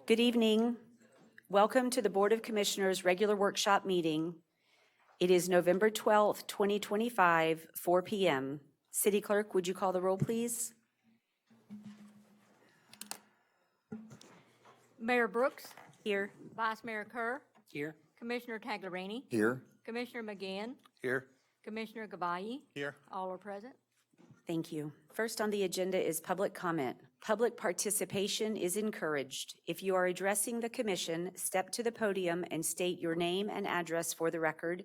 Good evening. Welcome to the Board of Commissioners regular workshop meeting. It is November 12th, 2025, 4 p.m. City Clerk, would you call the roll, please? Mayor Brooks, Here. Vice Mayor Kerr, Here. Commissioner Taglerini, Here. Commissioner McGinn, Here. Commissioner Gavayi. Here. All are present. Thank you. First on the agenda is public comment. Public participation is encouraged. If you are addressing the commission, step to the podium and state your name and address for the record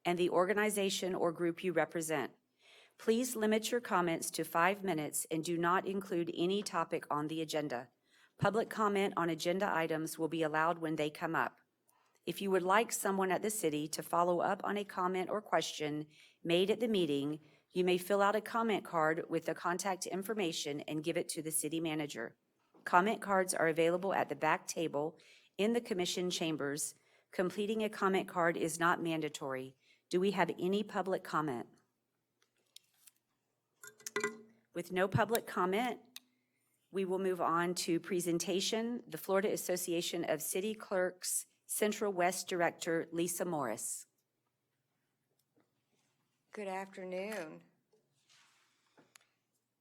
and the organization or group you represent. Please limit your comments to 5 minutes and do not include any topic on the agenda. Public comment on agenda items will be allowed when they come up. If you would like someone at the city to follow up on a comment or question made at the meeting, you may fill out a comment card with the contact information and give it to the city manager. Comment cards are available at the back table in the commission chambers. Completing a comment card is not mandatory. Do we have any public comment? With no public comment, we will move on to presentation. The Florida Association of City Clerks Central West Director, Lisa Morris. Good afternoon.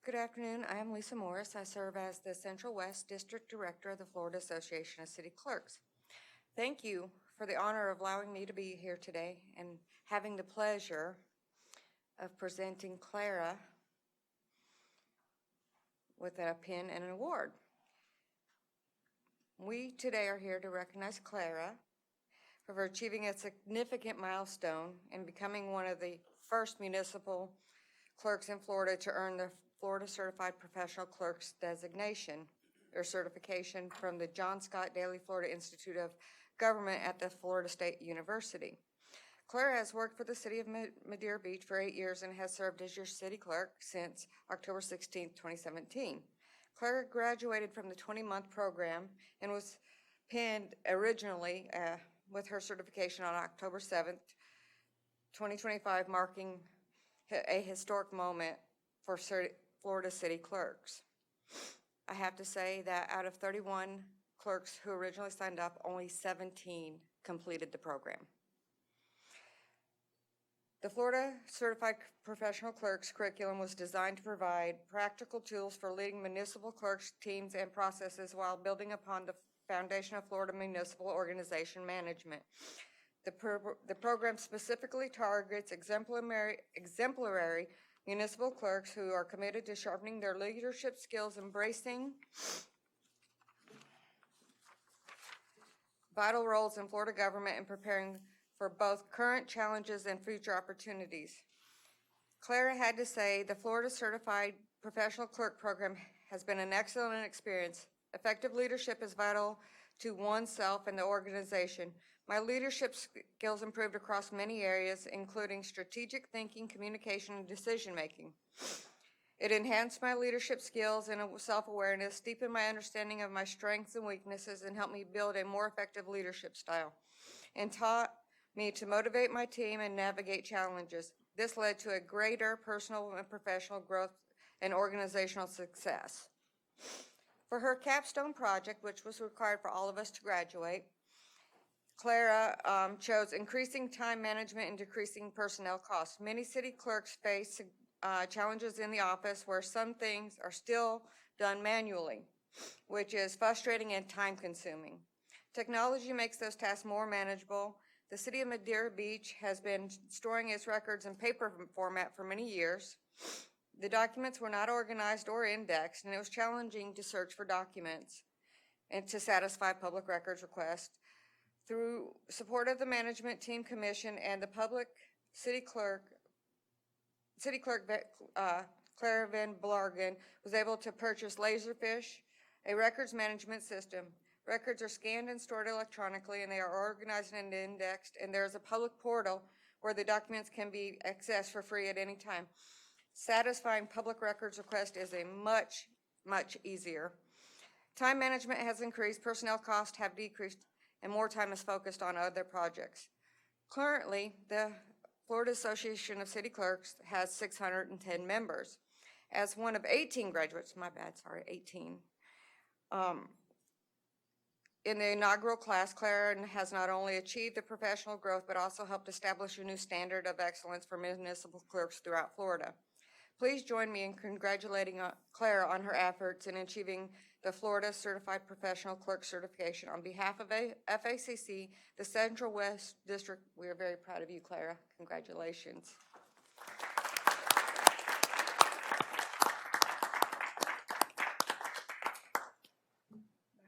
Good afternoon. I am Lisa Morris. I serve as the Central West District Director of the Florida Association of City Clerks. Thank you for the honor of allowing me to be here today and having the pleasure of presenting Clara with a pin and an award. We today are here to recognize Clara for achieving a significant milestone in becoming one of the first municipal clerks in Florida to earn the Florida Certified Professional Clerks designation or certification from the John Scott Daly Florida Institute of Government at the Florida State University. Clara has worked for the city of Madeira Beach for 8 years and has served as your city clerk since October 16, 2017. Clara graduated from the 20-month program and was pinned originally with her certification on October 7th, 2025, marking a historic moment for Florida city clerks. I have to say that out of 31 clerks who originally signed up, only 17 completed the program. The Florida Certified Professional Clerks curriculum was designed to provide practical tools for leading municipal clerks, teams, and processes while building upon the foundation of Florida municipal organization management. The program specifically targets exemplary municipal clerks who are committed to sharpening their leadership skills, embracing vital roles in Florida government, and preparing for both current challenges and future opportunities. Clara had to say, the Florida Certified Professional Clerk Program has been an excellent experience. Effective leadership is vital to oneself and the organization. My leadership skills improved across many areas, including strategic thinking, communication, and decision-making. It enhanced my leadership skills and self-awareness, deepened my understanding of my strengths and weaknesses, and helped me build a more effective leadership style, and taught me to motivate my team and navigate challenges. This led to a greater personal and professional growth and organizational success. For her capstone project, which was required for all of us to graduate, Clara chose increasing time management and decreasing personnel costs. Many city clerks face challenges in the office where some things are still done manually, which is frustrating and time-consuming. Technology makes those tasks more manageable. The city of Madeira Beach has been storing its records in paper format for many years. The documents were not organized or indexed, and it was challenging to search for documents and to satisfy public records requests. Through support of the management team commission and the public city clerk Clara Van Blargen was able to purchase Laserfish, a records management system. Records are scanned and stored electronically, and they are organized and indexed, and there is a public portal where the documents can be accessed for free at any time. Satisfying public records request is a much easier. Time management has increased, personnel costs have decreased, and more time is focused on other projects. Currently, the Florida Association of City Clerks has 610 members. As one of 18 graduates, 18, In the inaugural class, Clara has not only achieved the professional growth, but also helped establish a new standard of excellence for municipal clerks throughout Florida. Please join me in congratulating Clara on her efforts in achieving the Florida Certified Professional Clerk certification. On behalf of FACC, the Central West District, we are very proud of you, Clara. Congratulations.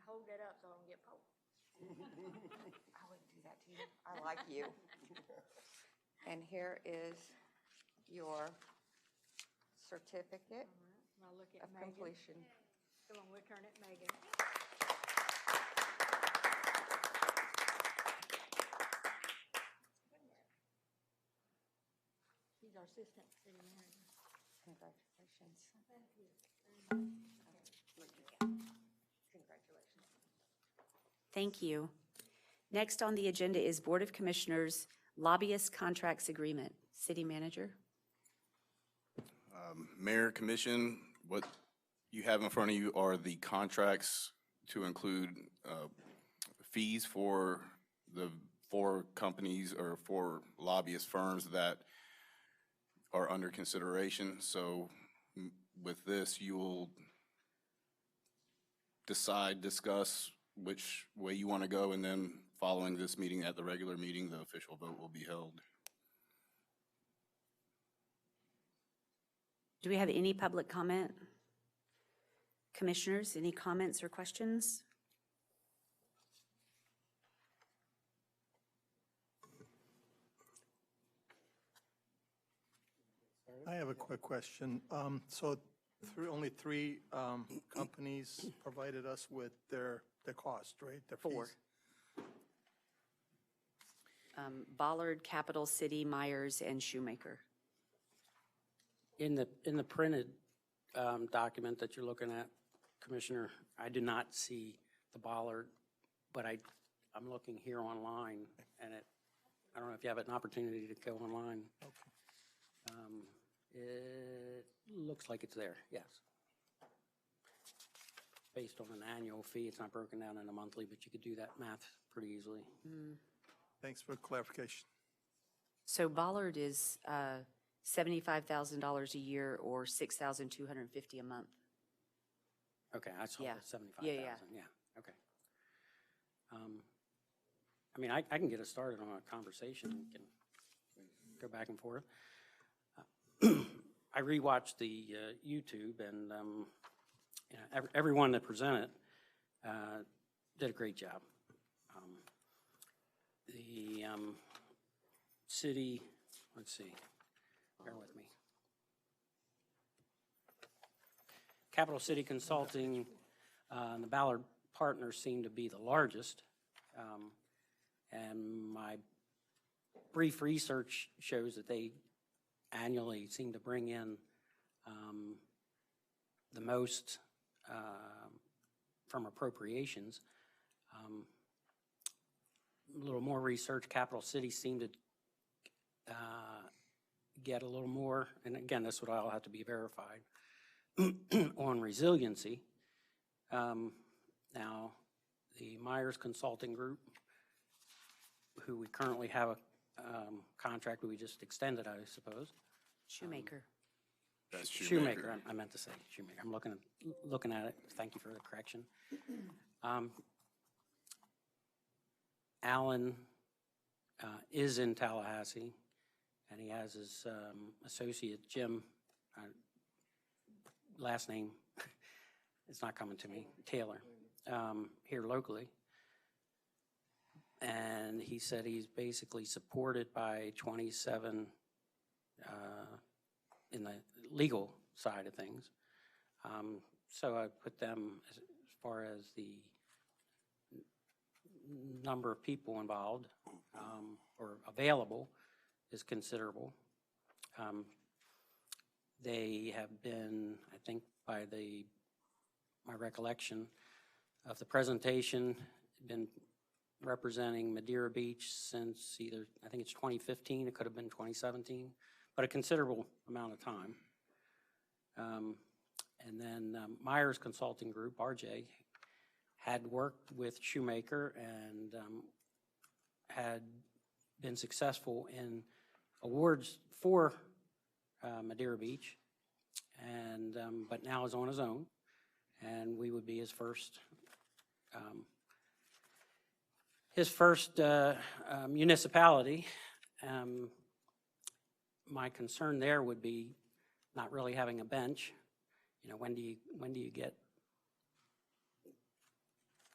Hold that up so I don't get poked. I wouldn't do that to you. I like you. And here is your certificate I'll look at of Megan. completion. Come on, we'll turn it, Megan. She's our assistant city manager. Congratulations. Thank you. Congratulations. Thank you. Next on the agenda is Board of Commissioners Lobbyist Contracts Agreement. City Manager. Mayor, Commission, what you have in front of you are the contracts to include fees for the 4 companies or 4 lobbyist firms that are under consideration. So with this, you will discuss which way you want to go, and then following this meeting, at the regular meeting, the official vote will be held. Do we have any public comment? Commissioners, any comments or questions? I have a quick question. So only 3 companies provided us with their cost, right? Their 4. fees? Ballard, Capital City, Myers, and Shoemaker. In the printed document that you're looking at, Commissioner, I do not see the bollard, but I'm looking here online, and I don't know if you have an opportunity to go online. It looks like it's there, yes. Based on an annual fee, it's not broken down in a monthly, but you could do that math pretty easily. Thanks for clarification. So Ballard is $75,000 a year or $6,250 a month. Okay, I saw Yeah. the 75,000, Yeah. yeah, okay. I mean, I can get us started on a conversation, we can go back and forth. I rewatched the YouTube, and you know, everyone that presented did a great job. The city, let's see, bear with me. Capital City Consulting and the Ballard Partners seem to be the largest. And my brief research shows that they annually seem to bring in the most from appropriations. A little more research, Capital City seemed to get a little more, and again, this would all have to be verified, on resiliency. Now, the Myers Consulting Group, who we currently have a contract we just extended, I suppose. Shoemaker. That's Shoemaker, I meant to say Shoemaker. I'm looking at it. Thank you for the correction. Alan is in Tallahassee, and he has his associate, Jim, last name, it's not coming to me, Taylor, here locally. And he said he's basically supported by 27 in the legal side of things. So I put them as far as the number of people involved or available is considerable. They have been, I think by my recollection of the presentation, been representing Madeira Beach since either, I think it's 2015, it could have been 2017, but a considerable amount of time. And then Myers Consulting Group, RJ, had worked with Shoemaker and had been successful in awards for Madeira Beach, and but now is on his own, and we would be his first municipality. My concern there would be not really having a bench. You know, when do you get,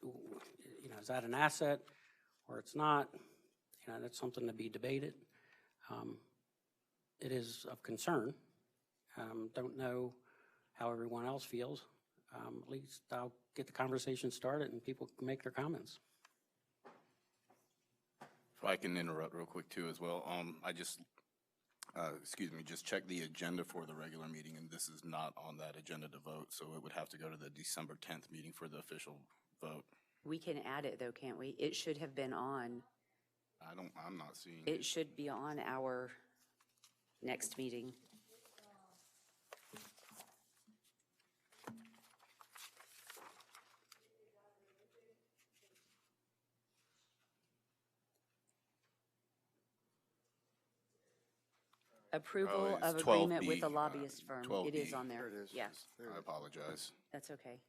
you know, is that an asset or it's not? You know, that's something to be debated. It is of concern. Don't know how everyone else feels. At least I'll get the conversation started and people can make their comments. If I can interrupt real quick too as well. I just, just checked the agenda for the regular meeting, and this is not on that agenda to vote, so it would have to go to the December 10th meeting for the official vote. We can add it though, can't we? It should have been on. I'm not seeing It should be on our next meeting. Approval it's of agreement with 12B, a lobbyist firm. It is 12B. on there. There it is. Yeah, I apologize. that's okay.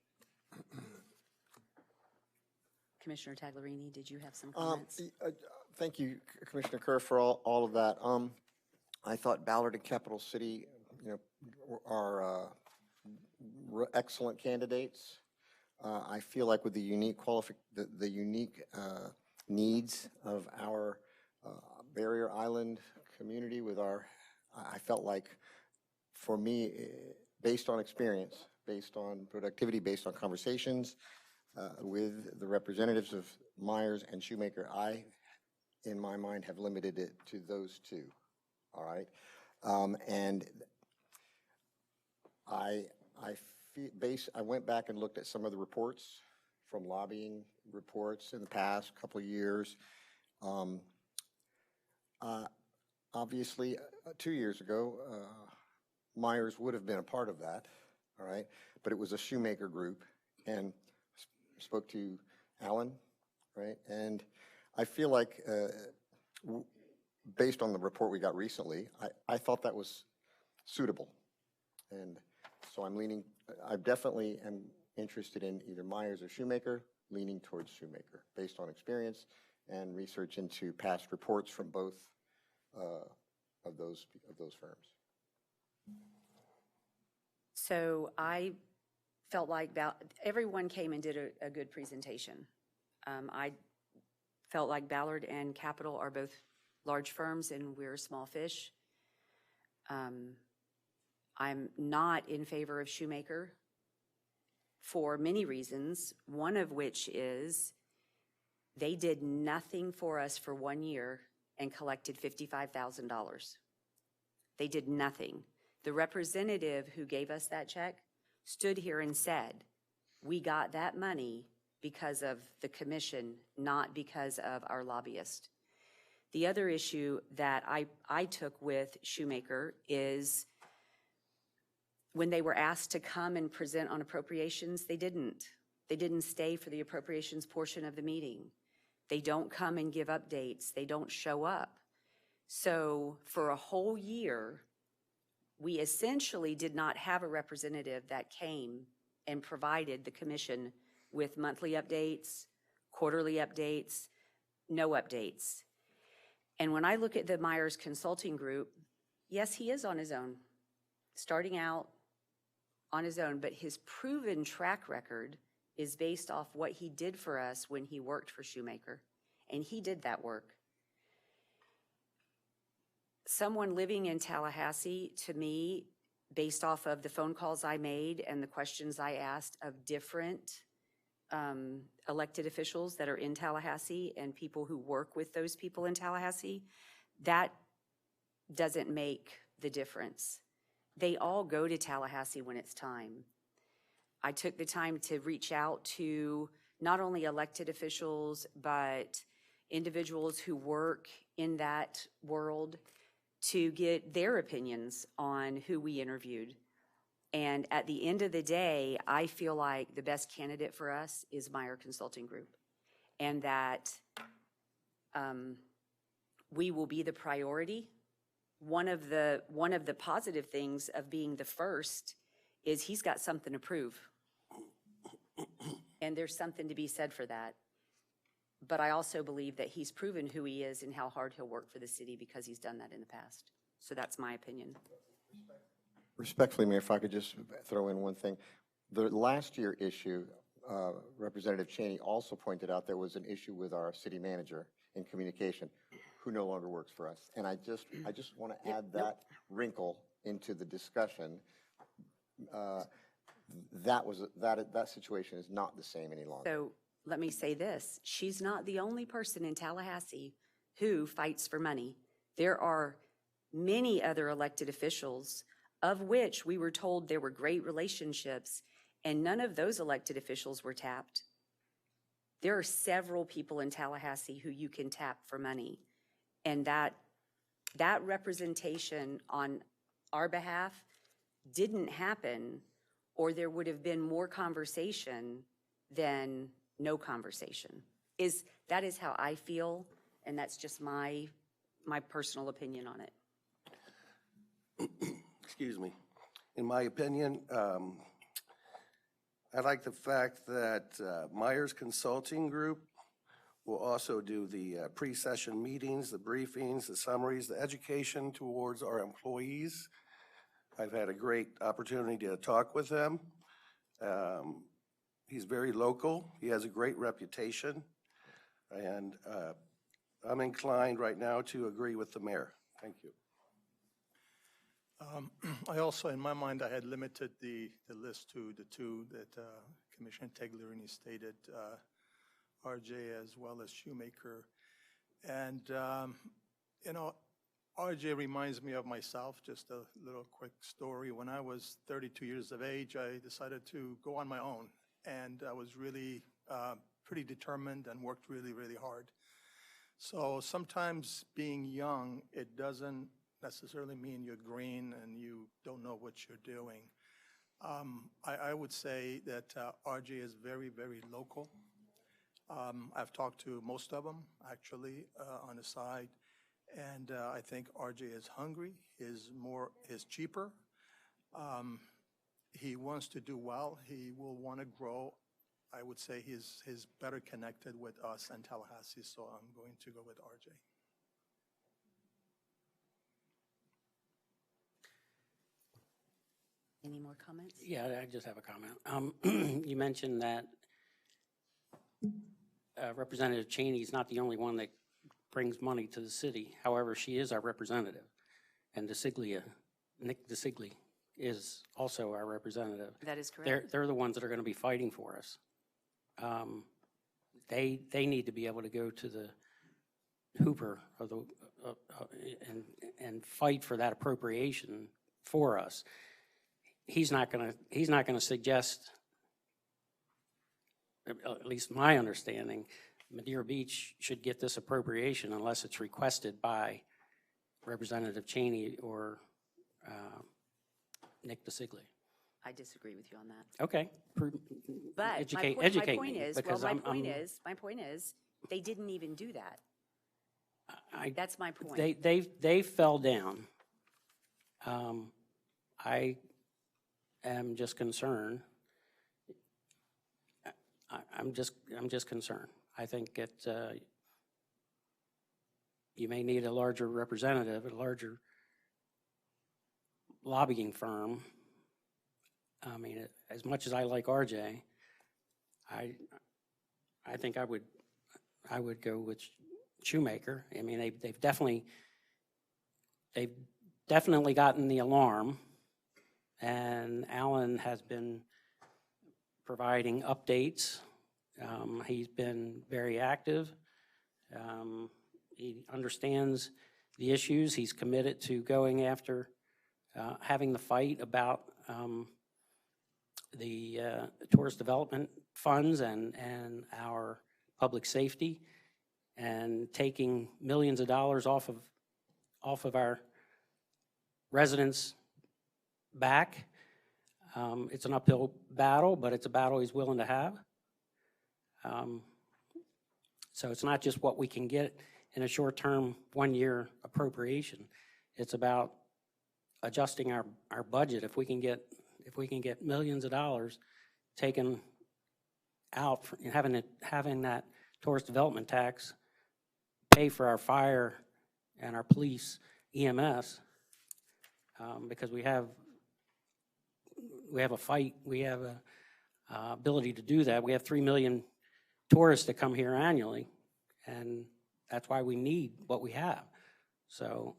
Commissioner Taglerini, did you have some Um, comments? Thank you, Commissioner Kerr, for all of that. I thought Ballard and Capital City, you know, are excellent candidates. I feel like with the unique the unique needs of our barrier island community, with I felt like, for me, based on experience, based on productivity, based on conversations with the representatives of Myers and Shoemaker, in my mind, have limited it to those two. All right, and I went back and looked at some of the reports from lobbying reports in the past couple of years. Obviously, 2 years ago, Myers would have been a part of that, all right? But it was a Shoemaker group, and spoke to Alan, right? And I feel like, based on the report we got recently, I thought that was suitable. And so I definitely am interested in either Myers or Shoemaker, leaning towards Shoemaker, based on experience and research into past reports from both of those firms. So I felt like everyone came and did a good presentation. I felt like Ballard and Capital are both large firms and we're small fish. I'm not in favor of Shoemaker for many reasons, one of which is they did nothing for us for 1 year and collected $55,000. They did nothing. The representative who gave us that check stood here and said, we got that money because of the commission, not because of our lobbyist. The other issue that I took with Shoemaker is when they were asked to come and present on appropriations, they didn't. They didn't stay for the appropriations portion of the meeting. They don't come and give updates. They don't show up. So for a whole year, we essentially did not have a representative that came and provided the commission with monthly updates, quarterly updates, no updates. And when I look at the Myers Consulting Group, yes, he is on his own, starting out on his own, but his proven track record is based off what he did for us when he worked for Shoemaker, and he did that work. Someone living in Tallahassee, to me, based off of the phone calls I made and the questions I asked of different elected officials that are in Tallahassee and people who work with those people in Tallahassee, that doesn't make the difference. They all go to Tallahassee when it's time. I took the time to reach out to not only elected officials, but individuals who work in that world to get their opinions on who we interviewed. And at the end of the day, I feel like the best candidate for us is Meyer Consulting Group. And that we will be the priority. One of the positive things of being the first is he's got something to prove. And there's something to be said for that. But I also believe that he's proven who he is and how hard he'll work for the city because he's done that in the past. So that's my opinion. Respectfully, Mayor, if I could just throw in one thing. The last year issue, Representative Cheney also pointed out there was an issue with our city manager in communication who no longer works for us. And I just want to add that wrinkle into the discussion. That situation is not the same any longer. So let me say this. She's not the only person in Tallahassee who fights for money. There are many other elected officials of which we were told there were great relationships, and none of those elected officials were tapped. There are several people in Tallahassee who you can tap for money. And that representation on our behalf didn't happen, or there would have been more conversation than no conversation. That is how I feel, and that's just my personal opinion on it. Excuse me. In my opinion, I like the fact that Myers Consulting Group will also do the pre-session meetings, the briefings, the summaries, the education towards our employees. I've had a great opportunity to talk with them. He's very local. He has a great reputation. And I'm inclined right now to agree with the mayor. Thank you. I also, in my mind, I had limited the list to the two that Commissioner Tagliarini stated, RJ as well as Shoemaker. And, RJ reminds me of myself. Just a little quick story. When I was 32 years of age, I decided to go on my own. And I was really pretty determined and worked really, really hard. So sometimes being young, it doesn't necessarily mean you're green and you don't know what you're doing. I would say that RJ is very, very local. I've talked to most of them, actually, on the side. And I think RJ is hungry, is cheaper. He wants to do well. He will want to grow. I would say he's better connected with us and Tallahassee, so I'm going to go with RJ. Any more comments? Yeah, I just have a comment. You mentioned that Representative Cheney is not the only one that brings money to the city. However, she is our representative. And Nick DeSigli is also our representative. That is correct. They're the ones that are going to be fighting for us. They need to be able to go to the Hooper or and fight for that appropriation for us. He's not going to suggest, at least my understanding, Madeira Beach should get this appropriation unless it's requested by Representative Cheney or Nick DeSigli. I disagree with you on that. Okay. But educate my me, point is, because my point is, they didn't even do that. That's my point. They fell down. I am just concerned. I'm just concerned. I think you may need a larger representative, a larger lobbying firm. I mean, as much as I like RJ, I think I would go with Shoemaker. I mean, they've definitely gotten the alarm, and Alan has been providing updates. He's been very active. He understands the issues. He's committed to going after having the fight about the tourist development funds and our public safety, and taking millions of dollars off of our residents back. It's an uphill battle, but it's a battle he's willing to have. So it's not just what we can get in a short-term, one-year appropriation. It's about adjusting our budget. If we can get millions of dollars taken out, having that tourist development tax pay for our fire and our police, EMS, because we have a fight, we have a ability to do that. We have 3 million tourists that come here annually, and that's why we need what we have. So,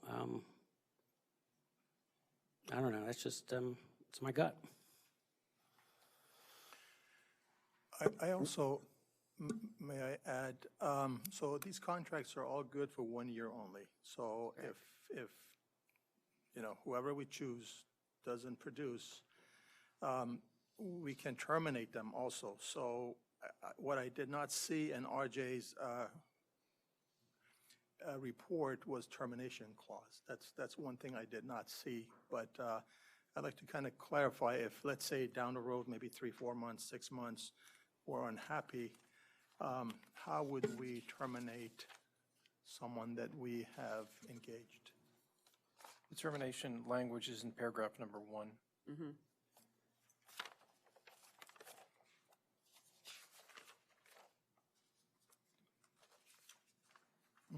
I don't know, that's just, it's my gut. I also, may I add, so these contracts are all good for 1 year only. So if, you know, whoever we choose doesn't produce, we can terminate them also. So what I did not see in RJ's report was termination clause. That's one thing I did not see, but I'd like to kind of clarify if, let's say, down the road, maybe 3, 4 months, 6 months, we're unhappy, how would we terminate someone that we have engaged? The termination language is in paragraph number 1. Mm-hmm. Hmm.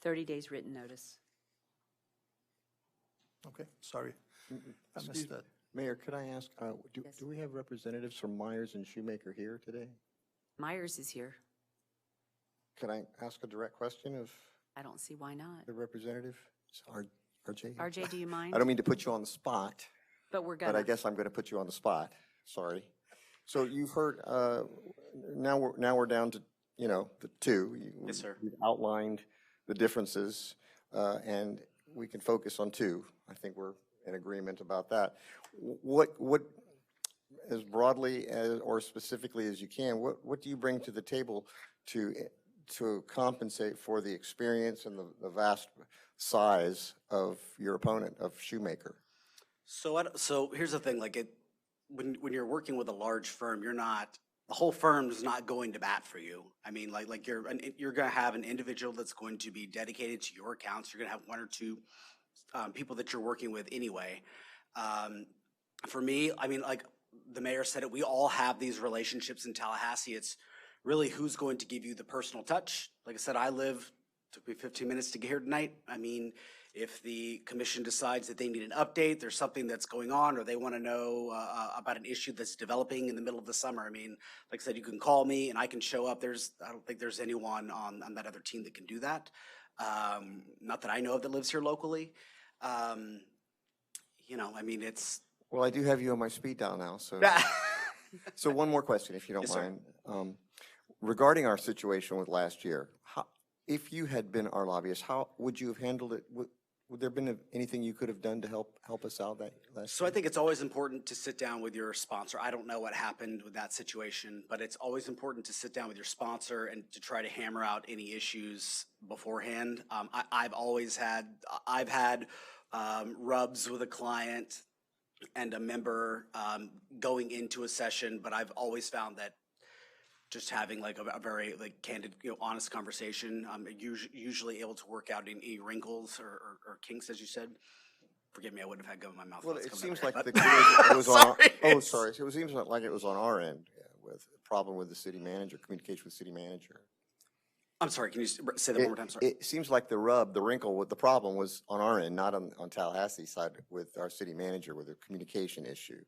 30 days written notice. Okay, sorry. I missed that. Mayor, could I ask, Yes. do we have representatives from Myers and Shoemaker here today? Myers is here. Can I ask a direct question of I don't see why not. the representative? Is RJ? RJ, do you mind? I don't mean to put you on the spot, But we're but I gonna. guess I'm going to put you on the spot. Sorry. So you've heard, now we're down to, you know, the two. Yes, sir. You've outlined the differences, and we can focus on two. I think we're in agreement about that. What, as broadly as, or specifically as you can, what do you bring to the table to compensate for the experience and the vast size of your opponent, of Shoemaker? So here's the thing, like when you're working with a large firm, the whole firm is not going to bat for you. I mean, like you're going to have an individual that's going to be dedicated to your accounts. You're going to have 1 or 2 people that you're working with anyway. For me, I mean, like the mayor said it, we all have these relationships in Tallahassee. It's really who's going to give you the personal touch. Like I said, took me 15 minutes to get here tonight. I mean, if the commission decides that they need an update, there's something that's going on, or they want to know about an issue that's developing in the middle of the summer. I mean, like I said, you can call me and I can show up. I don't think there's anyone on that other team that can do that. Not that I know of that lives here locally. You know, I mean, it's. Well, I do have you on my speed dial now, so. So one more question, if you don't Yes, sir. mind. Regarding our situation with last year, if you had been our lobbyist, how would you have handled it? Would there have been anything you could have done to help us out that last So year? I think it's always important to sit down with your sponsor. I don't know what happened with that situation, but it's always important to sit down with your sponsor and to try to hammer out any issues beforehand. I've had rubs with a client and a member going into a session, but I've always found that just having like a very like candid, honest conversation, I'm usually able to work out any wrinkles or kinks, as you said. Forgive me, I wouldn't have had gum in my mouth. Well, It's it coming seems out like there, the but- it was on our, Sorry. oh, sorry. It seems like it was on our end with a problem with the city manager, communication with city manager. I'm sorry, can you say that one more time? Sorry. It seems like the wrinkle, the problem was on our end, not on Tallahassee's side with our city manager with a communication issue.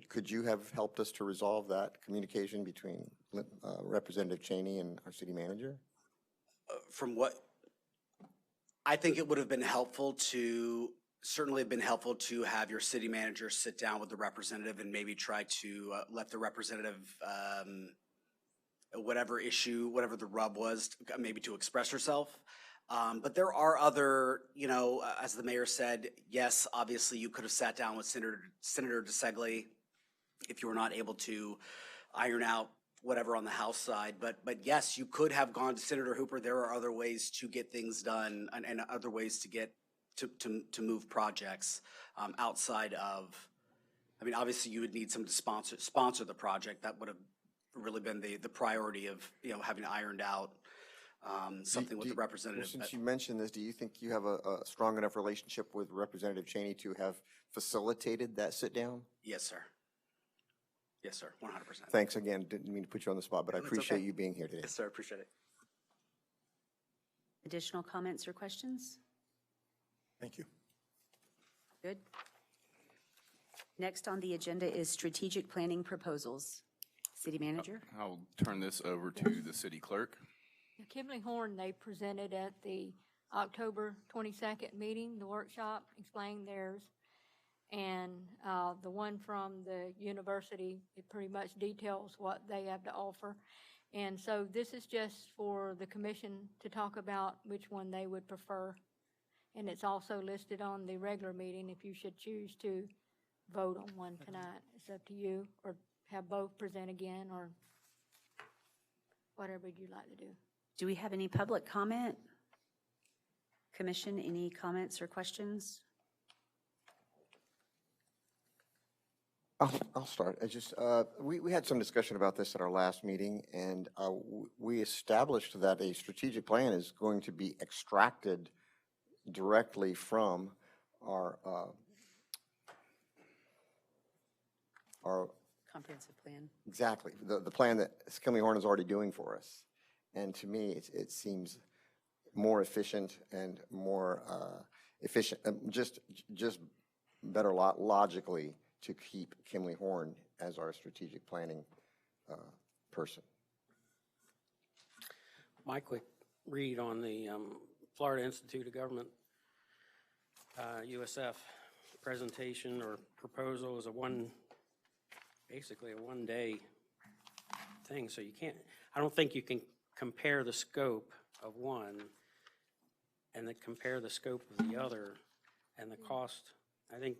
Could you have helped us to resolve that communication between Representative Cheney and our city manager? From what, I think it would have been certainly been helpful to have your city manager sit down with the representative and maybe try to let the representative, whatever the rub was, maybe to express herself. But there are other, as the mayor said, yes, obviously you could have sat down with Senator DeSegli if you were not able to iron out whatever on the House side. But yes, you could have gone to Senator Hooper. There are other ways to get things done and other ways to get to move projects outside of, I mean, obviously you would need someone to sponsor the project. That would have really been the priority of, you know, having ironed out something with the representative. Since you mentioned this, do you think you have a strong enough relationship with Representative Cheney to have facilitated that sit-down? Yes, sir. Yes, sir, 100%. Thanks again. Didn't mean to put you on the spot, but I That's appreciate okay. you being here today. Yes, sir, appreciate it. Additional comments or questions? Thank you. Good. Next on the agenda is strategic planning proposals. City Manager? I'll turn this over to the city clerk. Kimley Horn, they presented at the October 22nd meeting, the workshop, explained theirs. And the one from the university, it pretty much details what they have to offer. And so this is just for the commission to talk about which one they would prefer. And it's also listed on the regular meeting if you should choose to vote on one tonight. It's up to you, or have both present again, or whatever you'd like to do. Do we have any public comment? Commission, any comments or questions? I'll start. We had some discussion about this at our last meeting, and we established that a strategic plan is going to be extracted directly from our Comprehensive plan. exactly, the plan that Kimley Horn is already doing for us. And to me, it seems more efficient and more efficient, just better logically to keep Kimley Horn as our strategic planning person. My quick read on the Florida Institute of Government, USF presentation or proposal is basically a one-day thing. So you can't, I don't think you can compare the scope of one and then compare the scope of the other and the cost. I think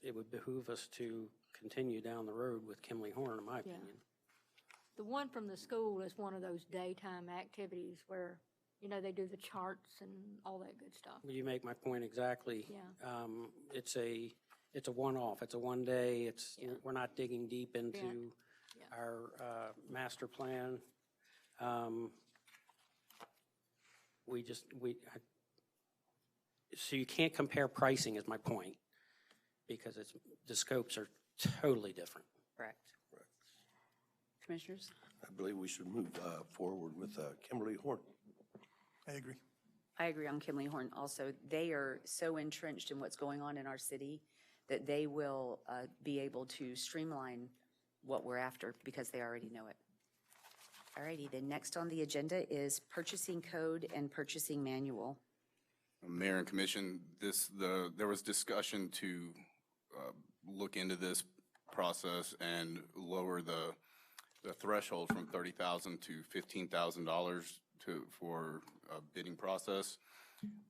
it would behoove us to continue down the road with Kimley Horn, in my opinion. The one from the school is one of those daytime activities where, you know, they do the charts and all that good stuff. Well, you make my point exactly. Yeah. It's a one-off. It's a one-day. We're not digging deep into Yeah. our master plan. So you can't compare pricing is my point, because the scopes are totally different. Correct. Commissioners? I believe we should move forward with Kimberly Horn. I agree. I agree on Kimley Horn also. They are so entrenched in what's going on in our city that they will be able to streamline what we're after because they already know it. All righty, then next on the agenda is purchasing code and purchasing manual. Mayor and Commission, there was discussion to look into this process and lower the threshold from $30,000 to $15,000 for a bidding process.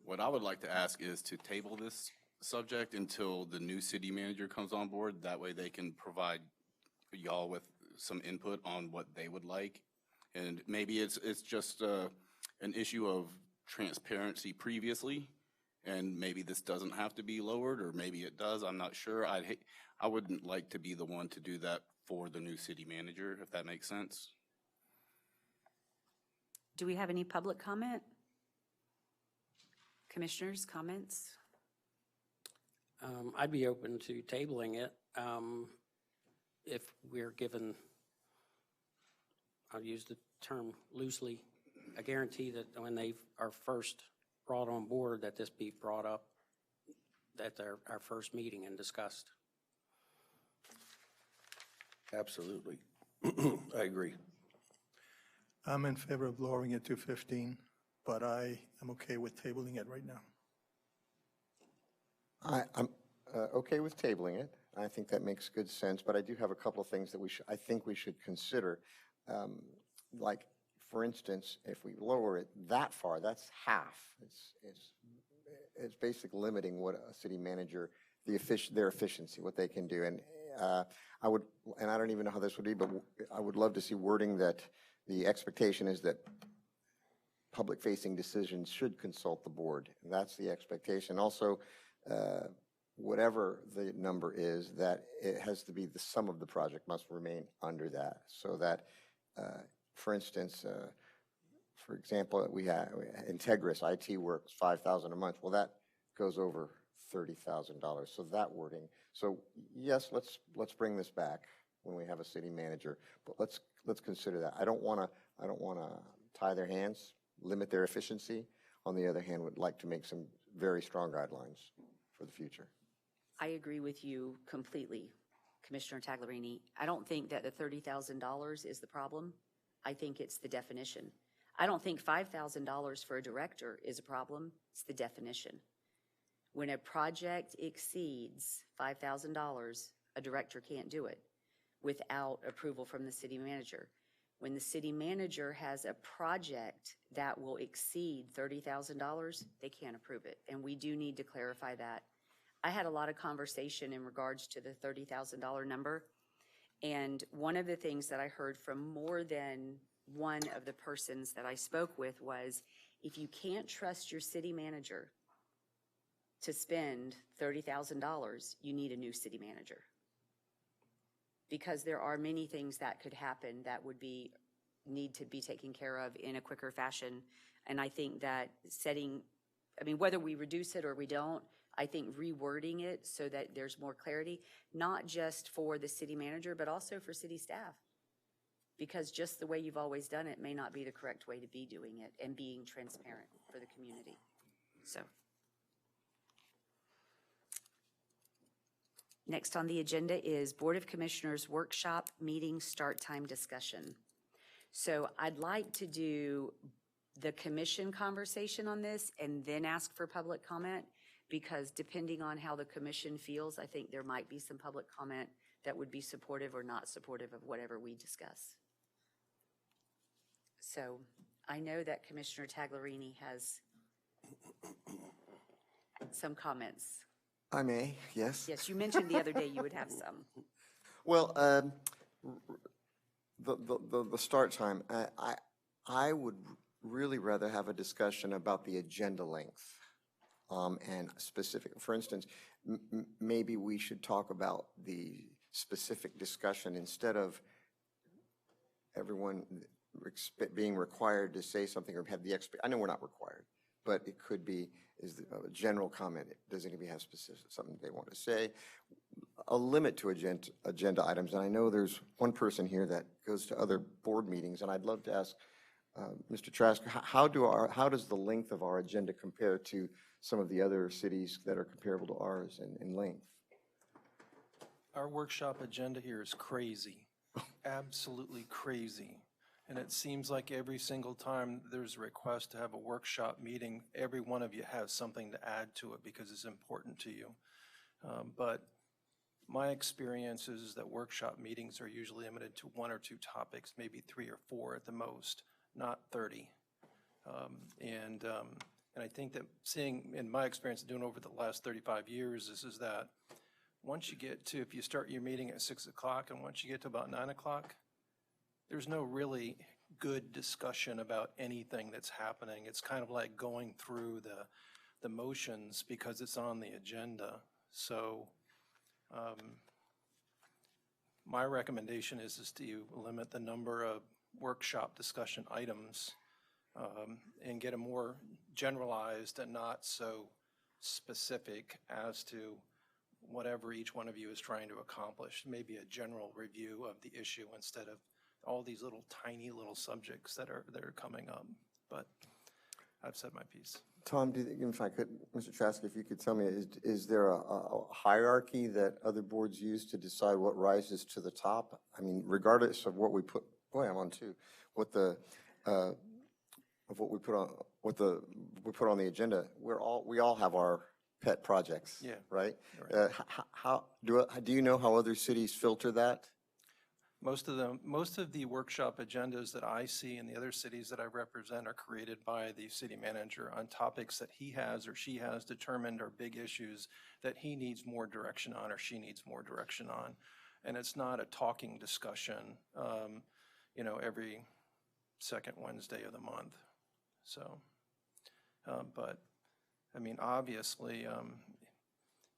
What I would like to ask is to table this subject until the new city manager comes on board. That way they can provide y'all with some input on what they would like. And maybe it's just an issue of transparency previously, and maybe this doesn't have to be lowered, or maybe it does. I'm not sure. I wouldn't like to be the one to do that for the new city manager, if that makes sense. Do we have any public comment? Commissioners, comments? I'd be open to tabling it if we're given, I'll use the term loosely, a guarantee that when they are first brought on board, that this be brought up at our first meeting and discussed. Absolutely. I agree. I'm in favor of lowering it to 15, but I am okay with tabling it right now. I'm okay with tabling it. I think that makes good sense, but I do have a couple of things that I think we should consider. Like, for instance, if we lower it that far, that's half. It's basically limiting what a city manager, their efficiency, what they can do. I would, and I don't even know how this would be, but I would love to see wording that the expectation is that public-facing decisions should consult the board. And that's the expectation. Also, whatever the number is, that it has to be the sum of the project must remain under that. So that, for instance, for example, we have Integris IT works $5,000 a month. Well, that goes over $30,000. So that wording. So yes, let's bring this back when we have a city manager, but let's consider that. I don't want to tie their hands, limit their efficiency. On the other hand, would like to make some very strong guidelines for the future. I agree with you completely, Commissioner Taglerini. I don't think that the $30,000 is the problem. I think it's the definition. I don't think $5,000 for a director is a problem. It's the definition. When a project exceeds $5,000, a director can't do it without approval from the city manager. When the city manager has a project that will exceed $30,000, they can't approve it. And we do need to clarify that. I had a lot of conversation in regards to the $30,000 number. And one of the things that I heard from more than one of the persons that I spoke with was, if you can't trust your city manager to spend $30,000, you need a new city manager. Because there are many things that could happen that would need to be taken care of in a quicker fashion. And I think that whether we reduce it or we don't, I think rewording it so that there's more clarity, not just for the city manager, but also for city staff. Because just the way you've always done it may not be the correct way to be doing it and being transparent for the community. So. Next on the agenda is Board of Commissioners Workshop Meeting Start Time Discussion. So I'd like to do the commission conversation on this and then ask for public comment, because depending on how the commission feels, I think there might be some public comment that would be supportive or not supportive of whatever we discuss. So I know that Commissioner Taglerini has some comments. I may, yes. Yes, you mentioned the other day you would have some. Well, the start time, I would really rather have a discussion about the agenda length and specific. For instance, maybe we should talk about the specific discussion instead of everyone being required to say something or have the I know we're not required, but it could be a general comment. Does anybody have specific something they want to say? A limit to agenda items. And I know there's one person here that goes to other board meetings, and I'd love to ask Mr. Trask, how does the length of our agenda compare to some of the other cities that are comparable to ours in length? Our workshop agenda here is crazy, absolutely crazy. And it seems like every single time there's a request to have a workshop meeting, every one of you has something to add to it because it's important to you. But my experience is that workshop meetings are usually limited to 1 or 2 topics, maybe 3 or 4 at the most, not 30. And I think that seeing, in my experience doing over the last 35 years, is that once you get to, if you start your meeting at 6 o'clock and once you get to about 9 o'clock, there's no really good discussion about anything that's happening. It's kind of like going through the motions because it's on the agenda. So my recommendation is to limit the number of workshop discussion items and get a more generalized and not so specific as to whatever each one of you is trying to accomplish. Maybe a general review of the issue instead of all these little tiny little subjects that are coming up. But I've said my piece. Tom, if I could, Mr. Trask, if you could tell me, is there a hierarchy that other boards use to decide what rises to the top? I mean, regardless of what we put, boy, I'm on 2, what the of what we put on the agenda, we all have our pet projects. Yeah. Right. Right. How do you know how other cities filter that? Most of the workshop agendas that I see in the other cities that I represent are created by the city manager on topics that he has or she has determined are big issues that he needs more direction on or she needs more direction on. And it's not a talking discussion, every second Wednesday of the month. So, but, I mean, obviously,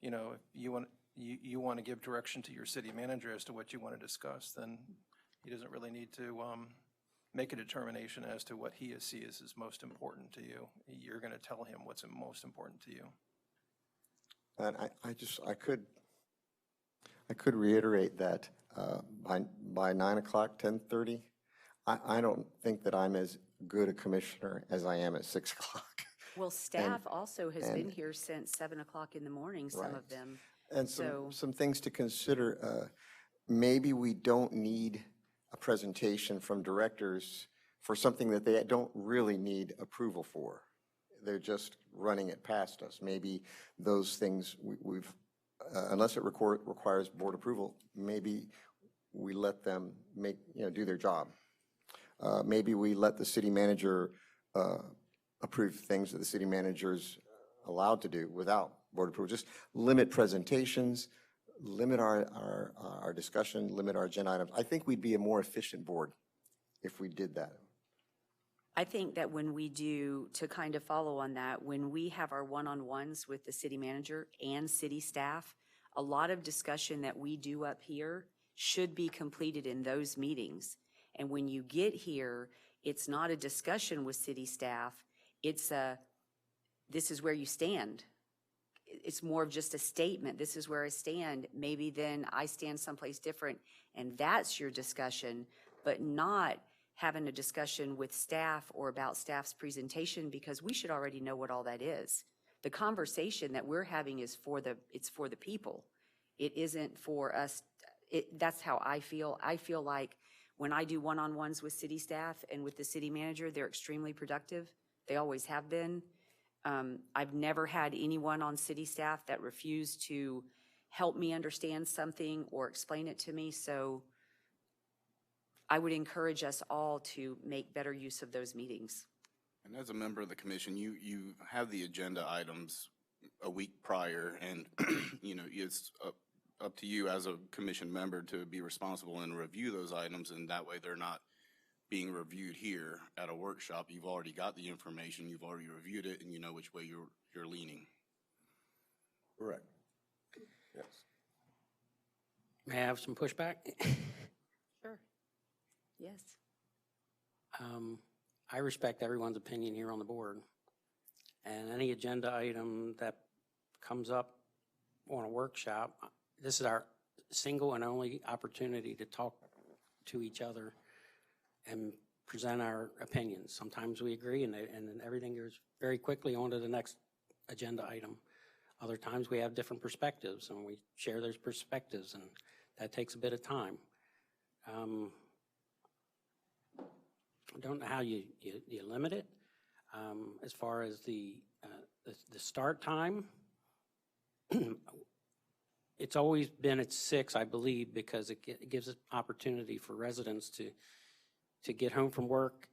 if you want to give direction to your city manager as to what you want to discuss, then he doesn't really need to make a determination as to what he sees as most important to you. You're going to tell him what's most important to you. And I could reiterate that by 9 o'clock, 10:30, I don't think that I'm as good a commissioner as I am at 6 o'clock. Well, staff also has been here since 7 o'clock in the morning, some of Right. them. And So- some things to consider. Maybe we don't need a presentation from directors for something that they don't really need approval for. They're just running it past us. Maybe those things we've, unless it requires board approval, maybe we let them do their job. Maybe we let the city manager approve things that the city manager's allowed to do without board approval. Just limit presentations, limit our discussion, limit our agenda items. I think we'd be a more efficient board if we did that. I think that when we do, to kind of follow on that, when we have our one-on-ones with the city manager and city staff, a lot of discussion that we do up here should be completed in those meetings. And when you get here, it's not a discussion with city staff, it's this is where you stand. It's more of just a statement, this is where I stand, maybe then I stand someplace different, and that's your discussion, but not having a discussion with staff or about staff's presentation, because we should already know what all that is. The conversation that we're having is it's for the people. It isn't for us. That's how I feel. I feel like when I do one-on-ones with city staff and with the city manager, they're extremely productive. They always have been. I've never had anyone on city staff that refused to help me understand something or explain it to me. So I would encourage us all to make better use of those meetings. And as a member of the commission, you have the agenda items a week prior, and it's up to you as a commission member to be responsible and review those items, and that way they're not being reviewed here at a workshop. You've already got the information, you've already reviewed it, and you know which way you're leaning. Correct. Yes. May I have some pushback? Sure. Yes. I respect everyone's opinion here on the board. And any agenda item that comes up on a workshop, this is our single and only opportunity to talk to each other and present our opinions. Sometimes we agree and everything goes very quickly on to the next agenda item. Other times we have different perspectives and we share those perspectives, and that takes a bit of time. I don't know how you limit it. As far as the start time, it's always been at 6, I believe, because it gives an opportunity for residents to get home from work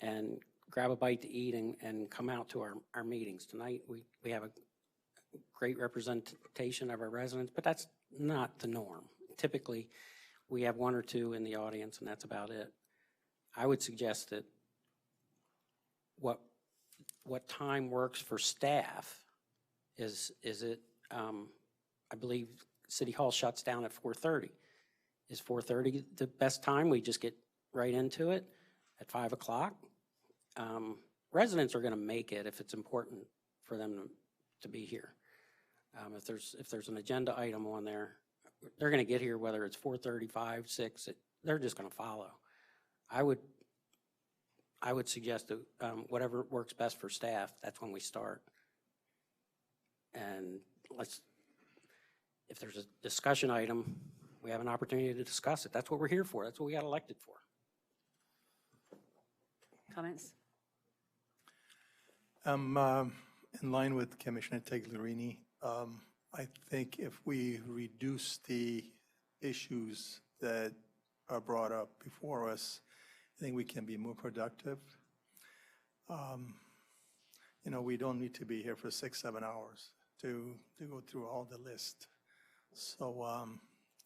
and grab a bite to eat and come out to our meetings. Tonight, we have a great representation of our residents, but that's not the norm. Typically, we have 1 or 2 in the audience, and that's about it. I would suggest that what time works for staff is it, I believe City Hall shuts down at 4:30. Is 4:30 the best time? We just get right into it at 5 o'clock? Residents are going to make it if it's important for them to be here. If there's an agenda item on there, they're going to get here whether it's 4:30, 5, 6, they're just going to follow. I would suggest that whatever works best for staff, that's when we start. And if there's a discussion item, we have an opportunity to discuss it. That's what we're here for. That's what we got elected for. Comments? In line with Commissioner Tagliarini, I think if we reduce the issues that are brought up before us, I think we can be more productive. We don't need to be here for 6, 7 hours to go through all the list. So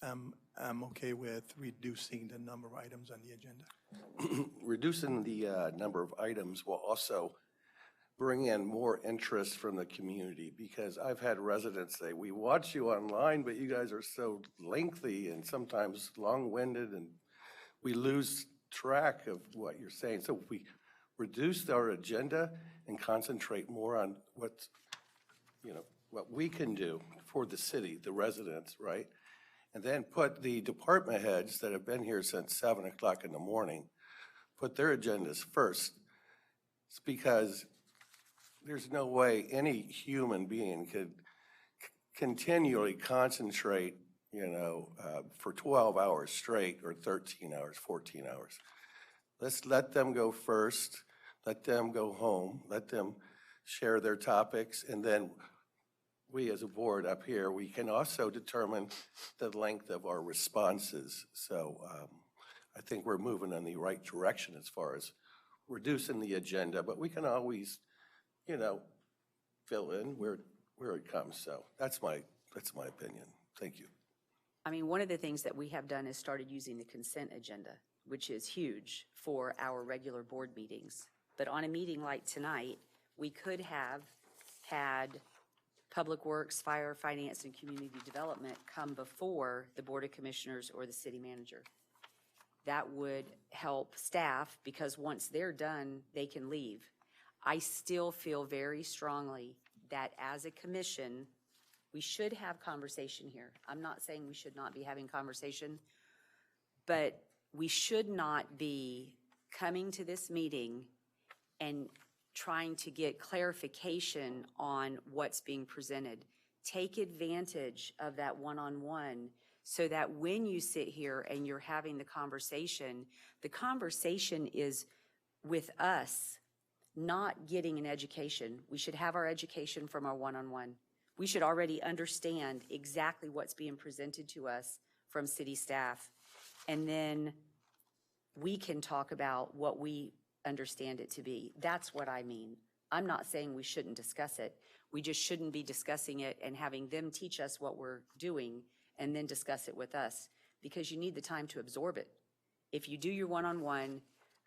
I'm okay with reducing the number of items on the agenda. Reducing the number of items will also bring in more interest from the community, because I've had residents say, we watch you online, but you guys are so lengthy and sometimes long-winded, and we lose track of what you're saying. So if we reduce our agenda and concentrate more on what's, what we can do for the city, the residents, right? And then put the department heads that have been here since 7 o'clock in the morning, put their agendas first. It's because there's no way any human being could continually concentrate, for 12 hours straight, or 13 hours, 14 hours. Let's let them go first, let them go home, let them share their topics, and then we as a board up here, we can also determine the length of our responses. So I think we're moving in the right direction as far as reducing the agenda, but we can always, fill in where it comes. So that's my opinion. Thank you. I mean, one of the things that we have done is started using the consent agenda, which is huge for our regular board meetings. But on a meeting like tonight, we could have had Public Works, Fire, Finance, and Community Development come before the Board of Commissioners or the city manager. That would help staff, because once they're done, they can leave. I still feel very strongly that as a commission, we should have conversation here. I'm not saying we should not be having conversation, but we should not be coming to this meeting and trying to get clarification on what's being presented. Take advantage of that one-on-one so that when you sit here and you're having the conversation is with us, not getting an education. We should have our education from our one-on-one. We should already understand exactly what's being presented to us from city staff. And then we can talk about what we understand it to be. That's what I mean. I'm not saying we shouldn't discuss it. We just shouldn't be discussing it and having them teach us what we're doing and then discuss it with us, because you need the time to absorb it. If you do your one-on-one,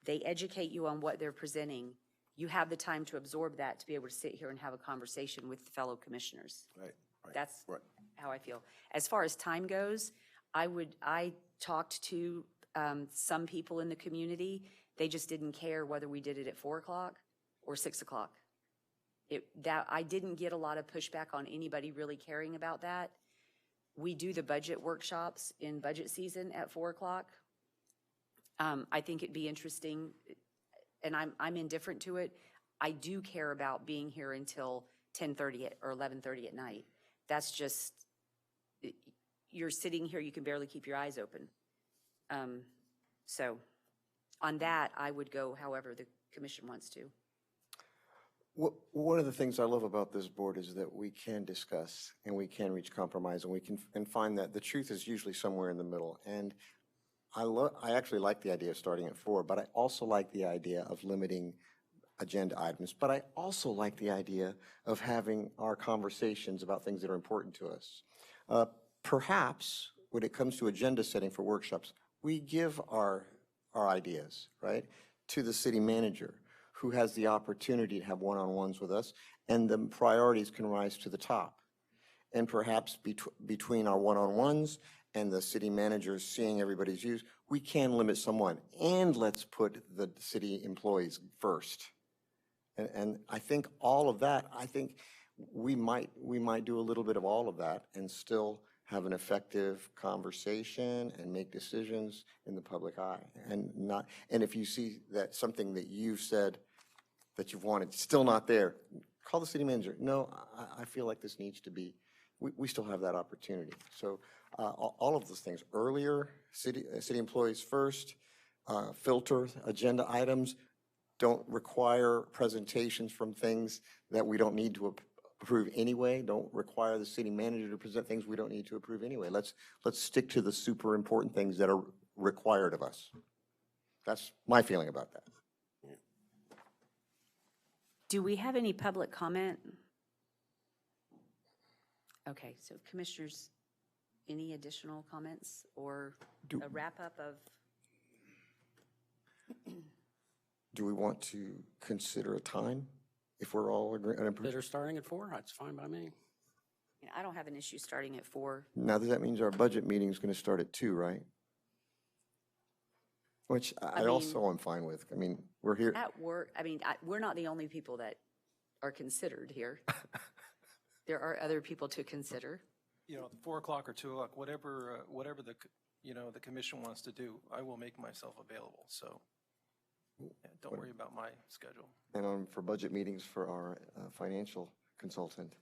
they educate you on what they're presenting. You have the time to absorb that to be able to sit here and have a conversation with fellow commissioners. Right. That's right. how I feel. As far as time goes, I talked to some people in the community. They just didn't care whether we did it at 4 o'clock or 6 o'clock. I didn't get a lot of pushback on anybody really caring about that. We do the budget workshops in budget season at 4 o'clock. I think it'd be interesting, and I'm indifferent to it. I do care about being here until 10:30 or 11:30 at night. That's just, you're sitting here, you can barely keep your eyes open. So on that, I would go however the commission wants to. One of the things I love about this board is that we can discuss and we can reach compromise, and we can find that the truth is usually somewhere in the middle. And I actually like the idea of starting at 4, but I also like the idea of limiting agenda items. But I also like the idea of having our conversations about things that are important to us. Perhaps when it comes to agenda setting for workshops, we give our ideas, right, to the city manager, who has the opportunity to have one-on-ones with us, and the priorities can rise to the top. And perhaps between our one-on-ones and the city manager seeing everybody's views, we can limit someone. And let's put the city employees first. And I think all of that, I think we might do a little bit of all of that and still have an effective conversation and make decisions in the public eye. And if you see that something that you've said that you've wanted still not there, call the city manager. No, I feel like this needs to be, we still have that opportunity. So all of those things, earlier, city employees first, filter agenda items, don't require presentations from things that we don't need to approve anyway, don't require the city manager to present things we don't need to approve anyway. Let's stick to the super important things that are required of us. That's my feeling about that. Do we have any public comment? Okay, so commissioners, any additional comments or a wrap-up of? Do we want to consider a time if we're all agreeing? That are starting at 4, that's fine by me. I don't have an issue starting at 4. Now, does that mean our budget meeting is going to start at 2, right? Which I mean- also am fine with. I mean, we're here. At work, we're not the only people that are considered here. There are other people to consider. 4 o'clock or 2 o'clock, whatever the commission wants to do, I will make myself available, so yeah, don't worry about my schedule. And for budget meetings for our financial consultant.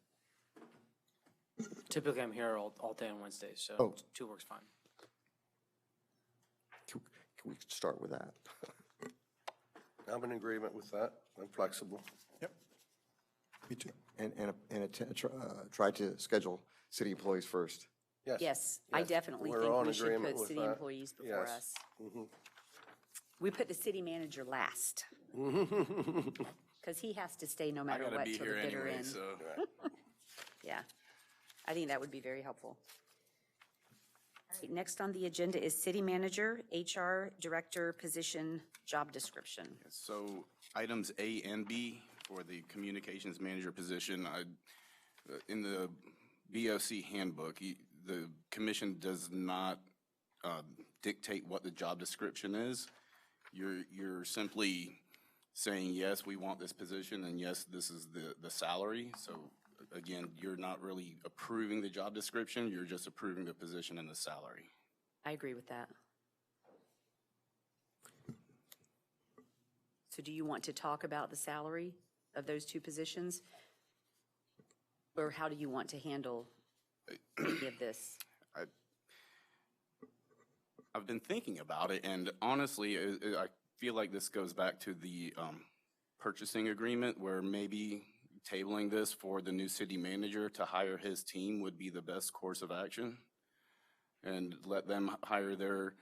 Typically, I'm here all day on Wednesdays, so Oh. 2 works fine. Can we start with that? I'm in agreement with that. I'm flexible. Yep. Me too. And try to schedule city employees first. Yes. Yes, I Yes. definitely We're think all in we should agreement put with city that. employees before Yes. us. We put the city manager last, because he has to stay no I matter gotta what be till the here bitter anyway, end. so. Yeah, I think that would be very helpful. All right, next on the agenda is city manager, HR director position, job description. So items A and B for the communications manager position, in the BOC handbook, the commission does not dictate what the job description is. You're simply saying, yes, we want this position, and yes, this is the salary. So again, you're not really approving the job description, you're just approving the position and the salary. I agree with that. So do you want to talk about the salary of those two positions? Or how do you want to handle any of this? I've been thinking about it, and honestly, I feel like this goes back to the purchasing agreement, where maybe tabling this for the new city manager to hire his team would be the best course of action, and let them hire their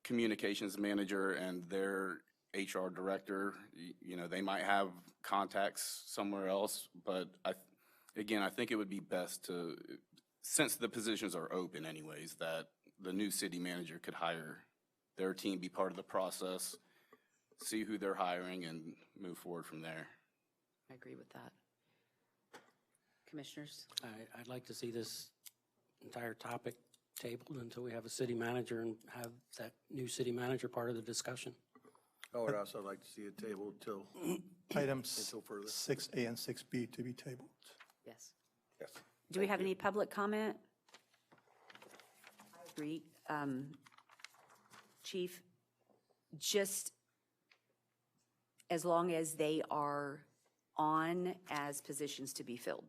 communications manager and their HR director. They might have contacts somewhere else, but I think it would be best to, since the positions are open anyways, that the new city manager could hire their team, be part of the process, see who they're hiring, and move forward from there. I agree with that. Commissioners? I'd like to see this entire topic tabled until we have a city manager and have that new city manager part of the discussion. I would also like to see it tabled till Items until further. 6A and 6B to be tabled. Yes. Yes. Do we have any public comment? I agree. Chief, just as long as they are on as positions to be filled.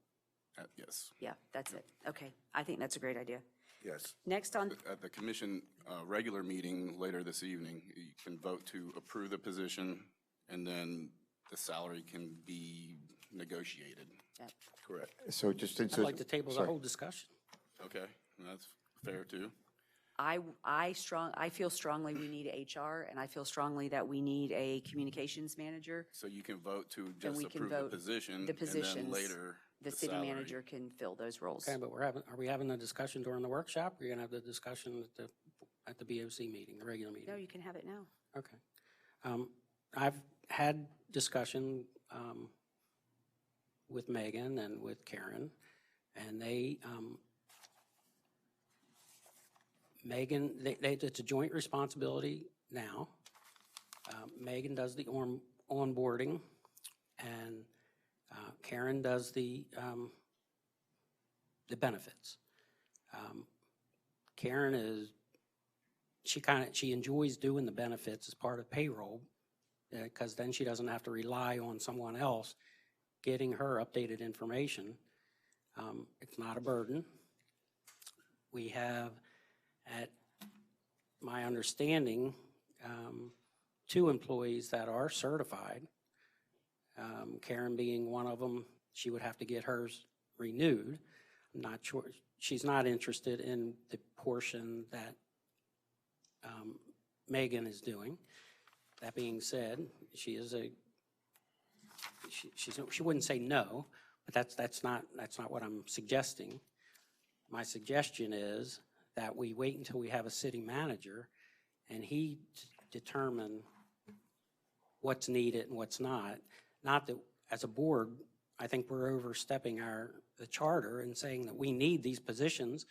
Yes. Yeah, that's it. Okay, I think that's a great idea. Yes. Next on, At the commission regular meeting later this evening, you can vote to approve the position, and then the salary can be negotiated. Correct. So just. I'd like to table the whole discussion. Okay, that's fair too. I feel strongly we need HR, and I feel strongly that we need a communications manager. So you can vote to Then just we can approve the vote position, the and then positions. later The the city salary. manager can fill those roles. Okay, but are we having a discussion during the workshop, or are you gonna have the discussion at the BOC meeting, the regular meeting? No, you can have it now. Okay. I've had discussion with Megan and with Karen, and Megan, it's a joint responsibility now. Megan does the onboarding, and Karen does the benefits. Karen she enjoys doing the benefits as part of payroll, because then she doesn't have to rely on someone else getting her updated information. It's not a burden. We have, at my understanding, 2 employees that are certified. Karen being one of them, she would have to get hers renewed. I'm not sure, she's not interested in the portion that Megan is doing. That being said, she wouldn't say no, but that's not what I'm suggesting. my suggestion is that we wait until we have a city manager and he determine what's needed and what's not. Not that, as a board, I think we're overstepping the charter and saying that we need these positions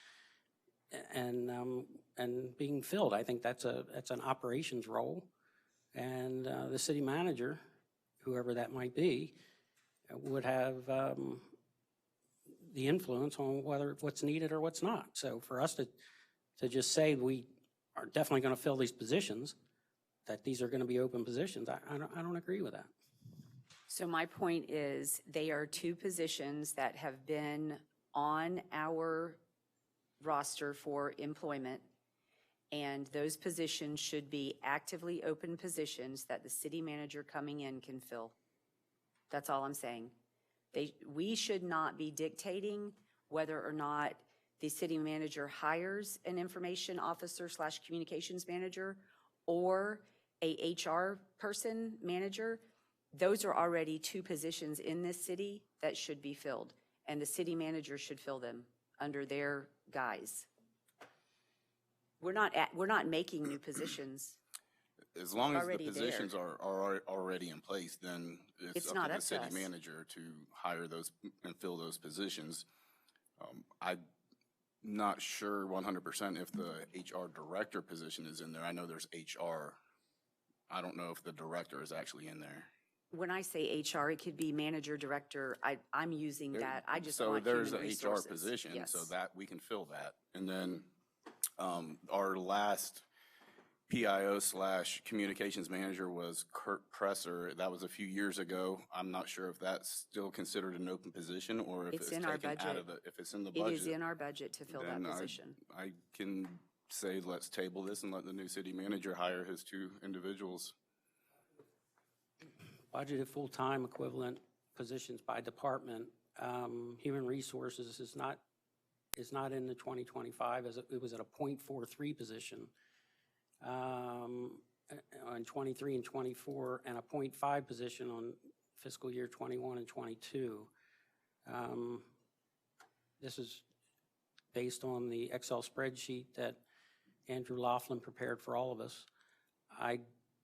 and being filled. I think that's an operations role. And the city manager, whoever that might be, would have the influence on what's needed or what's not. So for us to just say we are definitely going to fill these positions, that these are going to be open positions, I don't agree with that. So my point is, they are two positions that have been on our roster for employment, and those positions should be actively open positions that the city manager coming in can fill. That's all I'm saying. We should not be dictating whether or not the city manager hires an information officer / communications manager or a HR person manager. Those are already two positions in this city that should be filled, and the city manager should fill them under their guise. We're not making new positions. As long as the Already there. positions are already in place, then It's it's up not to the up to city us. manager to hire those and fill those positions. I'm not sure 100% if the HR director position is in there. I know there's HR. I don't know if the director is actually in there. When I say HR, it could be manager, director. I'm using that. I just So want there's human an resources. HR position, Yes. so that we can fill that. And then our last PIO / communications manager was Kurt Presser. That was a few years ago. I'm not sure if that's still considered an open position or if It's it's in our taken out of budget. if it's in the It budget. is in our budget to fill that then position. I can say, let's table this and let the new city manager hire his two individuals. Budgeted full-time equivalent positions by department. Human resources is not in the 2025, as it was at a .43 position on 23 and 24, and a .5 position on fiscal year 21 and 22. This is based on the Excel spreadsheet that Andrew Laughlin prepared for all of us. I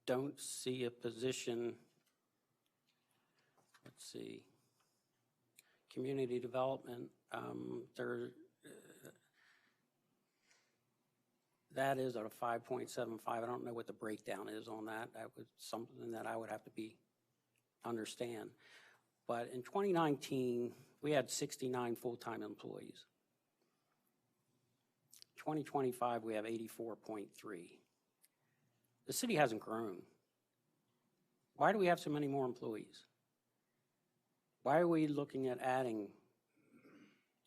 don't see a position. Let's see, community development, that is at a 5.75. I don't know what the breakdown is on that. That was something that I would have to understand. But in 2019, we had 69 full-time employees. 2025, we have 84.3. The city hasn't grown. Why do we have so many more employees? Why are we looking at adding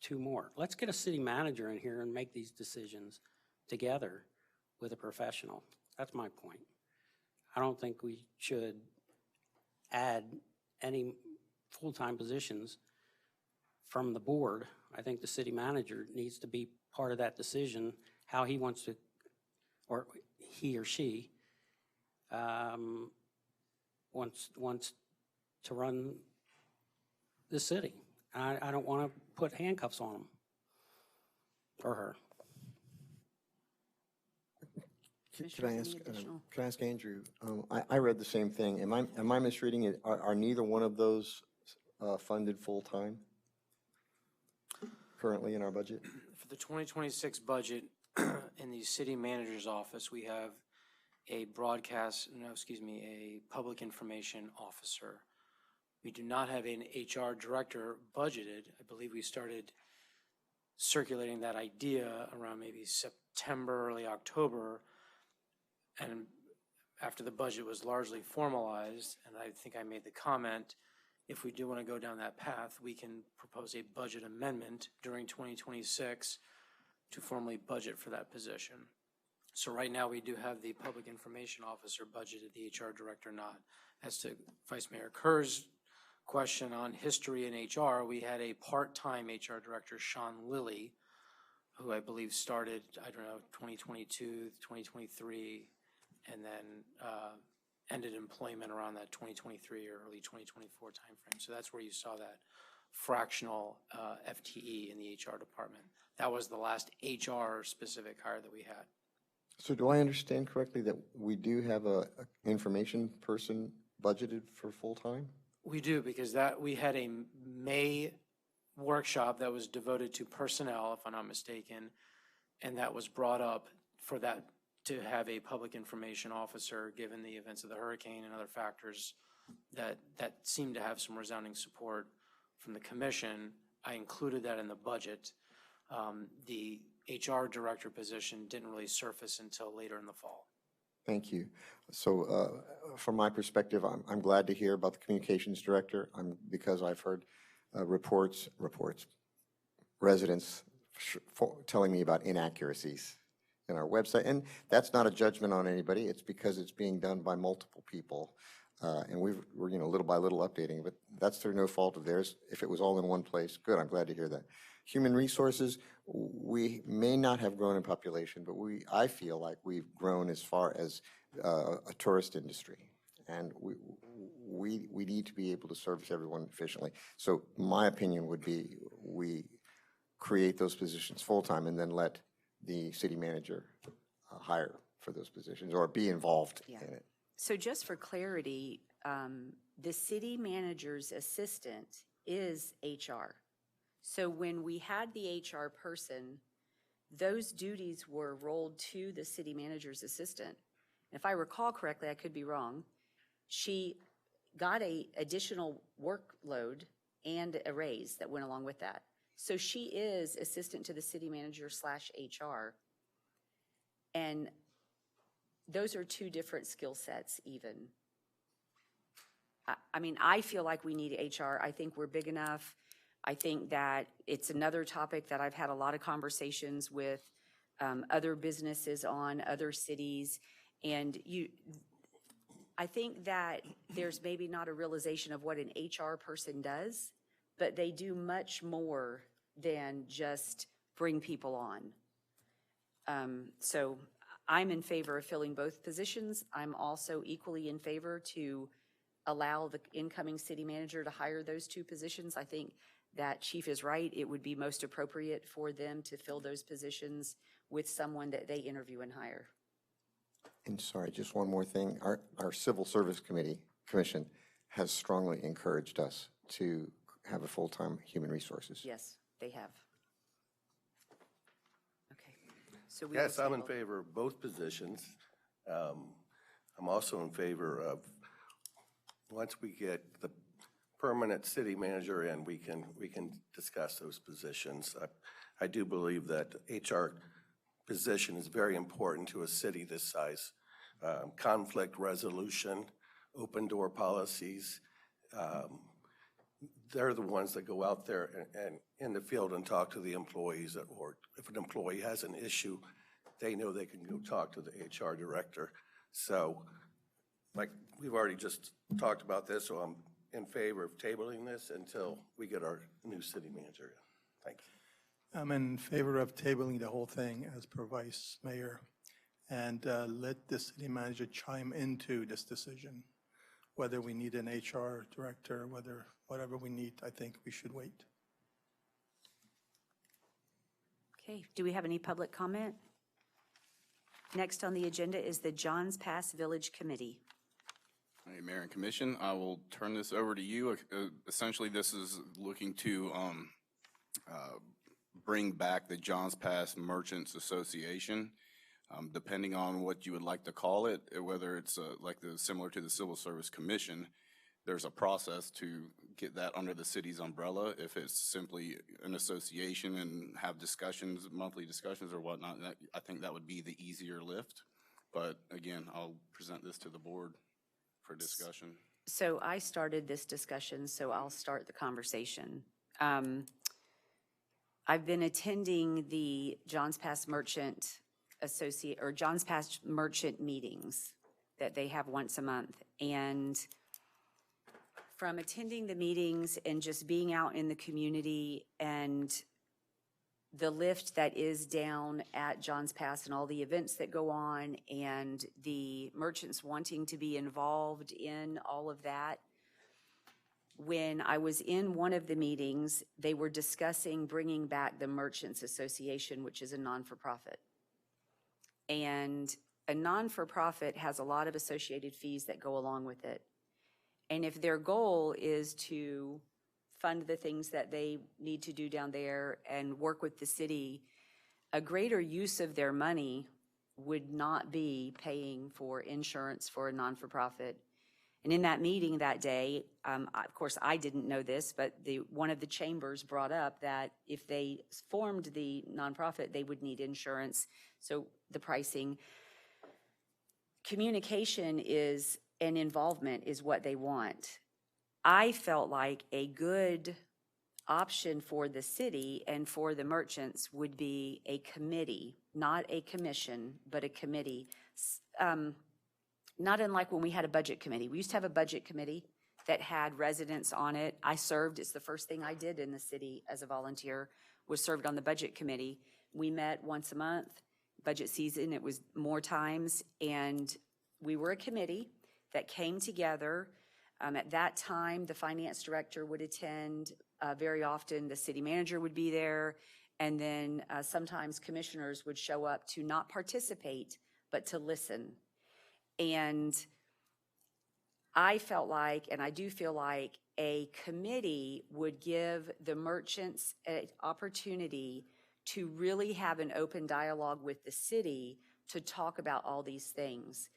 2 more? Let's get a city manager in here and make these decisions together with a professional. That's my point. I don't think we should add any full-time positions from the board. I think the city manager needs to be part of that decision, how he wants to, or he or she wants to run the city. I don't want to put handcuffs on him or her. Can I ask Andrew? I read the same thing. Am I misreading it? Are neither one of those funded full-time currently in our budget? For the 2026 budget, in the city manager's office, we have a public information officer. We do not have an HR director budgeted. I believe we started circulating that idea around maybe September, early October. And after the budget was largely formalized, and I think I made the comment, if we do want to go down that path, we can propose a budget amendment during 2026 to formally budget for that position. So right now we do have the public information officer budgeted, the HR director not. As to Vice Mayor Kerr's question on history in HR, we had a part-time HR director, Sean Lilly, who I believe started, 2022, 2023, and then ended employment around that 2023 or early 2024 timeframe. So that's where you saw that fractional FTE in the HR department. That was the last HR-specific hire that we had. So do I understand correctly that we do have a information person budgeted for full-time? We do, because we had a May workshop that was devoted to personnel, if I'm not mistaken, and that was brought up for that to have a public information officer, given the events of the hurricane and other factors that seemed to have some resounding support from the commission. I included that in the budget. The HR director position didn't really surface until later in the fall. Thank you. So from my perspective, I'm glad to hear about the communications director. Because I've heard residents telling me about inaccuracies in our website. And that's not a judgment on anybody. It's because it's being done by multiple people. And we're little by little updating, but that's through no fault of theirs. If it was all in one place, good, I'm glad to hear that. Human resources, we may not have grown in population, but I feel like we've grown as far as a tourist industry. And we need to be able to service everyone efficiently. So my opinion would be we create those positions full-time and then let the city manager hire for those positions or be involved in it. So just for clarity, the city manager's assistant is HR. So when we had the HR person, those duties were rolled to the city manager's assistant. If I recall correctly, I could be wrong, she got a additional workload and a raise that went along with that. So she is assistant to the city manager / HR. And those are two different skill sets even. I mean, I feel like we need HR. I think we're big enough. I think that it's another topic that I've had a lot of conversations with other businesses on, other cities. And I think that there's maybe not a realization of what an HR person does, but they do much more than just bring people on. So I'm in favor of filling both positions. I'm also equally in favor to allow the incoming city manager to hire those two positions. I think that Chief is right. It would be most appropriate for them to fill those positions with someone that they interview and hire. And sorry, just one more thing. Our Civil Service Commission has strongly encouraged us to have a full-time human resources. Yes, they have. Okay. So we Yes, will I'm in table- favor of both positions. I'm also in favor of, once we get the permanent city manager in, we can discuss those positions. I do believe that HR position is very important to a city this size. Conflict resolution, open door policies. They're the ones that go out there and in the field and talk to the employees, or if an employee has an issue, they know they can go talk to the HR director. So, like we've already just talked about this, so I'm in favor of tabling this until we get our new city manager. Thank you. I'm in favor of tabling the whole thing as per Vice Mayor and let the city manager chime into this decision. Whether we need an HR director, whatever we need, I think we should wait. Okay, do we have any public comment? Next on the agenda is the Johns Pass Village Committee. Hey, Mayor and Commission, I will turn this over to you. Essentially, this is looking to bring back the Johns Pass Merchants Association. Depending on what you would like to call it, whether it's similar to the Civil Service Commission, there's a process to get that under the city's umbrella. If it's simply an association and have discussions, monthly discussions or whatnot, I think that would be the easier lift. But again, I'll present this to the board for discussion. So I started this discussion, so I'll start the conversation. I've been attending the Johns Pass Merchant meetings that they have once a month. And from attending the meetings and just being out in the community and the lift that is down at Johns Pass and all the events that go on and the merchants wanting to be involved in all of that, when I was in one of the meetings, they were discussing bringing back the Merchants Association, which is a non-for-profit. And a non-for-profit has a lot of associated fees that go along with it. And if their goal is to fund the things that they need to do down there and work with the city, a greater use of their money would not be paying for insurance for a non-for-profit. And in that meeting that day, of course, I didn't know this, but one of the chambers brought up that if they formed the nonprofit, they would need insurance. So the pricing, communication is, and involvement is what they want. I felt like a good option for the city and for the merchants would be a committee, not a commission, but a committee. Not unlike when we had a budget committee. We used to have a budget committee that had residents on it. I served, it's the first thing I did in the city as a volunteer, was served on the budget committee. We met once a month, budget season, it was more times, and we were a committee that came together. At that time, the finance director would attend. Very often, the city manager would be there, and then sometimes commissioners would show up to not participate, but to listen. And I felt like, and I do feel like, a committee would give the merchants an opportunity to really have an open dialogue with the city to talk about all these things.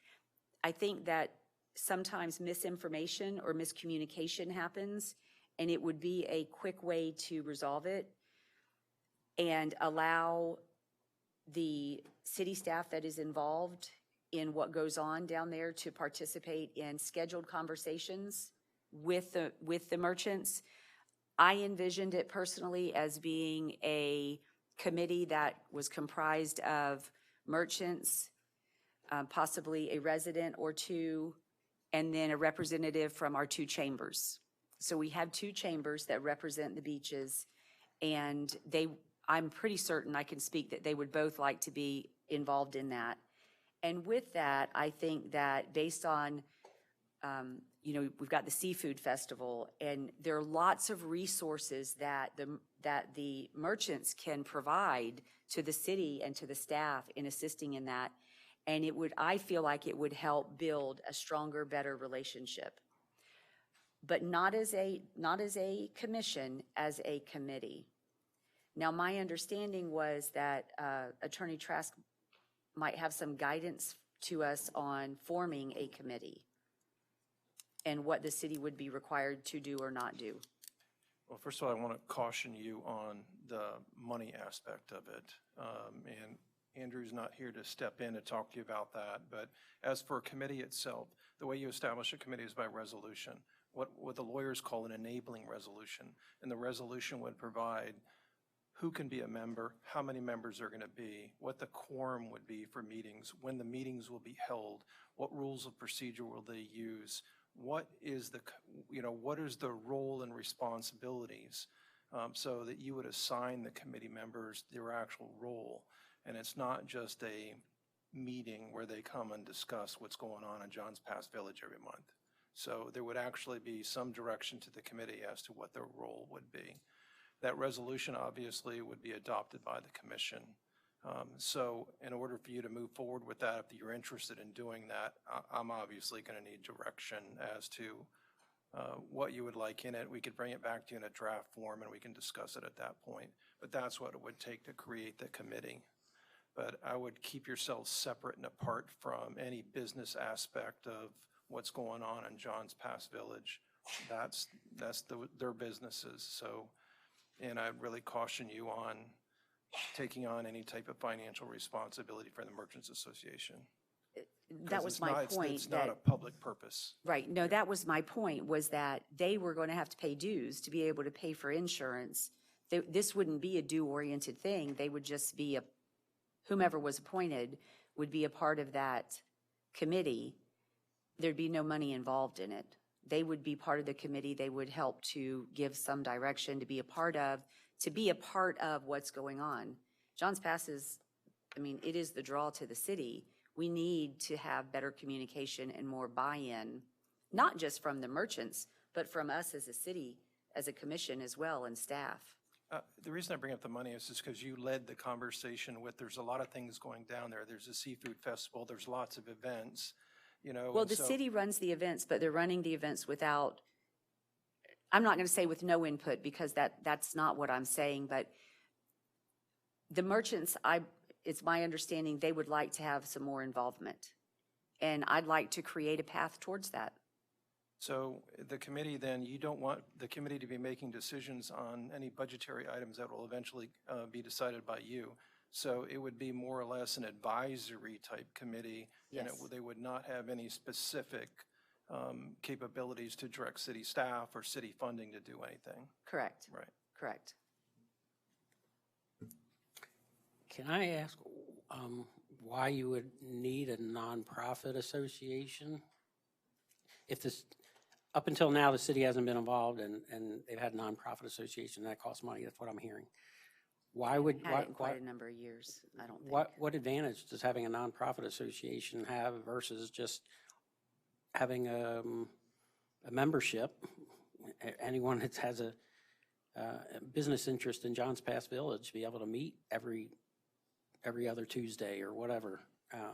I think that sometimes misinformation or miscommunication happens, and it would be a quick way to resolve it and allow the city staff that is involved in what goes on down there to participate in scheduled conversations with the merchants. I envisioned it personally as being a committee that was comprised of merchants, possibly a resident or two, and then a representative from our two chambers. So we have two chambers that represent the beaches, and I'm pretty certain I can speak that they would both like to be involved in that. And with that, I think that based on, we've got the Seafood Festival, and there are lots of resources that the merchants can provide to the city and to the staff in assisting in that. And I feel like it would help build a stronger, better relationship. But not as a commission, as a committee. Now, my understanding was that Attorney Trask might have some guidance to us on forming a committee and what the city would be required to do or not do. Well, first of all, I want to caution you on the money aspect of it. And Andrew's not here to step in and talk to you about that. But as for a committee itself, the way you establish a committee is by resolution, what the lawyers call an enabling resolution. And the resolution would provide who can be a member, how many members are going to be, what the quorum would be for meetings, when the meetings will be held, what rules of procedure will they use, what is the role and responsibilities, so that you would assign the committee members their actual role. And it's not just a meeting where they come and discuss what's going on in Johns Pass Village every month. So there would actually be some direction to the committee as to what their role would be. That resolution obviously would be adopted by the commission. So in order for you to move forward with that, if you're interested in doing that, I'm obviously going to need direction as to what you would like in it. We could bring it back to you in a draft form and we can discuss it at that point. But that's what it would take to create the committee. But I would keep yourselves separate and apart from any business aspect of what's going on in Johns Pass Village. That's their businesses. So. And I'd really caution you on taking on any type of financial responsibility for the Merchants Association. That was my point. It's not a public purpose. Right. No, that was my point, was that they were going to have to pay dues to be able to pay for insurance. This wouldn't be a due-oriented thing. They would just be whomever was appointed would be a part of that committee. There'd be no money involved in it. They would be part of the committee. They would help to give some direction, to be a part of what's going on. Johns Pass it is the draw to the city. We need to have better communication and more buy-in, not just from the merchants, but from us as a city, as a commission as well, and staff. The reason I bring up the money is just because you led the conversation with, there's a lot of things going down there. There's a seafood festival, there's lots of events, you know. Well, and the so- city runs the events, but they're running the events without, I'm not going to say with no input, because that's not what I'm saying, but the merchants, it's my understanding they would like to have some more involvement. And I'd like to create a path towards that. So the committee then, you don't want the committee to be making decisions on any budgetary items that will eventually be decided by you. So it would be more or less an advisory type committee. And Yes. they would not have any specific capabilities to direct city staff or city funding to do anything. Correct, Right. correct. Can I ask why you would need a nonprofit association? If this, up until now, the city hasn't been involved and they've had a nonprofit association, that costs money, that's what I'm hearing. Why would, Had it in quite a number of years, I don't think. what advantage does having a nonprofit association have versus just having a membership? Anyone that has a business interest in Johns Pass Village be able to meet every other Tuesday or whatever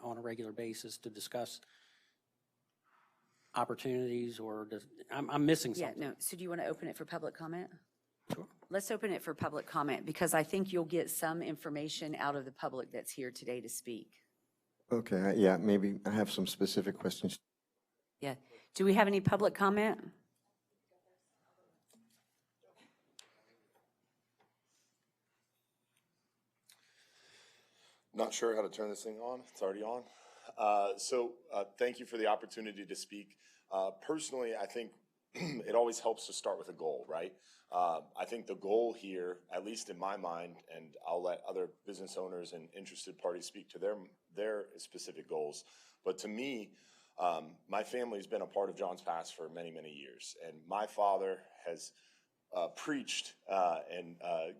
on a regular basis to discuss opportunities, or I'm missing Yeah, something. no, so do you want to open it for public comment? Sure. Let's open it for public comment, because I think you'll get some information out of the public that's here today to speak. Okay, yeah, maybe I have some specific questions. Yeah, do we have any public comment? Not sure how to turn this thing on. It's already on. Thank you for the opportunity to speak. Personally, I think it always helps to start with a goal, right? I think the goal here, at least in my mind, and I'll let other business owners and interested parties speak to their specific goals. But to me, my family's been a part of Johns Pass for many, many years. And my father has preached and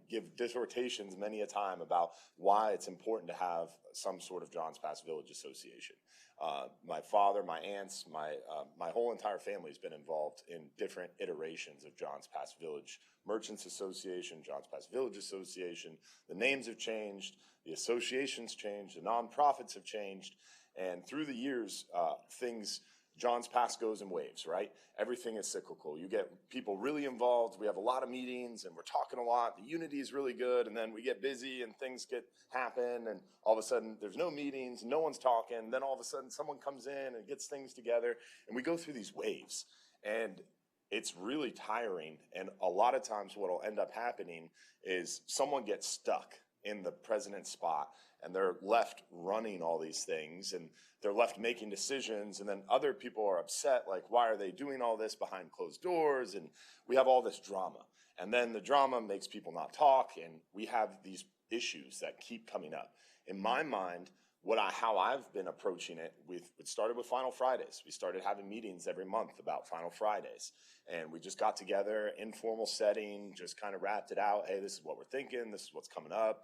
give dissertations many a time about why it's important to have some sort of Johns Pass Village Association. My father, my aunts, my whole entire family has been involved in different iterations of Johns Pass Village Merchants Association, Johns Pass Village Association. The names have changed, the associations changed, the nonprofits have changed, and through the years, Johns Pass goes in waves, right? Everything is cyclical. You get people really involved. We have a lot of meetings and we're talking a lot. The unity is really good. And then we get busy and things happen. And all of a sudden there's no meetings, no one's talking. Then all of a sudden someone comes in and gets things together. And we go through these waves. And it's really tiring. And a lot of times what will end up happening is someone gets stuck in the president's spot and they're left running all these things and they're left making decisions, and then other people are upset, like, why are they doing all this behind closed doors? And we have all this drama. And then the drama makes people not talk, and we have these issues that keep coming up. In my mind, how I've been approaching it, it started with Final Fridays. We started having meetings every month about Final Fridays. And we just got together, informal setting, just kind of wrapped it out. Hey, this is what we're thinking. This is what's coming up.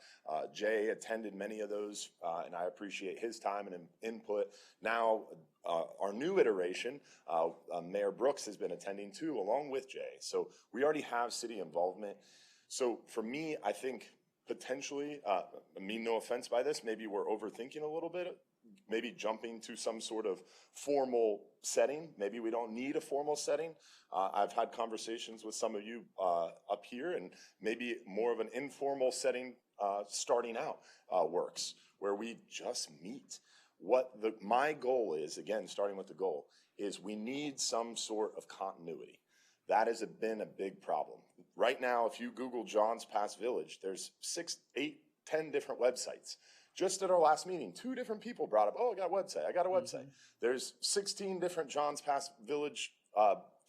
Jay attended many of those, and I appreciate his time and input. Now, our new iteration, Mayor Brooks has been attending too, along with Jay. So we already have city involvement. So for me, I think potentially, I mean no offense by this, maybe we're overthinking a little bit, maybe jumping to some sort of formal setting. Maybe we don't need a formal setting. I've had conversations with some of you up here, and maybe more of an informal setting starting out works, where we just meet. My goal is, again, starting with the goal, is we need some sort of continuity. That has been a big problem. Right now, if you Google Johns Pass Village, there's 6, 8, 10 different websites. Just at our last meeting, 2 different people brought up, oh, I got a website. There's 16 different Johns Pass Village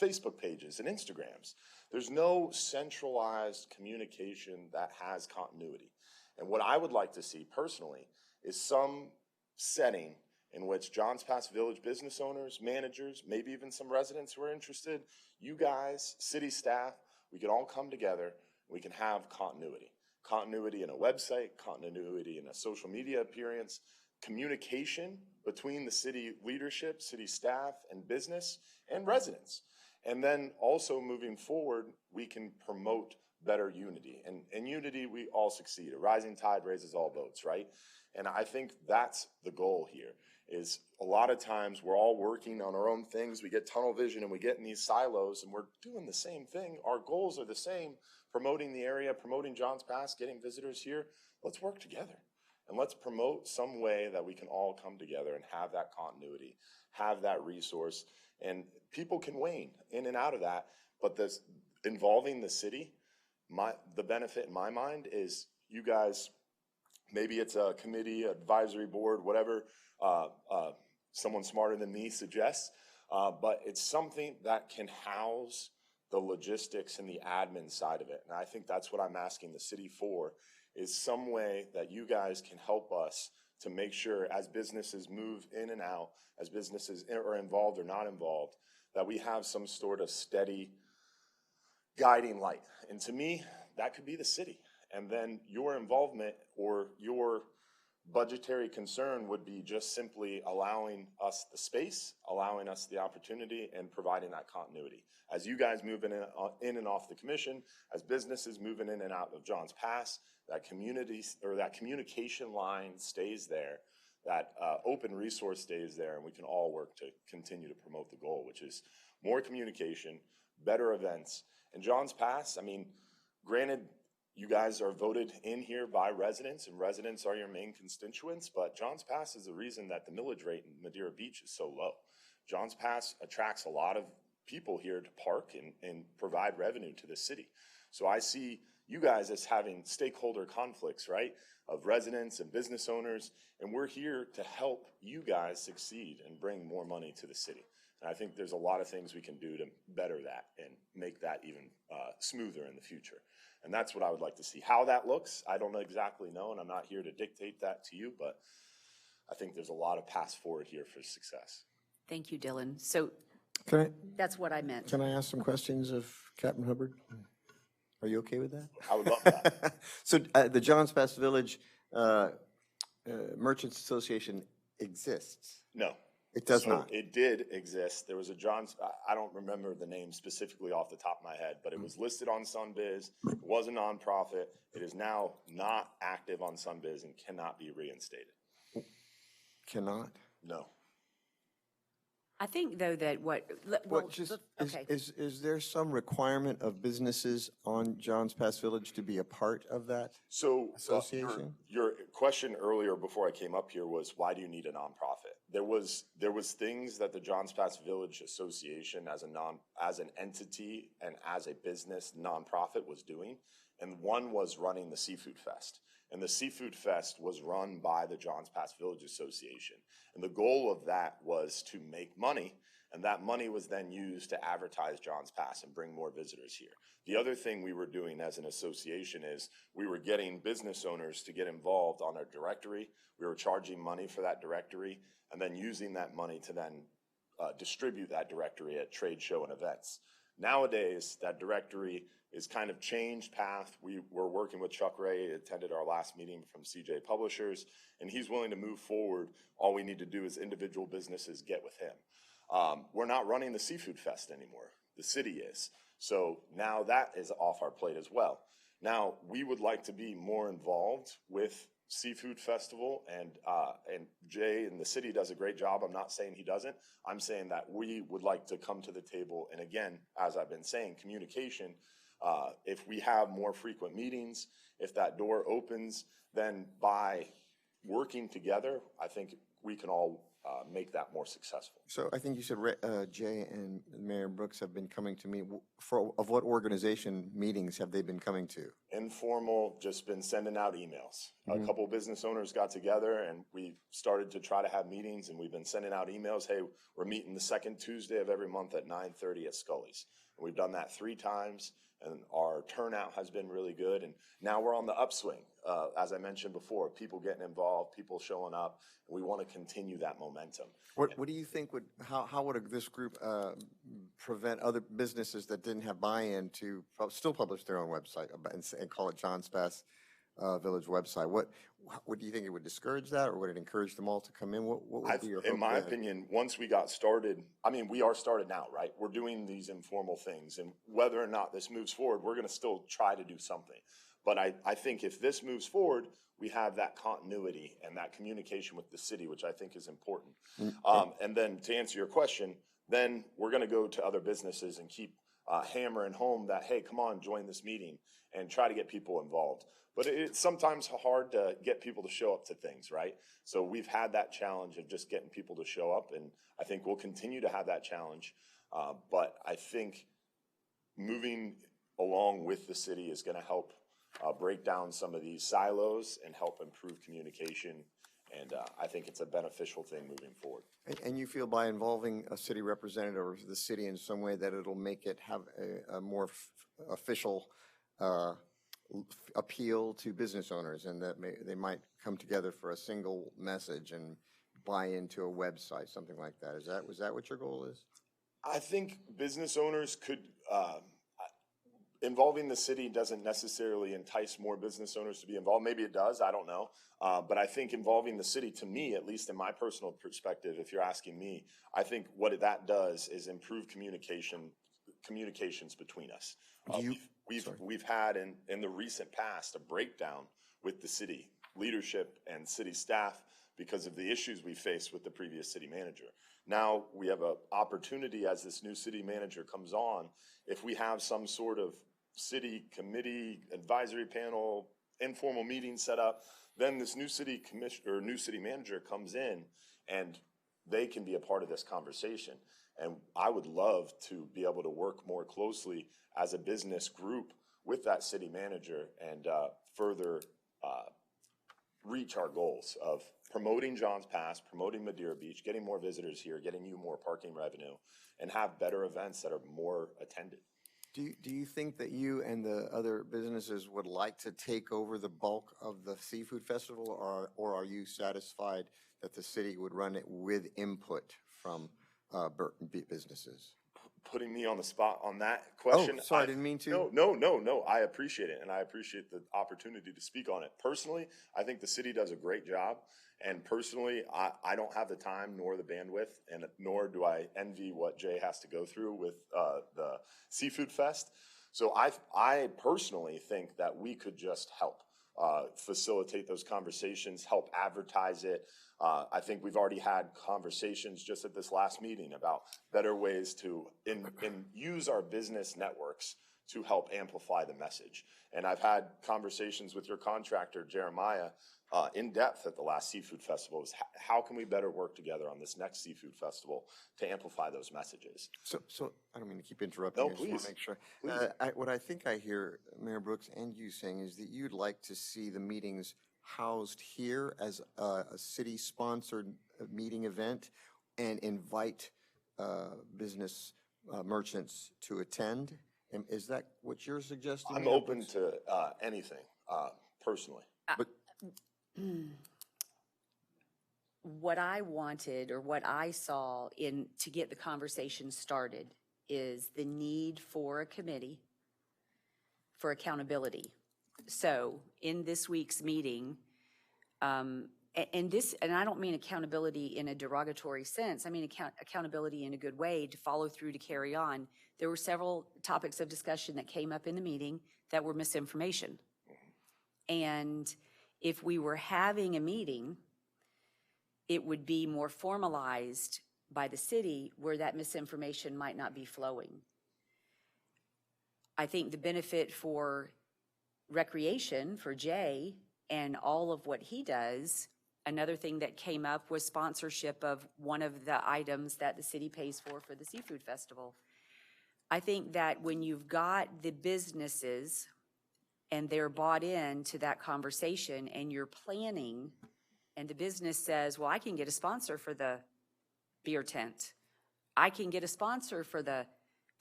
Facebook pages and Instagrams. There's no centralized communication that has continuity. And what I would like to see personally is some setting in which Johns Pass Village business owners, managers, maybe even some residents who are interested, you guys, city staff, we can all come together, we can have continuity. Continuity in a website, continuity in a social media appearance, communication between the city leadership, city staff, and business, and residents. And then also moving forward, we can promote better unity. And in unity, we all succeed. A rising tide raises all boats, right? And I think that's the goal here, is a lot of times we're all working on our own things. We get tunnel vision and we get in these silos and we're doing the same thing. Our goals are the same, promoting the area, promoting Johns Pass, getting visitors here. Let's work together and let's promote some way that we can all come together and have that continuity, have that resource. And people can wane in and out of that, but this involving the city, the benefit in my mind is you guys, maybe it's a committee, advisory board, whatever someone smarter than me suggests, but it's something that can house the logistics and the admin side of it. And I think that's what I'm asking the city for, is some way that you guys can help us to make sure as businesses move in and out, as businesses are involved or not involved, that we have some sort of steady guiding light. And to me, that could be the city. And then your involvement or your budgetary concern would be just simply allowing us the space, allowing us the opportunity, and providing that continuity. As you guys move in and off the commission, as businesses moving in and out of Johns Pass, that community or that communication line stays there, that open resource stays there, and we can all work to continue to promote the goal, which is more communication, better events. And Johns Pass, I mean, granted, you guys are voted in here by residents, and residents are your main constituents, but Johns Pass is the reason that the millage rate in Madeira Beach is so low. Johns Pass attracts a lot of people here to park and provide revenue to the city. So I see you guys as having stakeholder conflicts, right, of residents and business owners, and we're here to help you guys succeed and bring more money to the city. And I think there's a lot of things we can do to better that and make that even smoother in the future. And that's what I would like to see. How that looks, I don't exactly know, and I'm not here to dictate that to you, but I think there's a lot of paths forward here for success. Thank you, Dylan. So Can that's what I meant. I ask some questions of Captain Hubbard? Are you okay with that? I would love that. So the Johns Pass Village Merchants Association exists? No. It does So not? It did exist. There was a Johns, I don't remember the name specifically off the top of my head, but it was listed on Sunbiz. It was a nonprofit. It is now not active on Sunbiz and cannot be reinstated. Cannot? No. I think, though, that okay. Is there some requirement of businesses on Johns Pass Village to be a part of that So association? your question earlier before I came up here was, why do you need a nonprofit? There was things that the Johns Pass Village Association as an entity and as a business nonprofit was doing, and one was running the Seafood Fest. And the Seafood Fest was run by the Johns Pass Village Association. And the goal of that was to make money, and that money was then used to advertise Johns Pass and bring more visitors here. The other thing we were doing as an association is we were getting business owners to get involved on our directory. We were charging money for that directory and then using that money to then distribute that directory at trade show and events. Nowadays, that directory is kind of changed path. We were working with Chuck Ray, attended our last meeting from CJ Publishers, and he's willing to move forward. All we need to do is individual businesses get with him. We're not running the Seafood Fest anymore. The city is. So now that is off our plate as well. Now, we would like to be more involved with Seafood Festival, and Jay and the city does a great job. I'm not saying he doesn't. I'm saying that we would like to come to the table, and again, as I've been saying, communication. If we have more frequent meetings, if that door opens, then by working together, I think we can all make that more successful. So I think you said Jay and Mayor Brooks have been coming to me. Of what organization meetings have they been coming to? Informal, just been sending out emails. A couple of business owners got together and we started to try to have meetings, and we've been sending out emails. Hey, we're meeting the second Tuesday of every month at 9:30 at Scully's. And we've done that 3 times. And our turnout has been really good. And now we're on the upswing. As I mentioned before, people getting involved, people showing up. And we want to continue that momentum. What do you think how would this group prevent other businesses that didn't have buy-in to still publish their own website and call it Johns Pass Village website. What do you think, it would discourage that, or would it encourage them all to come in? What would be your hope In my there? opinion, once we got started, I mean, we are started now, right? We're doing these informal things, and whether or not this moves forward, we're gonna still try to do something. But I think if this moves forward, we have that continuity and that communication with the city, which I think is important. And then to answer your question, then we're gonna go to other businesses and keep hammering home that, hey, come on, join this meeting, and try to get people involved. But it's sometimes hard to get people to show up to things, right? So we've had that challenge of just getting people to show up, and I think we'll continue to have that challenge. But I think moving along with the city is gonna help break down some of these silos and help improve communication. And I think it's a beneficial thing moving forward. And you feel by involving a city representative or the city in some way that it'll make it have a more official appeal to business owners, and that they might come together for a single message and buy into a website, something like that. Was that what your goal is? I think business owners could, involving the city doesn't necessarily entice more business owners to be involved. Maybe it does, I don't know. But I think involving the city, to me, at least in my personal perspective, if you're asking me, I think what that does is improve communications between us. We've had in the recent past a breakdown with the city leadership and city staff because of the issues we faced with the previous city manager. Now we have an opportunity as this new city manager comes on, if we have some sort of city committee, advisory panel, informal meeting set up, then this new city commissioner or new city manager comes in and they can be a part of this conversation. And I would love to be able to work more closely as a business group with that city manager and further reach our goals of promoting Johns Pass, promoting Madeira Beach, getting more visitors here, getting you more parking revenue, and have better events that are more attended. Do you think that you and the other businesses would like to take over the bulk of the seafood festival, or are you satisfied that the city would run it with input from businesses? Putting me on the spot on that question. Oh, sorry, I didn't mean to. No. I appreciate it, and I appreciate the opportunity to speak on it. Personally, I think the city does a great job, and personally, I don't have the time nor the bandwidth, and nor do I envy what Jay has to go through with the Seafood Fest. So I personally think that we could just help facilitate those conversations, help advertise it. I think we've already had conversations just at this last meeting about better ways to use our business networks to help amplify the message. And I've had conversations with your contractor, Jeremiah, in depth at the last Seafood Festival. Is how can we better work together on this next Seafood Festival to amplify those messages? So I don't mean to keep interrupting. No, I just want please. to make sure. Please. What I think I hear Mayor Brooks and you saying is that you'd like to see the meetings housed here as a city-sponsored meeting event and invite business merchants to attend. Is that what you're suggesting? I'm Mayor open Brooks? to anything, personally. What I wanted, or what I saw to get the conversation started, is the need for a committee for accountability. So in this week's meeting, and I don't mean accountability in a derogatory sense, I mean accountability in a good way, to follow through, to carry on. There were several topics of discussion that came up in the meeting that were misinformation. And if we were having a meeting, it would be more formalized by the city where that misinformation might not be flowing. I think the benefit for recreation, for Jay, and all of what he does, another thing that came up was sponsorship of one of the items that the city pays for the Seafood Festival. I think that when you've got the businesses and they're bought in to that conversation and you're planning, and the business says, well, I can get a sponsor for the beer tent. I can get a sponsor for the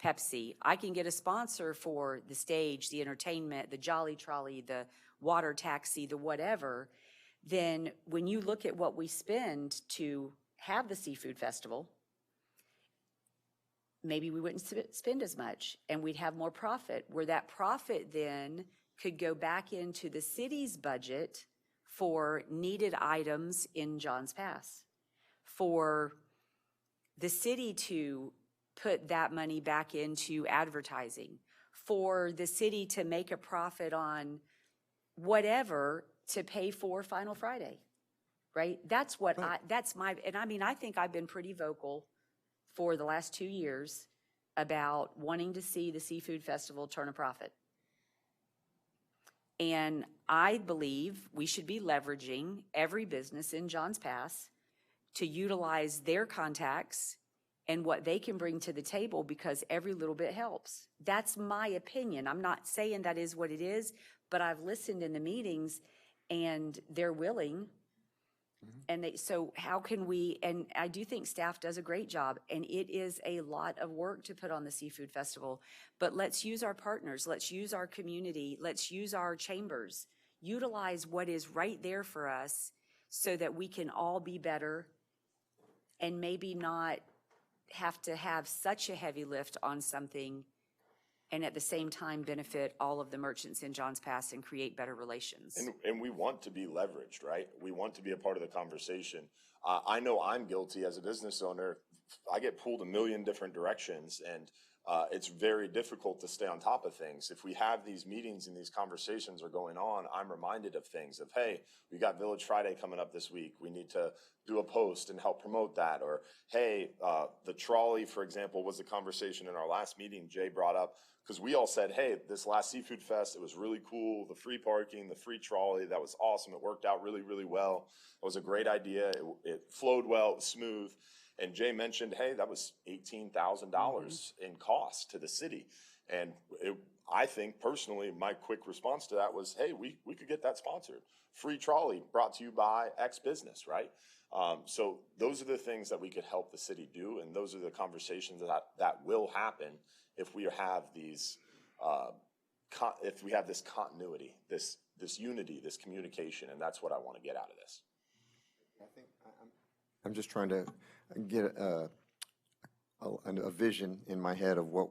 Pepsi. I can get a sponsor for the stage, the entertainment, the Jolly Trolley, the water taxi, the whatever. Then when you look at what we spend to have the Seafood Festival, maybe we wouldn't spend as much and we'd have more profit, where that profit then could go back into the city's budget for needed items in Johns Pass, for the city to put that money back into advertising, for the city to make a profit on whatever to pay for Final Friday, right? That's what that's my, and I mean, I think I've been pretty vocal for the last 2 years about wanting to see the Seafood Festival turn a profit. And I believe we should be leveraging every business in Johns Pass to utilize their contacts and what they can bring to the table, because every little bit helps. That's my opinion. I'm not saying that is what it is, but I've listened in the meetings and they're willing. And so how can we, and I do think staff does a great job, and it is a lot of work to put on the Seafood Festival, but let's use our partners, let's use our community, let's use our chambers, utilize what is right there for us so that we can all be better and maybe not have to have such a heavy lift on something and at the same time benefit all of the merchants in Johns Pass and create better relations. And we want to be leveraged, right? We want to be a part of the conversation. I know I'm guilty as a business owner. I get pulled a million different directions, and it's very difficult to stay on top of things. If we have these meetings and these conversations are going on, I'm reminded of things of, hey, we got Village Friday coming up this week. We need to do a post and help promote that. Or, hey, the trolley, for example, was a conversation in our last meeting Jay brought up, because we all said, hey, this last Seafood Fest, it was really cool. The free parking, the free trolley, that was awesome. It worked out really, really well. It was a great idea. It flowed well, it was smooth. And Jay mentioned, hey, that was $18,000 in cost to the city. And I think personally, my quick response to that was, hey, we could get that sponsored. Free trolley brought to you by X business, right? So those are the things that we could help the city do. And those are the conversations that will happen if we have these, if we have this continuity, this unity, this communication. And that's what I want to get out of this. I think I'm just trying to get a vision in my head of what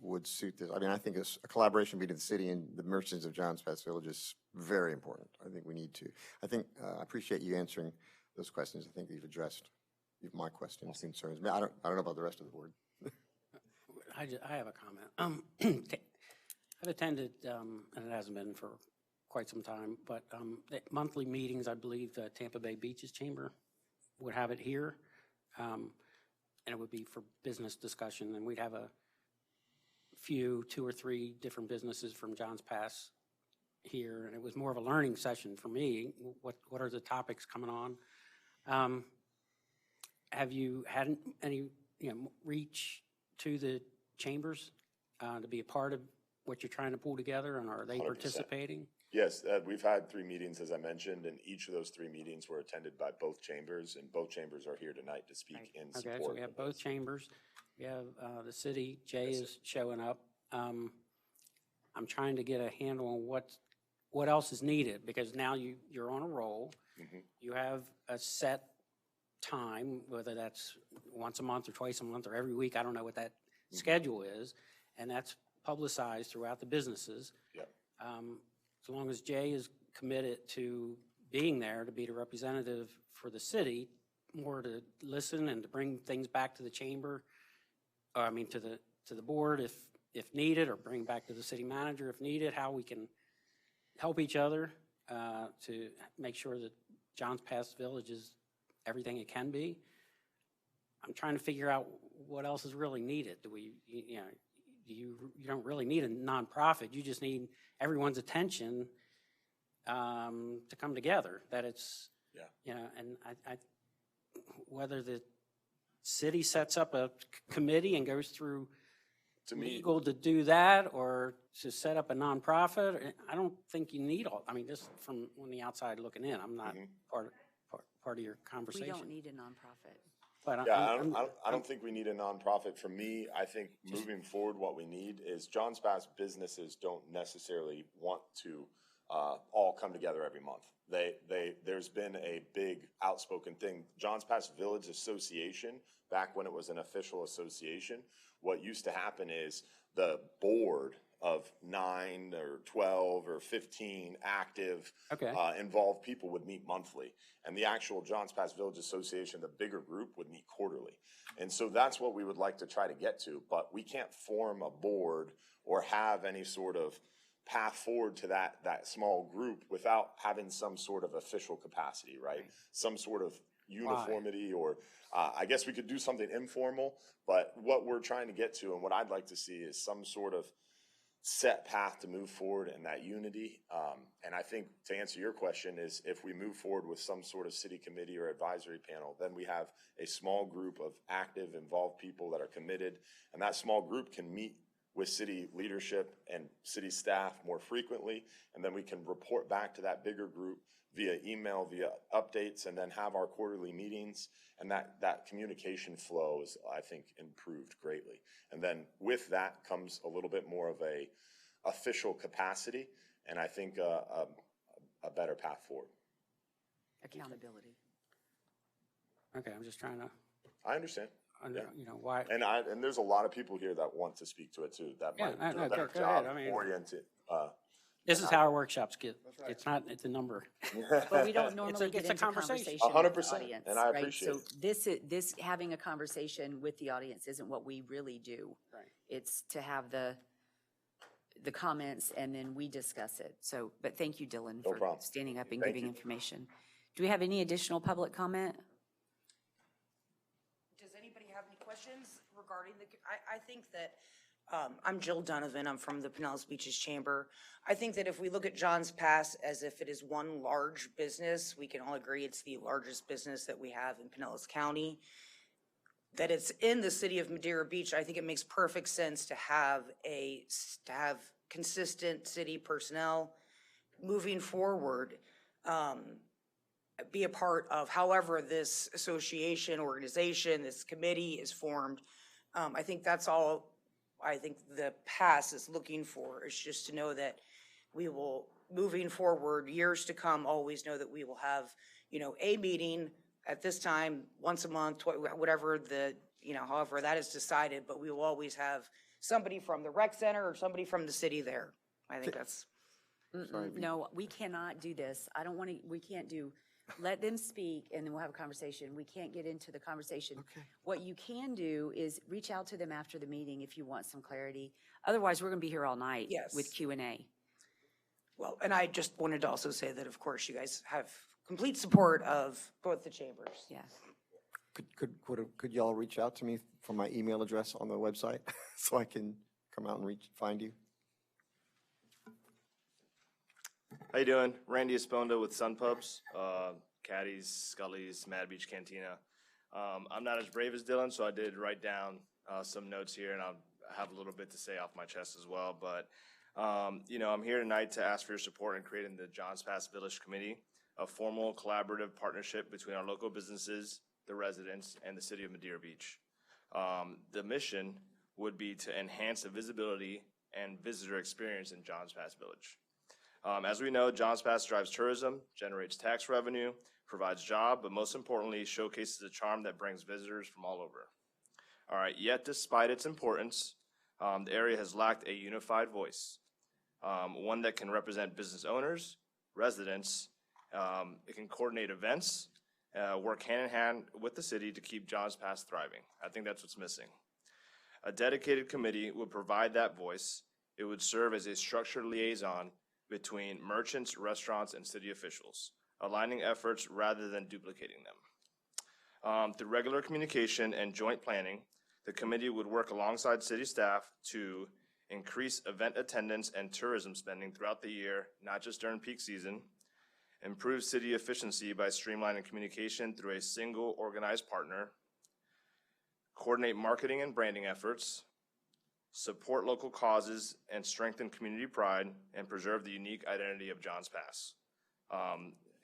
would suit this. I mean, I think a collaboration between the city and the merchants of Johns Pass Village is very important. I think we need to. I appreciate you answering those questions. I think you've addressed my questions, concerns. I don't know about the rest of the board. I have a comment. I've attended, and it hasn't been for quite some time, but the monthly meetings, I believe the Tampa Bay Beaches Chamber would have it here. And it would be for business discussion, and we'd have a few, 2 or 3 different businesses from Johns Pass here, and it was more of a learning session for me. What are the topics coming on? Have you had any reach to the chambers to be a part of what you're trying to pull together, and are they 100%. participating? Yes, we've had 3 meetings, as I mentioned, and each of those 3 meetings were attended by both chambers, and both chambers are here tonight to speak in support. Okay, so we have both chambers. We have the city. Jay is showing up. I'm trying to get a handle on what else is needed, because now you're on a roll. Mm-hmm. You have a set time, whether that's once a month or twice a month or every week. I don't know what that schedule is, and that's publicized throughout the businesses. Yeah. As long as Jay is committed to being there to be the representative for the city, more to listen and to bring things back to the chamber, or I mean to the board if needed, or bring back to the city manager if needed, how we can help each other to make sure that Johns Pass Village is everything it can be. I'm trying to figure out what else is really needed. You don't really need a nonprofit. You just need everyone's attention to come together. That it's, and I whether the city sets up a committee and goes through legal to do that, or to set up a nonprofit, I don't think you need all. I mean, just from on the outside looking in, I'm not part of your conversation. We don't need a nonprofit. But I don't think we need a nonprofit. For me, I think moving forward, what we need is Johns Pass businesses don't necessarily want to all come together every month. There's been a big outspoken thing. Johns Pass Village Association, back when it was an official association, what used to happen is the board of 9 or 12 or 15 active Okay. involved people would meet monthly. And the actual Johns Pass Village Association, the bigger group, would meet quarterly. And so that's what we would like to try to get to, but we can't form a board or have any sort of path forward to that small group without having some sort of official capacity, right? Some sort of uniformity, or I guess we could do something informal, but what we're trying to get to and what I'd like to see is some sort of set path to move forward and that unity. And I think to answer your question is if we move forward with some sort of city committee or advisory panel, then we have a small group of active, involved people that are committed, and that small group can meet with city leadership and city staff more frequently, and then we can report back to that bigger group via email, via updates, and then have our quarterly meetings, and that communication flow is, I think, improved greatly. And then with that comes a little bit more of a official capacity, and I think a better path forward. Accountability. Okay, I'm just trying to, I understand. you know, why. And there's a lot of people here that want to speak to it too, that Yeah, might do no, a better go ahead. job I mean, oriented. This is how our workshops get. It's not, it's a number. But we don't normally get it's a into conversation. conversation with the 100%, audience, and I right? appreciate So this having a conversation with the audience isn't what we really do. Right. It's to have the comments and then we discuss it. So, but thank you, Dylan, No for problem. standing up and Thank giving you. information. Do we have any additional public comment? Does anybody have any questions regarding I think that, I'm Jill Donovan, I'm from the Pinellas Beaches Chamber. I think that if we look at Johns Pass as if it is one large business, we can all agree it's the largest business that we have in Pinellas County. That it's in the city of Madeira Beach, I think it makes perfect sense to have consistent city personnel moving forward, be a part of however this association, organization, this committee is formed. I think that's all I think the pass is looking for, is just to know that we will, moving forward, years to come, always know that we will have, a meeting at this time, once a month, whatever however that is decided, but we will always have somebody from the rec center or somebody from the city there. I think that's. No, we cannot do this. I don't want to, we can't do, let them speak and then we'll have a conversation. We can't get into the conversation. Okay. What you can do is reach out to them after the meeting if you want some clarity. Otherwise, we're going to be here all night Yes. with Q&A. Well, and I just wanted to also say that, of course, you guys have complete support of both the chambers. Yeah. Could y'all reach out to me for my email address on the website so I can come out and find you? How you doing? Randy Esponda with Sun Pubs, Caddies, Scully's, Mad Beach Cantina. I'm not as brave as Dylan, so I did write down some notes here, and I'll have a little bit to say off my chest as well. But, I'm here tonight to ask for your support in creating the Johns Pass Village Committee, a formal collaborative partnership between our local businesses, the residents, and the city of Madeira Beach. The mission would be to enhance the visibility and visitor experience in Johns Pass Village. As we know, Johns Pass drives tourism, generates tax revenue, provides job, but most importantly, showcases the charm that brings visitors from all over. All right, yet despite its importance, the area has lacked a unified voice, one that can represent business owners, residents. It can coordinate events, work hand in hand with the city to keep Johns Pass thriving. I think that's what's missing. A dedicated committee would provide that voice. It would serve as a structured liaison between merchants, restaurants, and city officials, aligning efforts rather than duplicating them. Through regular communication and joint planning, the committee would work alongside city staff to increase event attendance and tourism spending throughout the year, not just during peak season, improve city efficiency by streamlining communication through a single organized partner, coordinate marketing and branding efforts, support local causes and strengthen community pride, and preserve the unique identity of Johns Pass,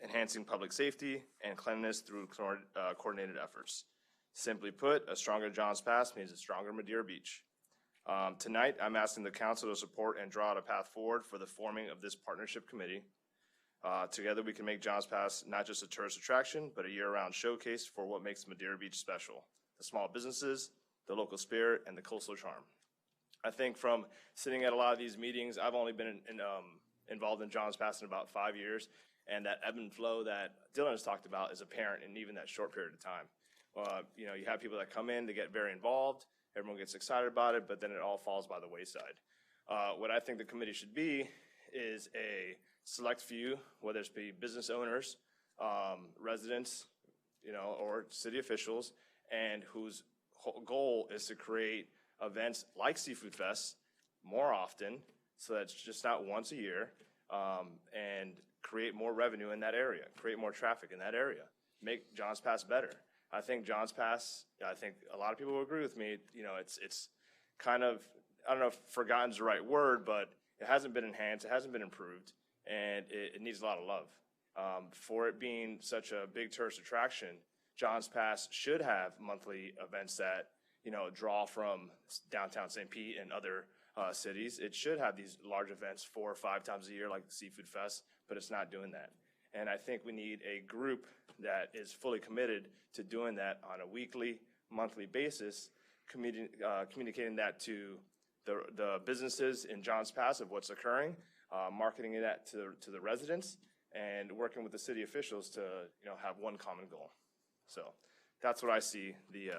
enhancing public safety and cleanliness through coordinated efforts. Simply put, a stronger Johns Pass means a stronger Madeira Beach. Tonight, I'm asking the council to support and draw out a path forward for the forming of this partnership committee. Together, we can make Johns Pass not just a tourist attraction, but a year-round showcase for what makes Madeira Beach special: the small businesses, the local spirit, and the coastal charm. I think from sitting at a lot of these meetings, I've only been involved in Johns Pass in about 5 years, and that ebb and flow that Dylan has talked about is apparent in even that short period of time. You know, you have people that come in, they get very involved, everyone gets excited about it, but then it all falls by the wayside. What I think the committee should be is a select few, whether it's be business owners, residents, you know, or city officials, and whose whole goal is to create events like Seafood Fest more often, so that it's just not once a year, and create more revenue in that area, create more traffic in that area, make Johns Pass better. I think Johns Pass, I think a lot of people will agree with me, you know, it's kind of, I don't know if forgotten's the right word, but it hasn't been enhanced, it hasn't been improved, and it needs a lot of love. For it being such a big tourist attraction, Johns Pass should have monthly events that, you know, draw from downtown St. Pete and other cities. It should have these large events 4 or 5 times a year like the Seafood Fest, but it's not doing that. And I think we need a group that is fully committed to doing that on a weekly, monthly basis, communicating that to the businesses in Johns Pass of what's occurring, marketing that to the residents, and working with the city officials to, you know, have one common goal. So that's what I see the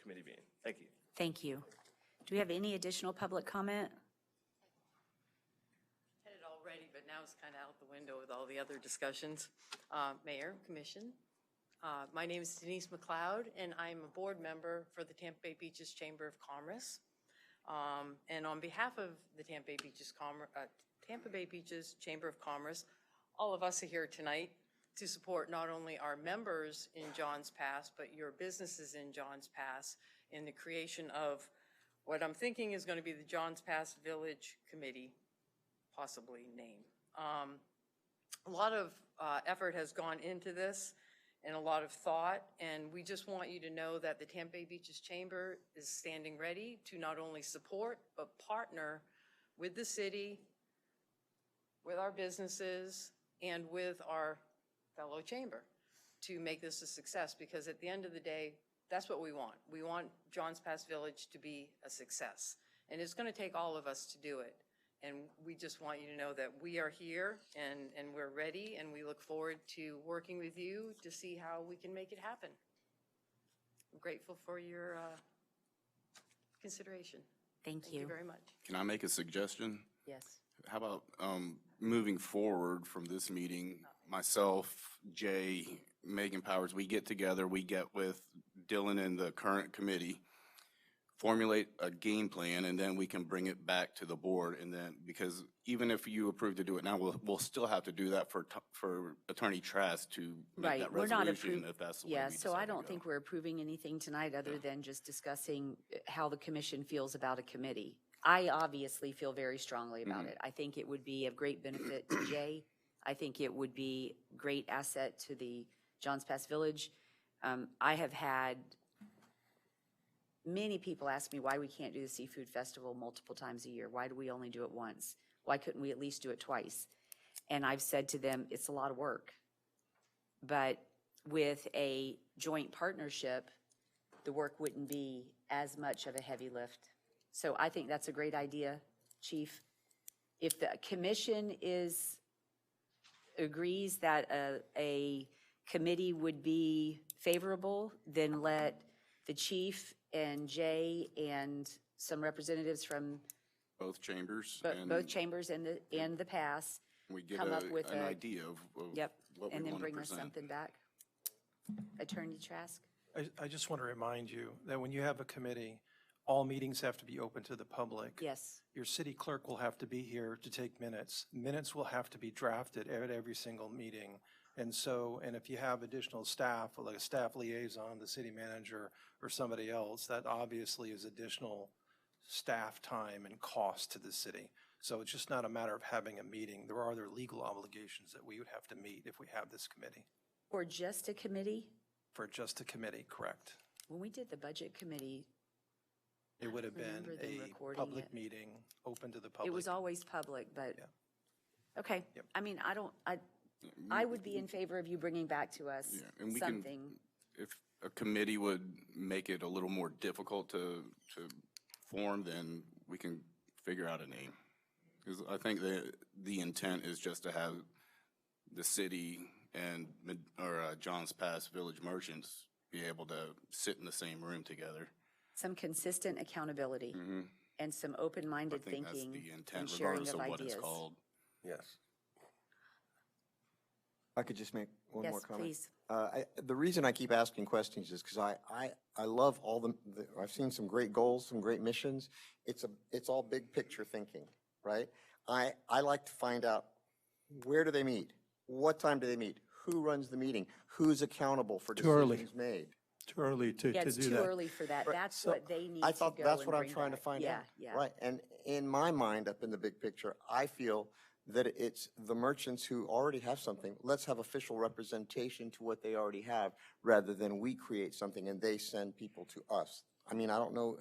committee being. Thank you. Thank you. Do we have any additional public comment? Had it already, but now it's kind of out the window with all the other discussions. Mayor, Commission, my name is Denise McLeod, and I'm a board member for the Tampa Bay Beaches Chamber of Commerce. And on behalf of the Tampa Bay Beaches Chamber of Commerce, all of us are here tonight to support not only our members in Johns Pass, but your businesses in Johns Pass in the creation of what I'm thinking is going to be the Johns Pass Village Committee, possibly name. A lot of effort has gone into this and a lot of thought, and we just want you to know that the Tampa Bay Beaches Chamber is standing ready to not only support, but partner with the city, with our businesses, and with our fellow chamber to make this a success, because at the end of the day, that's what we want. We want Johns Pass Village to be a success, and it's going to take all of us to do it. And we just want you to know that we are here and we're ready, and we look forward to working with you to see how we can make it happen. I'm grateful for your consideration. Thank Thank you very much. Can I make a suggestion? Yes. How about moving forward from this meeting, myself, Jay, Megan Powers, we get together, we get with Dylan and the current committee, formulate a game plan, and then we can bring it back to the board. And then, because even if you approve to do it now, we'll still have to do that for Attorney Trask to make Right, that we're not resolution if that's the way Yeah, we so I decide to don't go. think we're approving anything tonight other than just discussing how the commission feels about a committee. I obviously feel very strongly about it. I think it would be of great benefit to Jay. I think it would be a great asset to the Johns Pass Village. I have had many people ask me why we can't do the Seafood Festival multiple times a year. Why do we only do it once? Why couldn't we at least do it twice? And I've said to them, it's a lot of work. But with a joint partnership, the work wouldn't be as much of a heavy lift. So I think that's a great idea, Chief. If the commission agrees that a committee would be favorable, then let the chief and Jay and some representatives from Both chambers. both chambers and the pass We get come up with an idea of Yep, what we and then want to bring us present. something back. Attorney Trask? I just want to remind you that when you have a committee, all meetings have to be open to the public. Yes. Your city clerk will have to be here to take minutes. Minutes will have to be drafted at every single meeting. And so, and if you have additional staff, like a staff liaison, the city manager, or somebody else, that obviously is additional staff time and cost to the city. So it's just not a matter of having a meeting. There are other legal obligations that we would have to meet if we have this committee. Or just a committee? For just a committee, correct. When we did the budget committee, It would have been remember them a recording public it. meeting, open to the public. it was always public, but, Yeah. okay. Yep. I mean, I would be in favor of you bringing back to us Yeah, and we something. can, if a committee would make it a little more difficult to form, then we can figure out a name. Because I think that the intent is just to have the city and, Johns Pass Village merchants be able to sit in the same room together. Some consistent accountability and some open-minded I think that's thinking the and intent, sharing regardless of of what it's ideas. called. Yes. I could just make one more Yes, comment. please. The reason I keep asking questions is because I love all I've seen some great goals, some great missions. It's all big picture thinking, right? I like to find out, where do they meet? What time do they meet? Who runs the meeting? Who's accountable for Too early. decisions made? Too early to do that. Yeah, it's too early for that. That's So what they need I to thought go that's and what I'm bring trying to back. find Yeah, out. yeah. Right, and in my mind, up in the big picture, I feel that it's the merchants who already have something. Let's have official representation to what they already have, rather than we create something and they send people to us. I mean, I don't know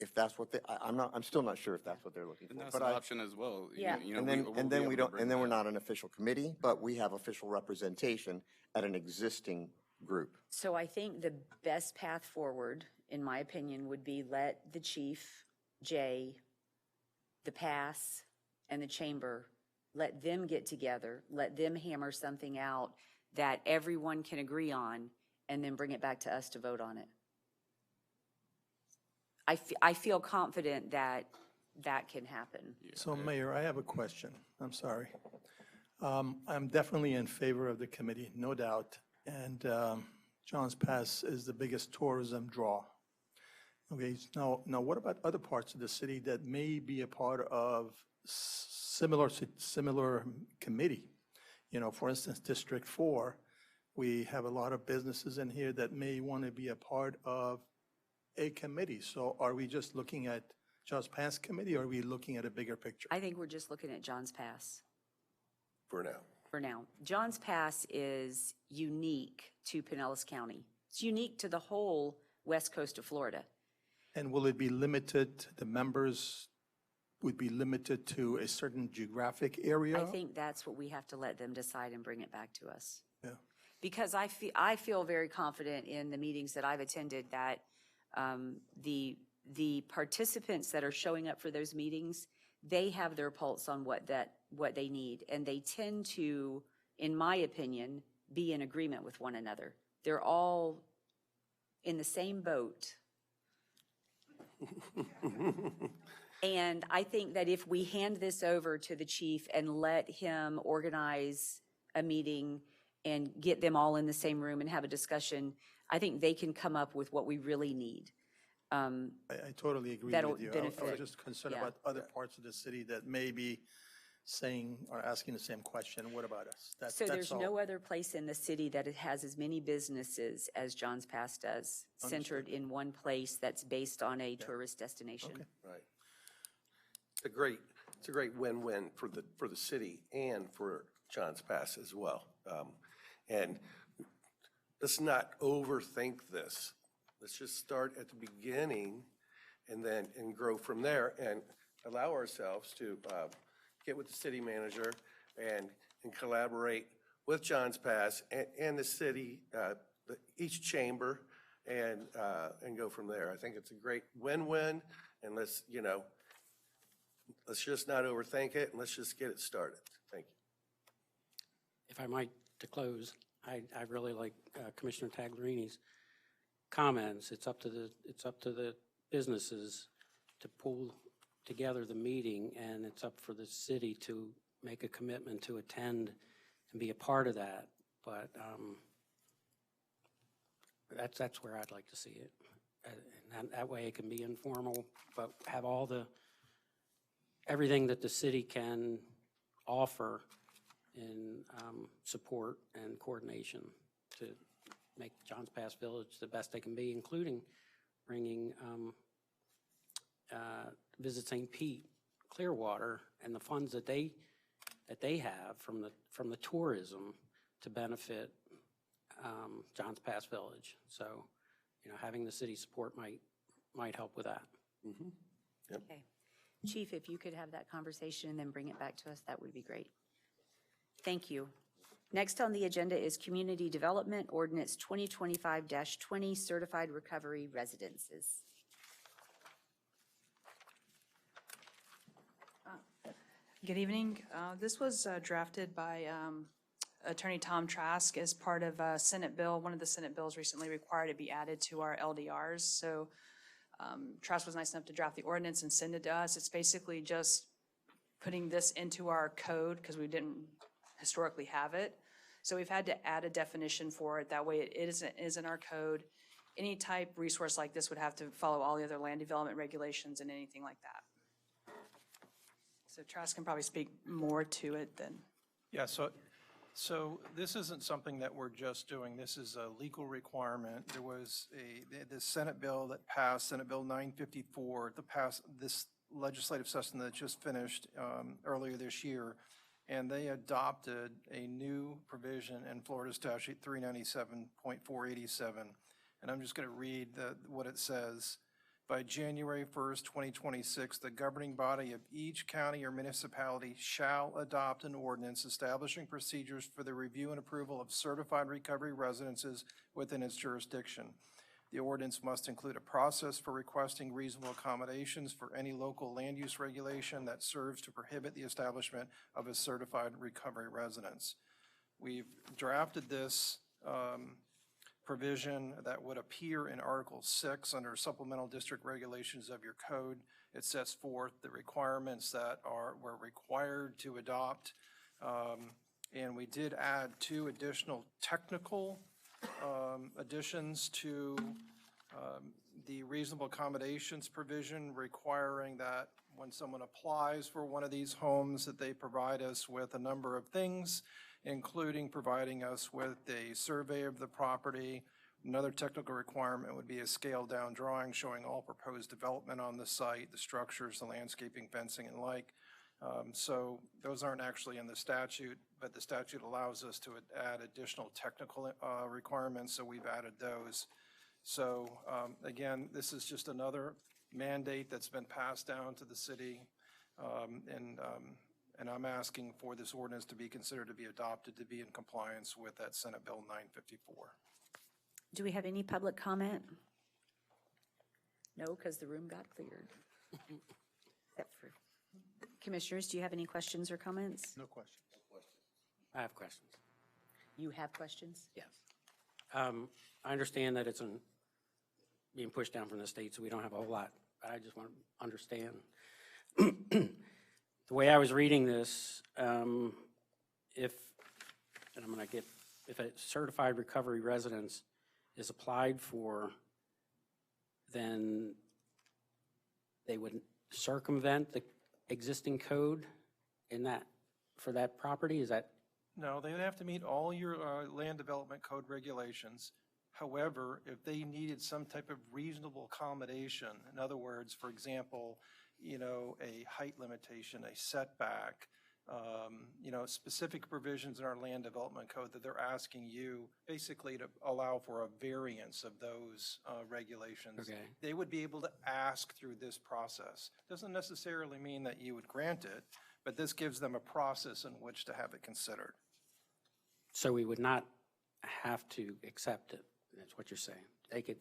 if that's what I'm still not sure if that's what they're looking for. And that's But an option as well. Yeah. You know, and then we'll and be then able we to don't bring and then we're that. not an official committee, but we have official representation at an existing group. So I think the best path forward, in my opinion, would be let the chief, Jay, the pass, and the chamber, let them get together, let them hammer something out that everyone can agree on, and then bring it back to us to vote on it. I feel confident that that can happen. So Mayor, I have a question. I'm sorry. I'm definitely in favor of the committee, no doubt. And Johns Pass is the biggest tourism draw. Okay, now what about other parts of the city that may be a part of similar committee? You know, for instance, District 4, we have a lot of businesses in here that may want to be a part of a committee. So are we just looking at Johns Pass committee, or are we looking at a bigger picture? I think we're just looking at Johns Pass For now. for now. Johns Pass is unique to Pinellas County. It's unique to the whole west coast of Florida. And will it be limited, the members would be limited to a certain geographic area? I think that's what we have to let them decide and bring it back to us. Yeah. Because I feel very confident in the meetings that I've attended that the participants that are showing up for those meetings, they have their pulse on what they need. And they tend to, in my opinion, be in agreement with one another. They're all in the same boat. And I think that if we hand this over to the chief and let him organize a meeting and get them all in the same room and have a discussion, I think they can come up with what we really need. I totally agree That'll with you. I benefit, was just concerned yeah. about other parts of the city that may be saying or asking the same question. What about us? So there's That's all. no other place in the city that it has as many businesses as Johns Pass does, centered in one place that's based on a tourist destination. Okay. Right. It's a great win-win for the city and for Johns Pass as well. And let's not overthink this. Let's just start at the beginning and grow from there, and allow ourselves to get with the city manager and collaborate with Johns Pass and the city, each chamber, and go from there. I think it's a great win-win, and let's just not overthink it, and let's just get it started. Thank you. If I might, to close, I really like Commissioner Tagliarini's comments. It's up to the businesses to pull together the meeting, and it's up for the city to make a commitment to attend and be a part of that. But that's where I'd like to see it. And that way it can be informal, but have everything that the city can offer in support and coordination to make Johns Pass Village the best they can be, including bringing Visit St. Pete, Clearwater, and the funds that they have from the tourism to benefit Johns Pass Village. So, having the city support might help with that. Mm-hmm. Yep. Okay. Chief, if you could have that conversation and then bring it back to us, that would be great. Thank you. Next on the agenda is Community Development Ordinance 2025-20 Certified Recovery Residences. Good evening. This was drafted by Attorney Tom Trask as part of a Senate bill. One of the Senate bills recently required to be added to our LDRs. So Trask was nice enough to draft the ordinance and send it to us. It's basically just putting this into our code because we didn't historically have it. So we've had to add a definition for it. That way it is in our code. Any type resource like this would have to follow all the other land development regulations and anything like that. So Trask can probably speak more to it than. Yeah, so this isn't something that we're just doing. This is a legal requirement. There was the Senate bill that passed, Senate Bill 954, this legislative session that just finished earlier this year, and they adopted a new provision in Florida Statute 397.487. And I'm just going to read what it says. By January 1st, 2026, the governing body of each county or municipality shall adopt an ordinance establishing procedures for the review and approval of certified recovery residences within its jurisdiction. The ordinance must include a process for requesting reasonable accommodations for any local land use regulation that serves to prohibit the establishment of a certified recovery residence. We've drafted this provision that would appear in Article 6 under supplemental district regulations of your code. It sets forth the requirements that we're required to adopt. And we did add 2 additional technical additions to the reasonable accommodations provision, requiring that when someone applies for one of these homes that they provide us with a number of things, including providing us with a survey of the property. Another technical requirement would be a scaled-down drawing showing all proposed development on the site, the structures, the landscaping, fencing, and like. So those aren't actually in the statute, but the statute allows us to add additional technical requirements, so we've added those. So again, this is just another mandate that's been passed down to the city, and I'm asking for this ordinance to be considered to be adopted to be in compliance with that Senate Bill 954. Do we have any public comment? No, because the room got cleared. Except for Commissioners, do you have any questions or comments? No questions. I have questions. You have questions? Yes. I understand that it's being pushed down from the state, so we don't have a whole lot. I just want to understand. The way I was reading this, if a certified recovery residence is applied for, then they would circumvent the existing code for that property? Is that? No, they would have to meet all your land development code regulations. However, if they needed some type of reasonable accommodation, in other words, for example, a height limitation, a setback, specific provisions in our land development code that they're asking you basically to allow for a variance of those regulations. Okay. They would be able to ask through this process. Doesn't necessarily mean that you would grant it, but this gives them a process in which to have it considered. So we would not have to accept it, that's what you're saying. They could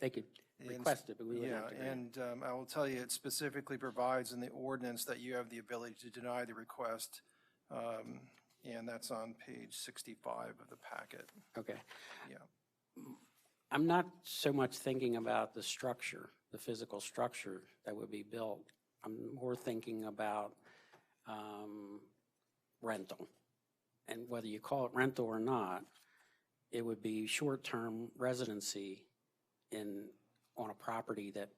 request it, but we wouldn't have to grant it. And I will tell you, it specifically provides in the ordinance that you have the ability to deny the request, and that's on page 65 of the packet. Okay. Yeah. I'm not so much thinking about the structure, the physical structure that would be built. I'm more thinking about rental. And whether you call it rental or not, it would be short-term residency on a property that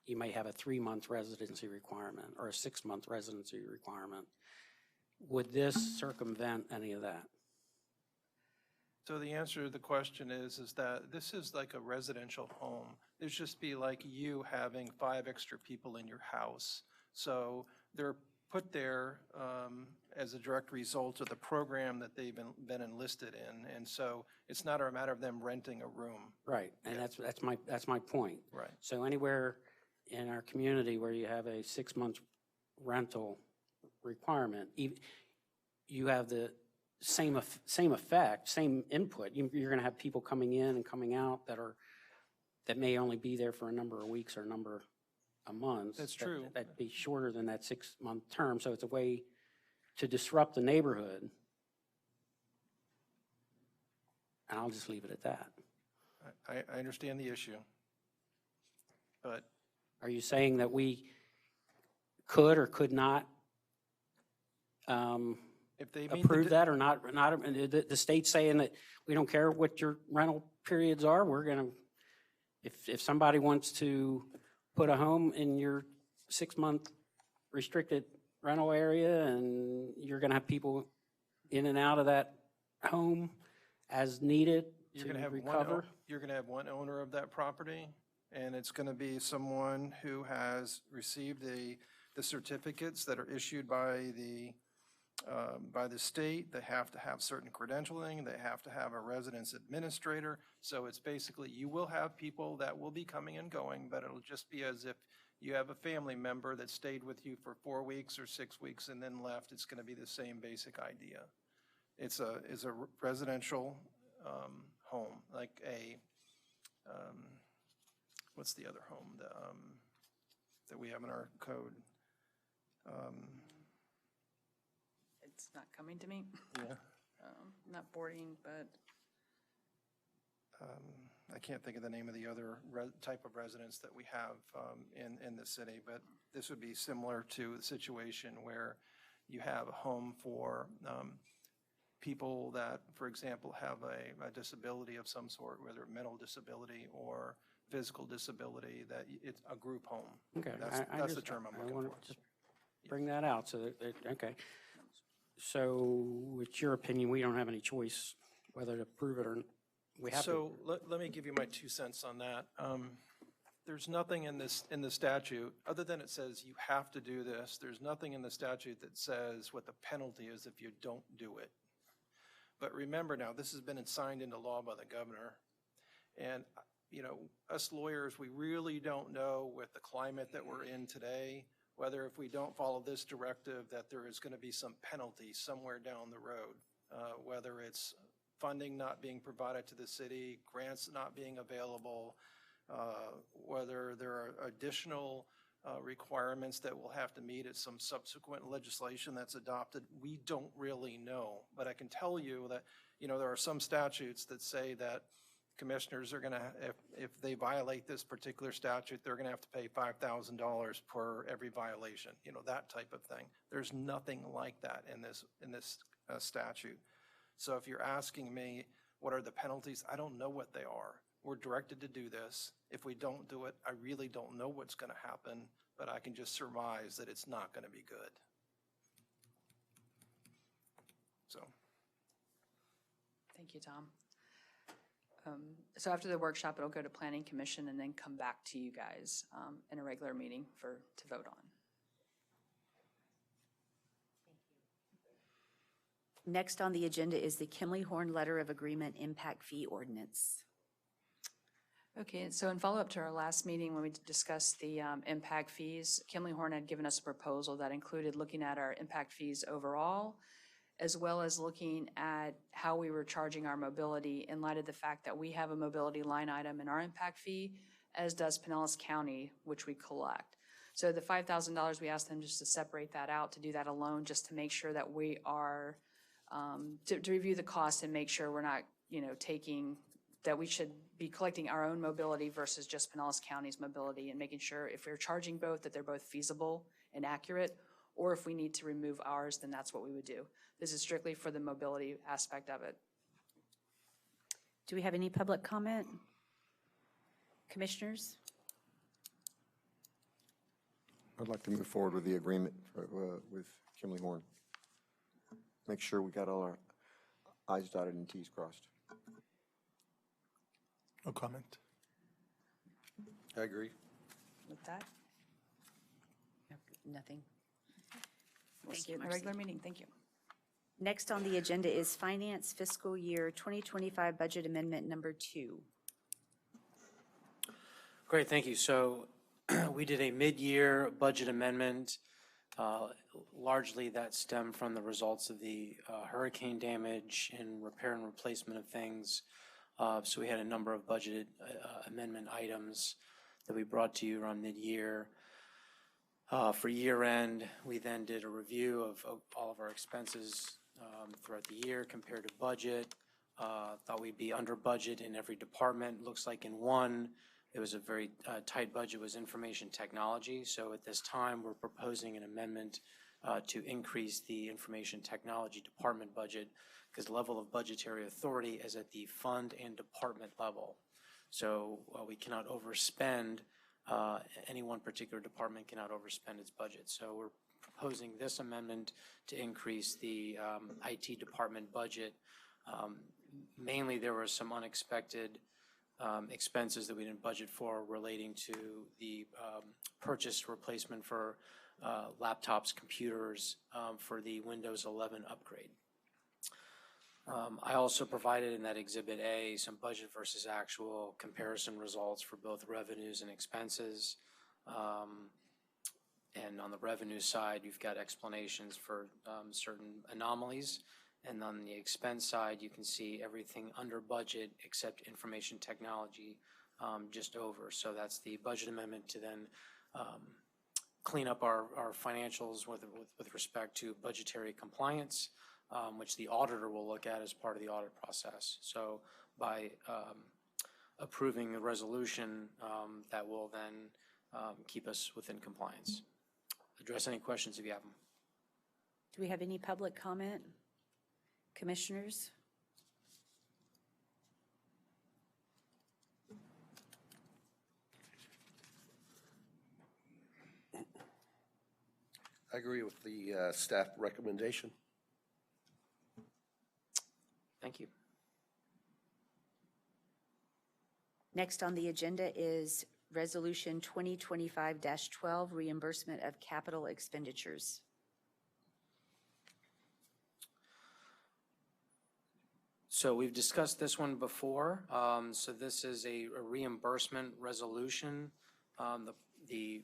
you may have a 3-month residency requirement or a 6-month residency requirement. Would this circumvent any of that? So the answer to the question is that this is like a residential home. It'd just be like you having 5 extra people in your house. So they're put there as a direct result of the program that they've been enlisted in. And so it's not a matter of them renting a room. Right, and Yeah. that's my point. Right. So anywhere in our community where you have a 6-month rental requirement, you have the same effect, same input. You're going to have people coming in and coming out that may only be there for a number of weeks or a number of months. That's true. That'd be shorter than that 6-month term. So it's a way to disrupt the neighborhood. And I'll just leave it at that. I understand the issue, but Are you saying that we could or could not if they meet approve that or not? The state's saying that we don't care what your rental periods are. We're going to, if somebody wants to put a home in your 6-month restricted rental area and you're going to have people in and out of that home as needed you're to going to have recover? you're going to have one owner of that property, and it's going to be someone who has received the certificates that are issued by the state. They have to have certain credentialing. They have to have a residence administrator. So it's basically, you will have people that will be coming and going, but it'll just be as if you have a family member that stayed with you for 4 weeks or 6 weeks and then left. It's going to be the same basic idea. It's a residential home, like a, what's the other home that we have in our code? It's not coming to me. Yeah. Not boarding, but I can't think of the name of the other type of residence that we have in the city, but this would be similar to the situation where you have a home for people that, for example, have a disability of some sort, whether mental disability or physical disability, that it's a group home. Okay, That's the term I'm I looking want for. to just bring that out so that, okay. So it's your opinion, we don't have any choice whether to approve it or we have to. So let me give you my 2 cents on that. There's nothing in the statute, other than it says you have to do this, there's nothing in the statute that says what the penalty is if you don't do it. But remember now, this has been signed into law by the governor. And, you know, us lawyers, we really don't know with the climate that we're in today, whether if we don't follow this directive that there is going to be some penalty somewhere down the road, whether it's funding not being provided to the city, grants not being available, whether there are additional requirements that we'll have to meet at some subsequent legislation that's adopted. We don't really know, but I can tell you that, you know, there are some statutes that say that commissioners are going to, if they violate this particular statute, they're going to have to pay $5,000 per every violation, you know, that type of thing. There's nothing like that in this statute. So if you're asking me, what are the penalties? I don't know what they are. We're directed to do this. If we don't do it, I really don't know what's going to happen, but I can just surmise that it's not going to be good. So. thank you, Tom. So after the workshop, it'll go to Planning Commission and then come back to you guys in a regular meeting to vote on. Next on the agenda is the Kimley Horn Letter of Agreement Impact Fee Ordinance. Okay, so in follow-up to our last meeting when we discussed the impact fees, Kimley Horn had given us a proposal that included looking at our impact fees overall, as well as looking at how we were charging our mobility in light of the fact that we have a mobility line item in our impact fee, as does Pinellas County, which we collect. So the $5,000, we asked them just to separate that out, to do that alone, just to make sure that we are, to review the cost and make sure we're not, you know, that we should be collecting our own mobility versus just Pinellas County's mobility, and making sure if we're charging both, that they're both feasible and accurate, or if we need to remove ours, then that's what we would do. This is strictly for the mobility aspect of it. Do we have any public comment? Commissioners? I'd like to move forward with the agreement with Kimley Horn. Make sure we got all our i's dotted and t's crossed. No comment. I agree. With that, Nothing. we'll Thank see you, you in the Marcy. regular meeting. Thank you. Next on the agenda is Finance Fiscal Year 2025 Budget Amendment Number 2. Great, thank you. So we did a mid-year budget amendment. Largely that stemmed from the results of the hurricane damage and repair and replacement of things. So we had a number of budgeted amendment items that we brought to you around mid-year. For year end, we then did a review of all of our expenses throughout the year compared to budget. Thought we'd be under budget in every department. Looks like in one, it was a very tight budget, was information technology. So at this time, we're proposing an amendment to increase the information technology department budget because the level of budgetary authority is at the fund and department level. So we cannot overspend, any one particular department cannot overspend its budget. So we're proposing this amendment to increase the IT department budget. Mainly there were some unexpected expenses that we didn't budget for relating to the purchase replacement for laptops, computers for the Windows 11 upgrade. I also provided in that Exhibit A some budget versus actual comparison results for both revenues and expenses. And on the revenue side, you've got explanations for certain anomalies. And on the expense side, you can see everything under budget except information technology just over. So that's the budget amendment to then clean up our financials with respect to budgetary compliance, which the auditor will look at as part of the audit process. So by approving the resolution, that will then keep us within compliance. Address any questions if you have them. Do we have any public comment? Commissioners? I agree with the staff recommendation. Thank you. Next on the agenda is Resolution 2025-12, reimbursement of capital expenditures. So we've discussed this one before. So this is a reimbursement resolution. The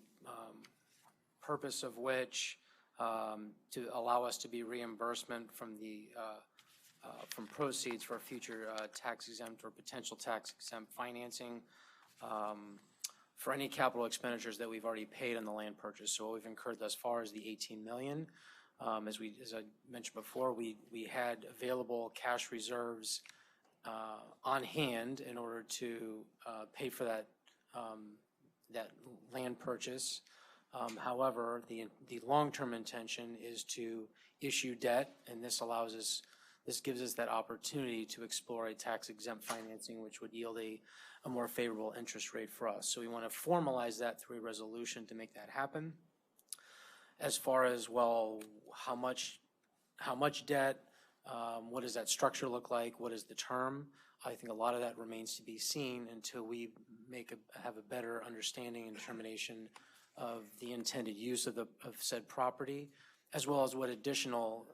purpose of which to allow us to be reimbursement from the from proceeds for future tax exempt or potential tax exempt financing for any capital expenditures that we've already paid on the land purchase. So what we've incurred thus far is the 18 million. As I mentioned before, we had available cash reserves on hand in order to pay for that that land purchase. However, the long-term intention is to issue debt, and this gives us that opportunity to explore a tax-exempt financing, which would yield a more favorable interest rate for us. So we want to formalize that through a resolution to make that happen. As far as, well, how much debt, what does that structure look like, what is the term? I think a lot of that remains to be seen until we have a better understanding and determination of the intended use of said property, as well as what additional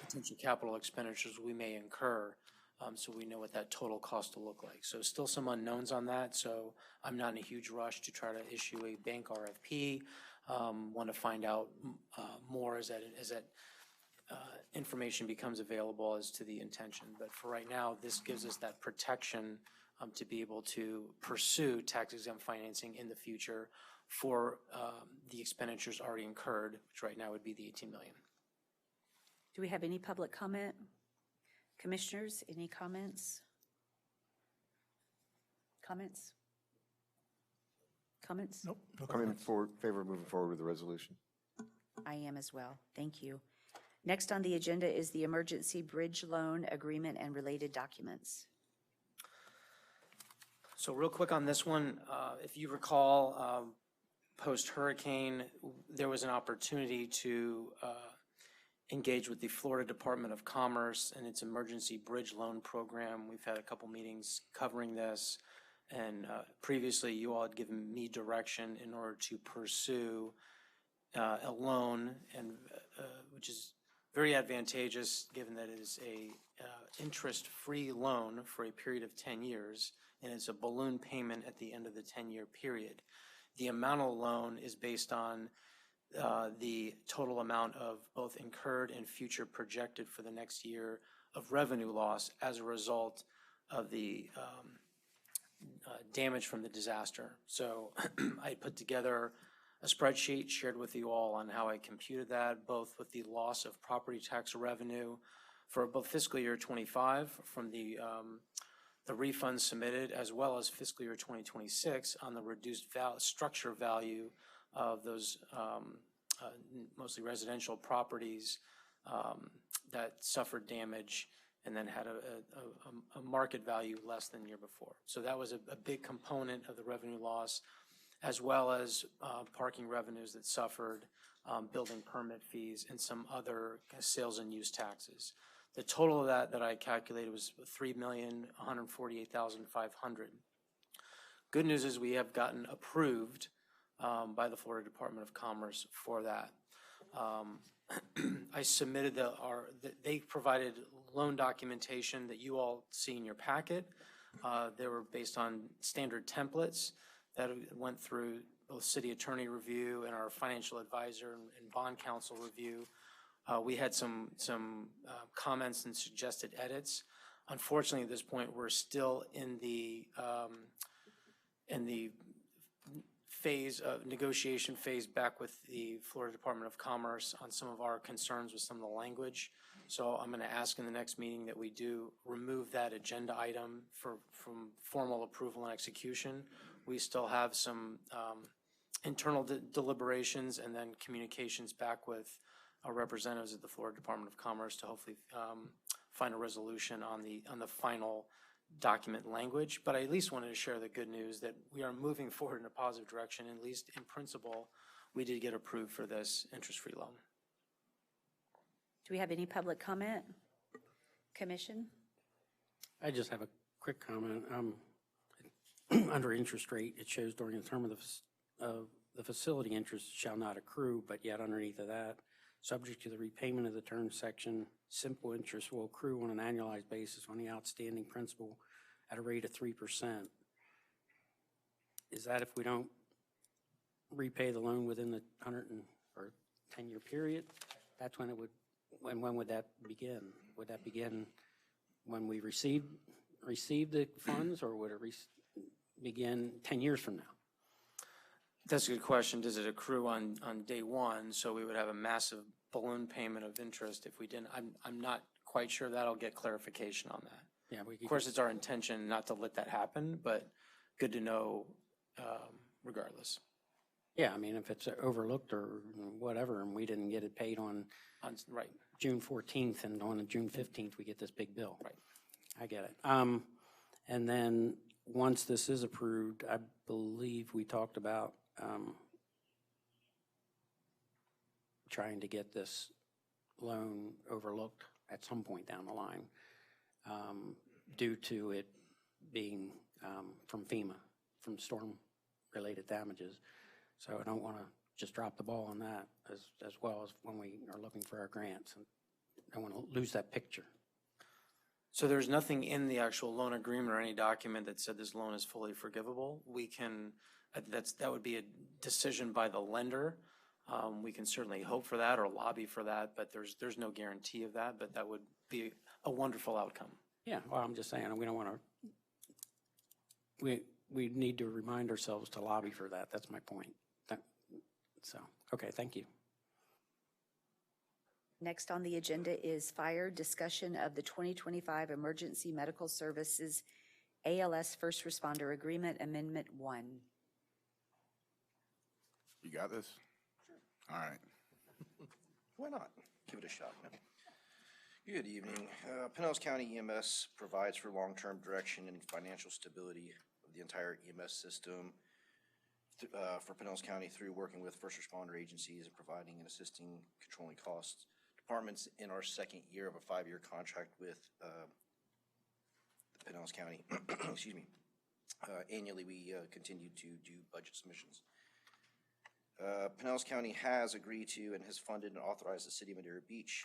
potential capital expenditures we may incur, so we know what that total cost will look like. So still some unknowns on that, so I'm not in a huge rush to try to issue a bank RFP. Want to find out more as that information becomes available as to the intention. But for right now, this gives us that protection to be able to pursue tax-exempt financing in the future for the expenditures already incurred, which right now would be the 18 million. Do we have any public comment? Commissioners, any comments? Comments? Comments? Nope. No I'm in comments. favor of moving forward with the resolution. I am as well. Thank you. Next on the agenda is the Emergency Bridge Loan Agreement and related documents. So real quick on this one, if you recall, post-hurricane, there was an opportunity to engage with the Florida Department of Commerce and its Emergency Bridge Loan Program. We've had a couple meetings covering this, and previously you all had given me direction in order to pursue a loan, and which is very advantageous given that it is a interest-free loan for a period of 10 years, and it's a balloon payment at the end of the 10-year period. The amount of the loan is based on the total amount of both incurred and future projected for the next year of revenue loss as a result of the damage from the disaster. So I put together a spreadsheet shared with you all on how I computed that, both with the loss of property tax revenue for both fiscal year '25 from the refunds submitted, as well as fiscal year 2026 on the reduced structure value of those mostly residential properties that suffered damage and then had a market value less than the year before. So that was a big component of the revenue loss, as well as parking revenues that suffered, building permit fees, and some other sales and use taxes. The total of that I calculated was $3,148,500. Good news is we have gotten approved by the Florida Department of Commerce for that. I submitted they provided loan documentation that you all see in your packet. They were based on standard templates that went through both city attorney review and our financial advisor and bond counsel review. We had some comments and suggested edits. Unfortunately, at this point, we're still in the negotiation phase back with the Florida Department of Commerce on some of our concerns with some of the language. So I'm going to ask in the next meeting that we do remove that agenda item from formal approval and execution. We still have some internal deliberations and then communications back with our representatives at the Florida Department of Commerce to hopefully find a resolution on the final document language. But I at least wanted to share the good news that we are moving forward in a positive direction. At least in principle, we did get approved for this interest-free loan. Do we have any public comment? Commission? I just have a quick comment. Under interest rate, it shows during the term of the facility interest shall not accrue, but yet underneath of that, subject to the repayment of the term section, simple interest will accrue on an annualized basis on the outstanding principal at a rate of 3%. Is that if we don't repay the loan within the 10-year period? That's when it would. When would that begin? Would that begin when we receive the funds, or would it begin 10 years from now? That's a good question. Does it accrue on day one? So we would have a massive balloon payment of interest if we didn't. I'm not quite sure that'll get clarification on that. Yeah, of course, it's our intention not to let that happen, but good to know regardless. Yeah, I mean, if it's overlooked or whatever, and we didn't get it paid on right June 14th, and on June 15th, we get this big bill. Right. I get it. And then once this is approved, I believe we talked about trying to get this loan overlooked at some point down the line due to it being from FEMA, from storm-related damages. So I don't want to just drop the ball on that as well as when we are looking for our grants. And I don't want to lose that picture. So there's nothing in the actual loan agreement or any document that said this loan is fully forgivable. We can, that would be a decision by the lender. We can certainly hope for that or lobby for that, but there's no guarantee of that, but that would be a wonderful outcome. Yeah, well, I'm just saying, we don't want to, we need to remind ourselves to lobby for that. That's my point. So, okay, thank you. Next on the agenda is fire discussion of the 2025 Emergency Medical Services ALS First Responder Agreement Amendment 1. You got this? Sure. All right. Why not? Give it a shot. Good evening. Pinellas County EMS provides for long-term direction and financial stability of the entire EMS system for Pinellas County through working with first responder agencies and providing and assisting controlling costs. Departments in our second year of a 5-year contract with the Pinellas County. Excuse me. Annually, we continue to do budget submissions. Pinellas County has agreed to and has funded and authorized the City of Madeira Beach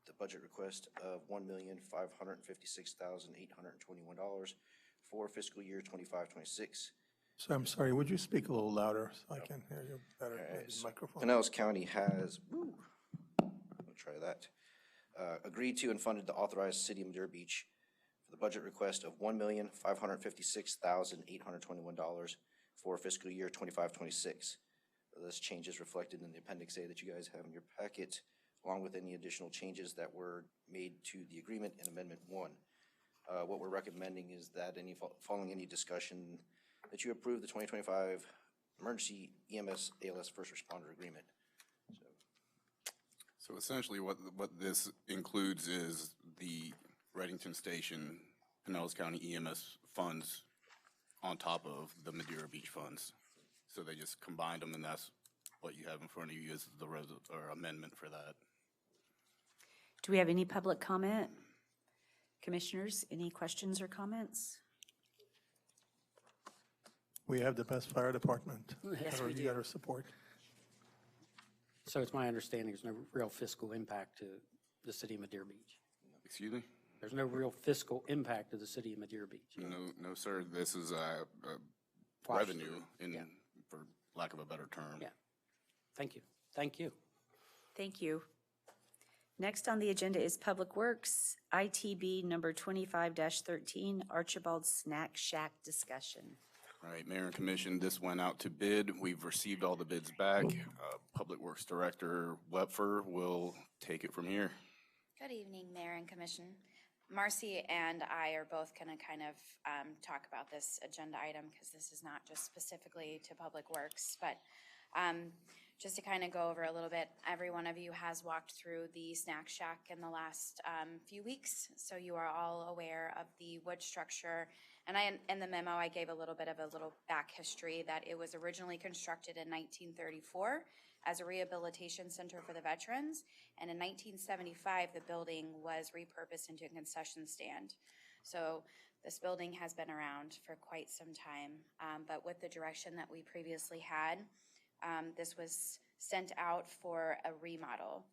the budget request of $1,556,821 for fiscal year 25-26. So I'm sorry, would you speak a little louder so I can hear you better with the microphone? Pinellas County has, I'll try that, agreed to and funded the authorized City of Madeira Beach for the budget request of $1,556,821 for fiscal year 25-26. This change is reflected in the Appendix A that you guys have in your packet, along with any additional changes that were made to the agreement in Amendment 1. What we're recommending is that following any discussion, that you approve the 2025 Emergency EMS ALS First Responder Agreement. So essentially what this includes is the Reddington Station, Pinellas County EMS funds on top of the Madeira Beach funds. So they just combined them, and that's what you have in front of you is the amendment for that. Do we have any public comment? Commissioners, any questions or comments? We have the best fire department. Yes, we do. You got our support. So it's my understanding there's no real fiscal impact to the city of Madeira Beach. Excuse me? There's no real fiscal impact to the city of Madeira Beach. No, sir. This is revenue, for lack of a better term. Yeah. Thank you. Thank you. Thank you. Next on the agenda is Public Works, ITB number 25-13, Archibald Snack Shack discussion. All right, Mayor and Commission, this went out to bid. We've received all the bids back. Public Works Director Wepfer will take it from here. Good evening, Mayor and Commission. Marcy and I are both going to kind of talk about this agenda item because this is not just specifically to Public Works, but just to kind of go over a little bit, every one of you has walked through the Snack Shack in the last few weeks, so you are all aware of the wood structure. And in the memo, I gave a little bit of a little back history that it was originally constructed in 1934 as a rehabilitation center for the veterans. And in 1975, the building was repurposed into a concession stand. So this building has been around for quite some time, but with the direction that we previously had, this was sent out for a remodel.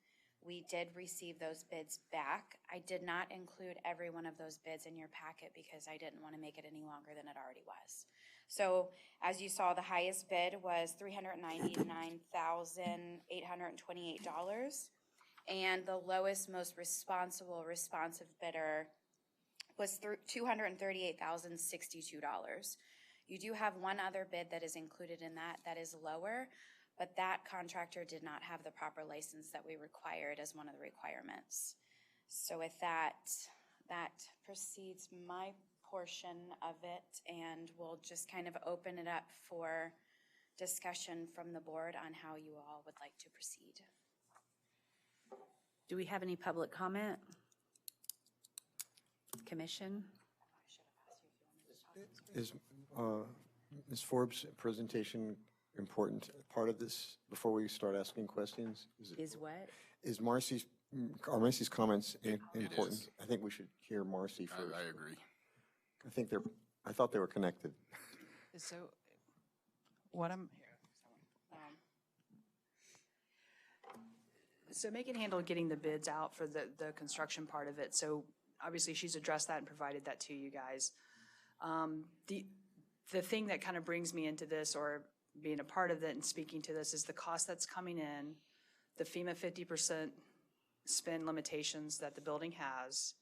We did receive those bids back. I did not include every one of those bids in your packet because I didn't want to make it any longer than it already was. So as you saw, the highest bid was $399,828, and the lowest, most responsive bidder was $238,062. You do have one other bid that is included in that is lower, but that contractor did not have the proper license that we required as one of the requirements. So with that precedes my portion of it, and we'll just kind of open it up for discussion from the board on how you all would like to proceed. Do we have any public comment? Commission? Is Ms. Forbes' presentation important part of this before we start asking questions? Is what? Are Marcy's comments important? is. I think we should hear Marcy first. I agree. I thought they were connected. So what so Megan handled getting the bids out for the construction part of it. So obviously she's addressed that and provided that to you guys. The thing that kind of brings me into this or being a part of it and speaking to this is the cost that's coming in, the FEMA 50% spend limitations that the building has,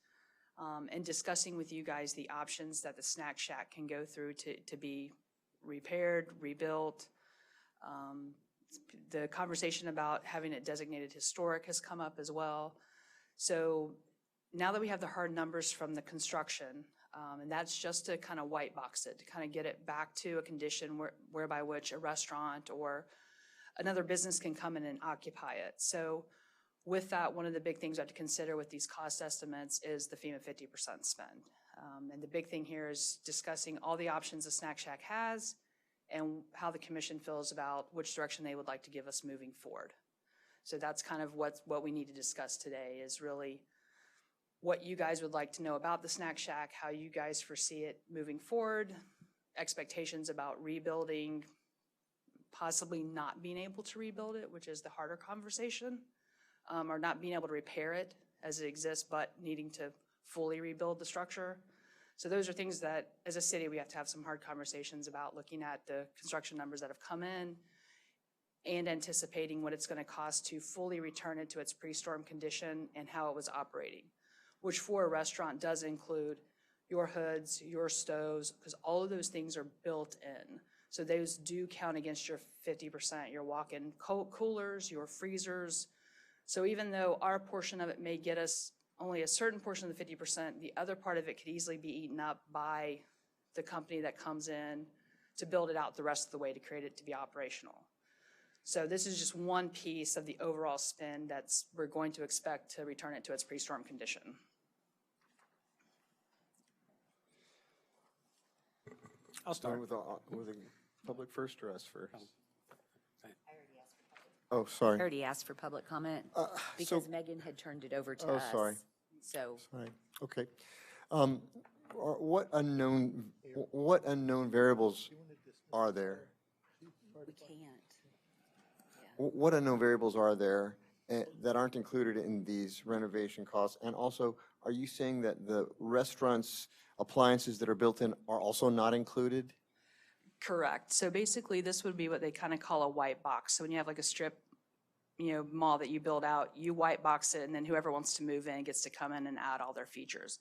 and discussing with you guys the options that the Snack Shack can go through to be repaired, rebuilt. The conversation about having it designated historic has come up as well. So now that we have the hard numbers from the construction, and that's just to kind of white box it, to kind of get it back to a condition whereby which a restaurant or another business can come in and occupy it. So with that, one of the big things we have to consider with these cost estimates is the FEMA 50% spend. And the big thing here is discussing all the options the Snack Shack has and how the commission feels about which direction they would like to give us moving forward. So that's kind of what we need to discuss today is really what you guys would like to know about the Snack Shack, how you guys foresee it moving forward, expectations about rebuilding, possibly not being able to rebuild it, which is the harder conversation, or not being able to repair it as it exists, but needing to fully rebuild the structure. So those are things that, as a city, we have to have some hard conversations about looking at the construction numbers that have come in and anticipating what it's going to cost to fully return it to its pre-storm condition and how it was operating, which for a restaurant does include your hoods, your stoves, because all of those things are built in. So those do count against your 50%. Your walk-in coolers, your freezers. So even though our portion of it may get us only a certain portion of the 50%, the other part of it could easily be eaten up by the company that comes in to build it out the rest of the way to create it to be operational. So this is just one piece of the overall spend that's we're going to expect to return it to its pre-storm condition. I'll start. With the public first or us first? Oh, sorry. I already asked for public comment because Megan had turned it over to us. Oh, sorry. So, Sorry. Okay. What unknown variables are there? we can't. What unknown variables are there that aren't included in these renovation costs? And also, are you saying that the restaurant's appliances that are built in are also not included? Correct. So basically, this would be what they kind of call a white box. So when you have like a strip, mall that you build out, you white box it, and then whoever wants to move in gets to come in and add all their features.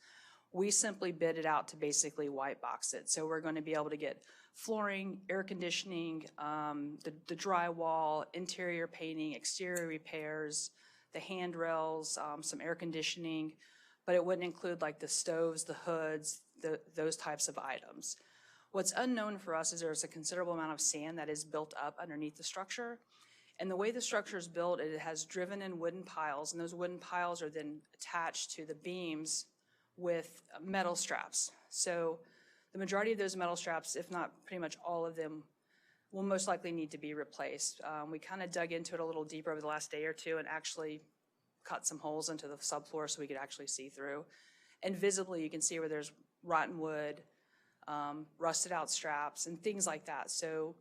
We simply bid it out to basically white box it. So we're going to be able to get flooring, air conditioning, the drywall, interior painting, exterior repairs, the handrails, some air conditioning, but it wouldn't include like the stoves, the hoods, those types of items. What's unknown for us is there's a considerable amount of sand that is built up underneath the structure. And the way the structure is built, it has driven-in wooden piles, and those wooden piles are then attached to the beams with metal straps. So the majority of those metal straps, if not pretty much all of them, will most likely need to be replaced. We kind of dug into it a little deeper over the last day or two and actually cut some holes into the subfloor so we could actually see through. And visibly, you can see where there's rotten wood, rusted out straps, and things like that. So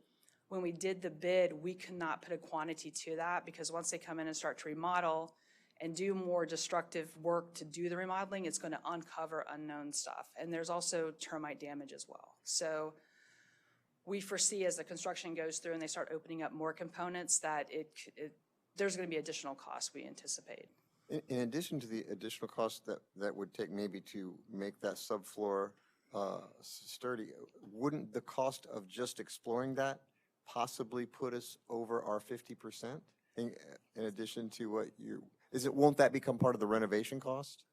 when we did the bid, we could not put a quantity to that because once they come in and start to remodel and do more destructive work to do the remodeling, it's going to uncover unknown stuff. And there's also termite damage as well. So we foresee as the construction goes through and they start opening up more components that there's going to be additional costs we anticipate. In addition to the additional costs that would take maybe to make that subfloor sturdy, wouldn't the cost of just exploring that possibly put us over our 50% in addition to what won't that become part of the renovation cost?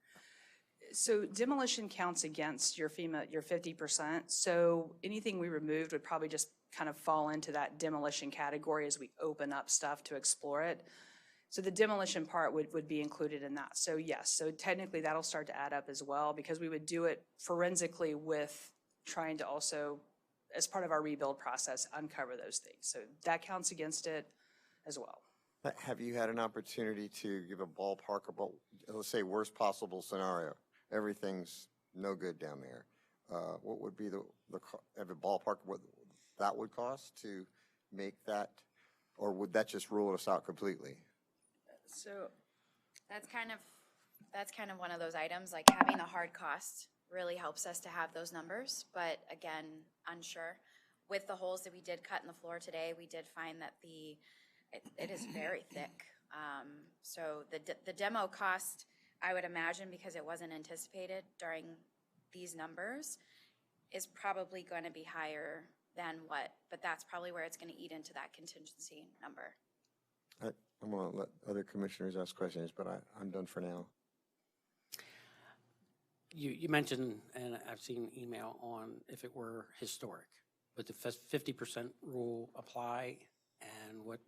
So demolition counts against your 50%. So anything we removed would probably just kind of fall into that demolition category as we open up stuff to explore it. So the demolition part would be included in that. So yes, so technically that'll start to add up as well because we would do it forensically with trying to also, as part of our rebuild process, uncover those things. So that counts against it as well. Have you had an opportunity to give a ballpark about, let's say, worst possible scenario? Everything's no good down there. What would be have a ballpark what that would cost to make that, or would that just rule us out completely? So That's kind of one of those items, like having a hard cost really helps us to have those numbers, but again, unsure. With the holes that we did cut in the floor today, we did find that it is very thick. So the demo cost, I would imagine, because it wasn't anticipated during these numbers, is probably going to be higher than but that's probably where it's going to eat into that contingency number. I'm going to let other commissioners ask questions, but I'm done for now. You mentioned, and I've seen email on if it were historic, would the 50% rule apply, and what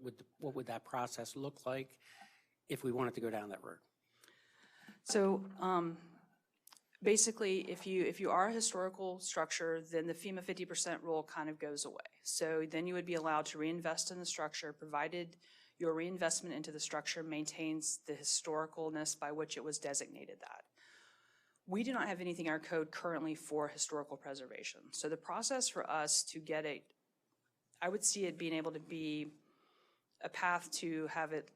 would that process look like if we wanted to go down that road? So basically, if you are a historical structure, then the FEMA 50% rule kind of goes away. So then you would be allowed to reinvest in the structure, provided your reinvestment into the structure maintains the historicalness by which it was designated that. We do not have anything in our code currently for historical preservation. So the process for us to get I would see it being able to be a path to have it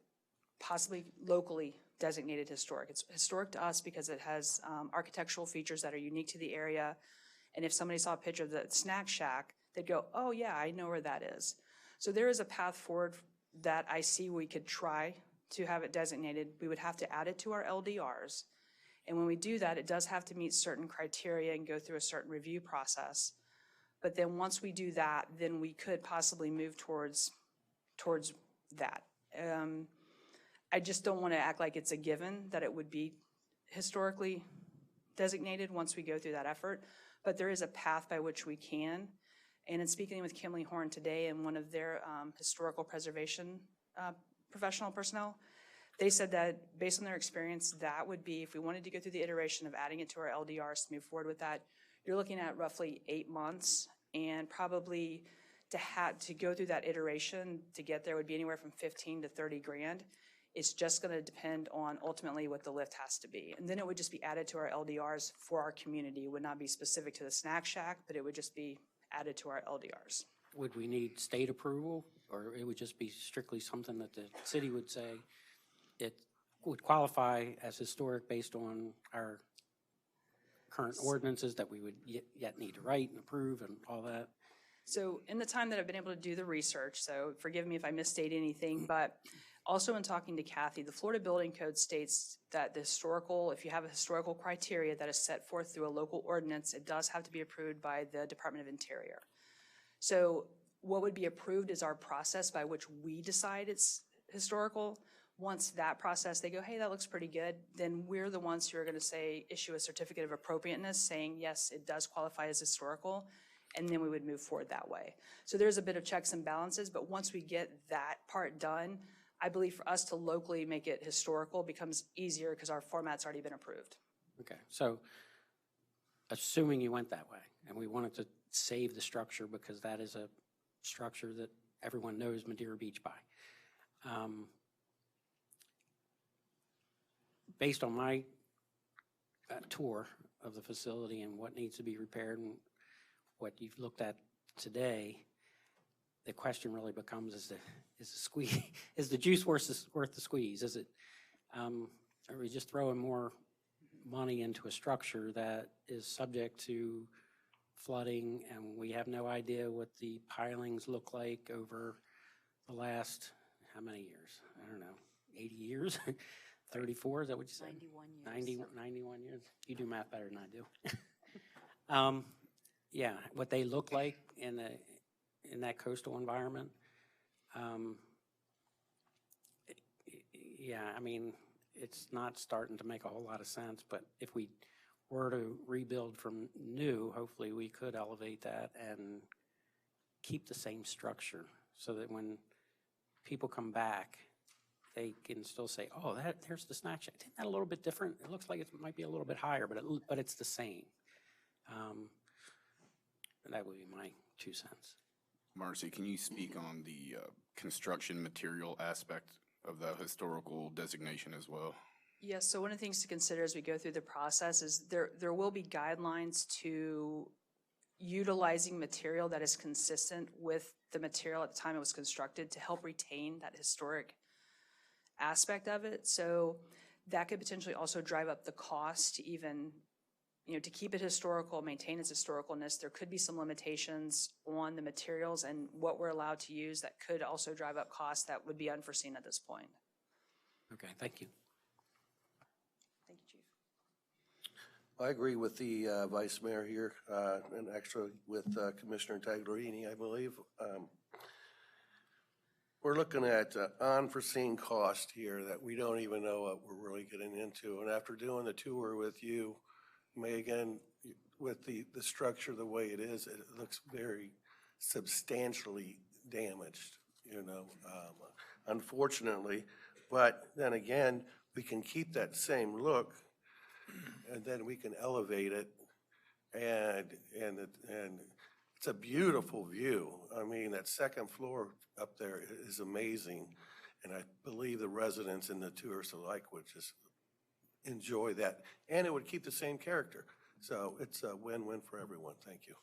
possibly locally designated historic. It's historic to us because it has architectural features that are unique to the area. And if somebody saw a picture of the snack shack, they'd go, oh yeah, I know where that is. So there is a path forward that I see we could try to have it designated. We would have to add it to our LDRs. And when we do that, it does have to meet certain criteria and go through a certain review process. But then once we do that, then we could possibly move towards that. I just don't want to act like it's a given that it would be historically designated once we go through that effort, but there is a path by which we can. And in speaking with Kimley Horn today and one of their historical preservation professional personnel, they said that based on their experience, that would be, if we wanted to go through the iteration of adding it to our LDRs to move forward with that, you're looking at roughly 8 months, and probably to go through that iteration to get there would be anywhere from 15 to 30 grand. It's just going to depend on ultimately what the lift has to be. And then it would just be added to our LDRs for our community. It would not be specific to the snack shack, but it would just be added to our LDRs. Would we need state approval, or it would just be strictly something that the city would say it would qualify as historic based on our current ordinances that we would yet need to write and approve and all that? So in the time that I've been able to do the research, so forgive me if I misstate anything, but also in talking to Kathy, the Florida Building Code states that the historical, if you have a historical criteria that is set forth through a local ordinance, it does have to be approved by the Department of Interior. So what would be approved is our process by which we decide it's historical. Once that process, they go, hey, that looks pretty good, then we're the ones who are going to say, issue a certificate of appropriateness saying, yes, it does qualify as historical, and then we would move forward that way. So there's a bit of checks and balances, but once we get that part done, I believe for us to locally make it historical becomes easier because our format's already been approved. Okay, so assuming you went that way, and we wanted to save the structure because that is a structure that everyone knows Madeira Beach by. Based on my tour of the facility and what needs to be repaired and what you've looked at today, the question really becomes: is the juice worth the squeeze? Is it? Are we just throwing more money into a structure that is subject to flooding, and we have no idea what the pilings look like over the last how many years? I don't know, 80 years. 34, is that what you said? 91 years. 91 years. You do math better than I do. Yeah, what they look like in that coastal environment. Yeah, I mean, it's not starting to make a whole lot of sense, but if we were to rebuild from new, hopefully we could elevate that and keep the same structure so that when people come back, they can still say, oh, there's the snack shack. Isn't that a little bit different? It looks like it might be a little bit higher, but it's the same. That would be my 2 cents. Marcy, can you speak on the construction material aspect of the historical designation as well? Yes, so one of the things to consider as we go through the process is there will be guidelines to utilizing material that is consistent with the material at the time it was constructed to help retain that historic aspect of it. So that could potentially also drive up the cost to even, to keep it historical, maintain its historicalness. There could be some limitations on the materials and what we're allowed to use that could also drive up costs that would be unforeseen at this point. Okay, thank you. Thank you, Chief. I agree with the Vice Mayor here, and actually with Commissioner Tagliarini, I believe. We're looking at unforeseen cost here that we don't even know what we're really getting into. And after doing the tour with you, Megan, with the structure the way it is, it looks very substantially damaged, unfortunately. But then again, we can keep that same look, and then we can elevate it, and it's a beautiful view. I mean, that second floor up there is amazing, and I believe the residents and the tourists alike would just enjoy that, and it would keep the same character. So it's a win-win for everyone. Thank you.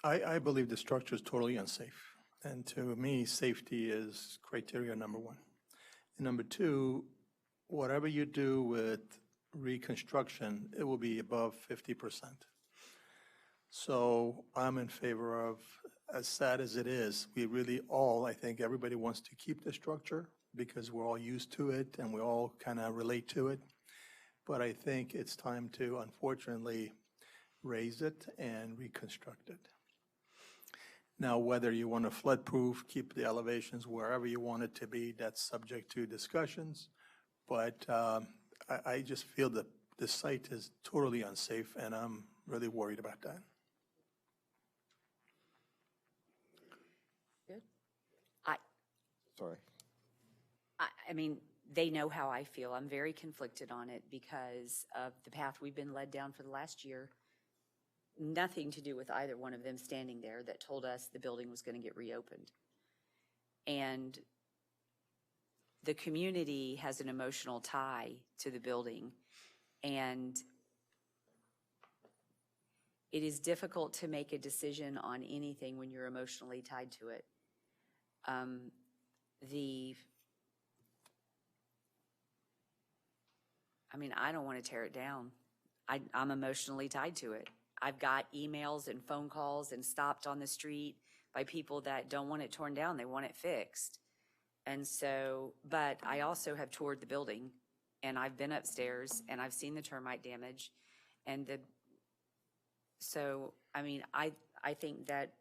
I believe the structure is totally unsafe. And to me, safety is criteria number one. And number two, whatever you do with reconstruction, it will be above 50%. So I'm in favor of, as sad as it is, we really all, I think everybody wants to keep the structure because we're all used to it and we all kind of relate to it. But I think it's time to, unfortunately, raise it and reconstruct it. Now, whether you want to flood-proof, keep the elevations wherever you want it to be, that's subject to discussions. But I just feel that the site is totally unsafe, and I'm really worried about that. Good. Sorry. I mean, they know how I feel. I'm very conflicted on it because of the path we've been led down for the last year. Nothing to do with either one of them standing there that told us the building was going to get reopened. And the community has an emotional tie to the building, and it is difficult to make a decision on anything when you're emotionally tied to it. I don't want to tear it down. I'm emotionally tied to it. I've got emails and phone calls and stopped on the street by people that don't want it torn down. They want it fixed. And so, but I also have toured the building, and I've been upstairs and I've seen the termite damage. And I think that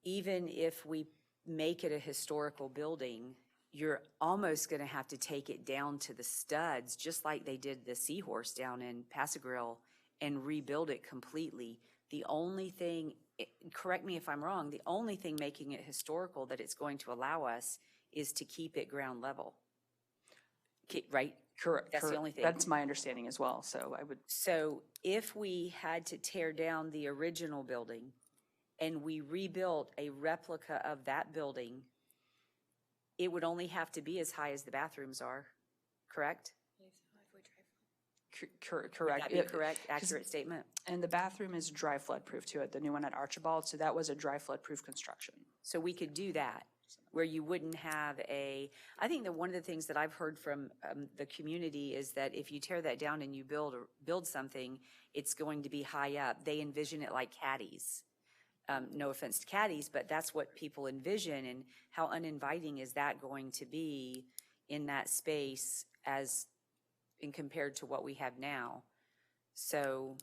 even if we make it a historical building, you're almost going to have to take it down to the studs, just like they did the Seahorse down in Pass-a-Grille, and rebuild it completely. The only thing, correct me if I'm wrong, the only thing making it historical that it's going to allow us is to keep it ground level. Right? Correct. That's the only thing. That's my understanding as well, so I would. So if we had to tear down the original building and we rebuilt a replica of that building, it would only have to be as high as the bathrooms are, correct? Correct. Would that be correct, accurate statement? And the bathroom is dry flood proof too, at the new one at Archibald, so that was a dry flood proof construction. So we could do that, where you wouldn't have I think that one of the things that I've heard from the community is that if you tear that down and you build something, it's going to be high up. They envision it like caddies. No offense to caddies, but that's what people envision, and how uninviting is that going to be in that space as in compared to what we have now? So,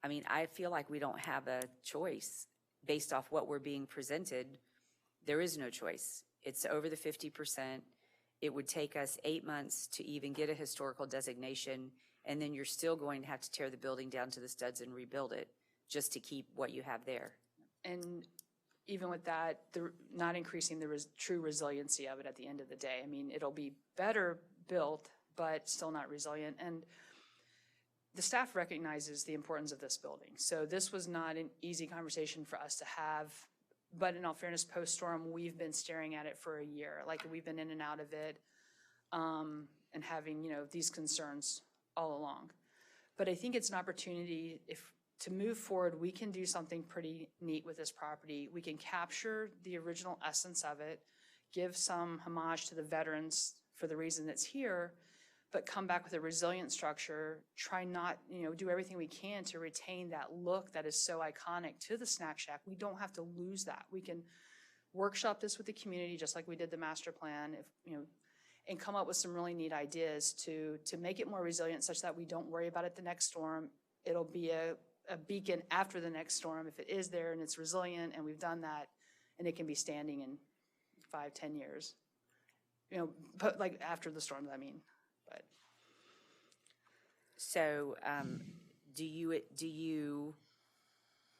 I feel like we don't have a choice based off what we're being presented. There is no choice. It's over the 50%. It would take us 8 months to even get a historical designation, and then you're still going to have to tear the building down to the studs and rebuild it just to keep what you have there. And even with that, not increasing the true resiliency of it at the end of the day. It'll be better built, but still not resilient. And the staff recognizes the importance of this building. So this was not an easy conversation for us to have. But in all fairness, post-storm, we've been staring at it for a year. Like, we've been in and out of it and having, these concerns all along. But I think it's an opportunity to move forward. We can do something pretty neat with this property. We can capture the original essence of it, give some homage to the veterans for the reason it's here, but come back with a resilient structure, try not, do everything we can to retain that look that is so iconic to the snack shack. We don't have to lose that. We can workshop this with the community just like we did the master plan, and come up with some really neat ideas to make it more resilient such that we don't worry about it the next storm. It'll be a beacon after the next storm if it is there and it's resilient and we've done that, and it can be standing in 5-10 years. But like after the storm, But so, do you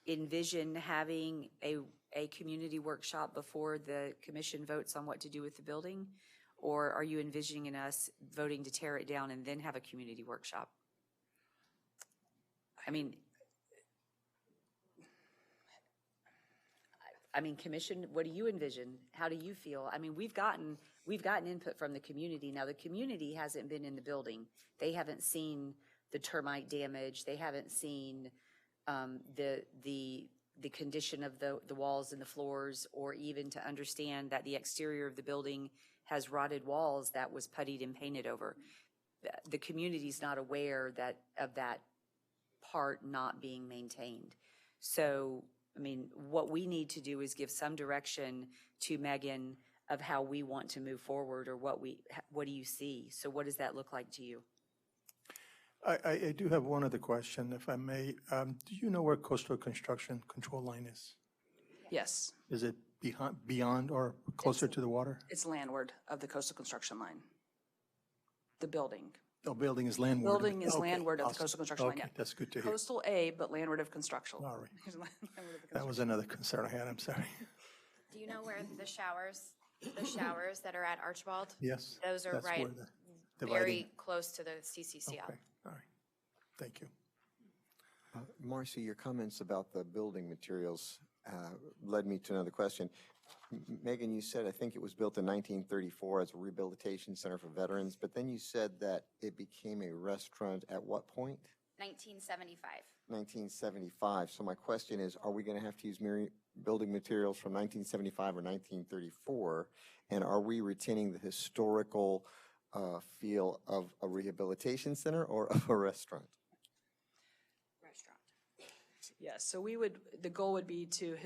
envision having a community workshop before the commission votes on what to do with the building? Or are you envisioning us voting to tear it down and then have a community workshop? Commission, what do you envision? How do you feel? We've gotten input from the community. Now, the community hasn't been in the building. They haven't seen the termite damage. They haven't seen the condition of the walls and the floors, or even to understand that the exterior of the building has rotted walls that was puttied and painted over. The community's not aware of that part not being maintained. So, what we need to do is give some direction to Megan of how we want to move forward, or what do you see? So what does that look like to you? I do have one other question, if I may. Do you know where coastal construction control line is? Yes, Is it beyond or closer to the water? it's landward of the coastal construction line. The building. Oh, building is landward. Building is Okay, landward of the awesome. coastal construction line, Okay, yeah. that's good to hear. Coastal A, but landward of construction. All right. Landward of That construction. was another concern I had, I'm sorry. Do you know where the showers that are at Archibald? Yes. Those are that's right, where the very dividing- close to the CCCL. Okay, all right. Thank you. Marcy, your comments about the building materials led me to another question. Megan, you said, I think it was built in 1934 as a rehabilitation center for veterans, but then you said that it became a restaurant at what point? 1975. 1975. So my question is, are we going to have to use building materials from 1975 or 1934? And are we retaining the historical feel of a rehabilitation center or of a restaurant? Restaurant. Yes, so the goal would be to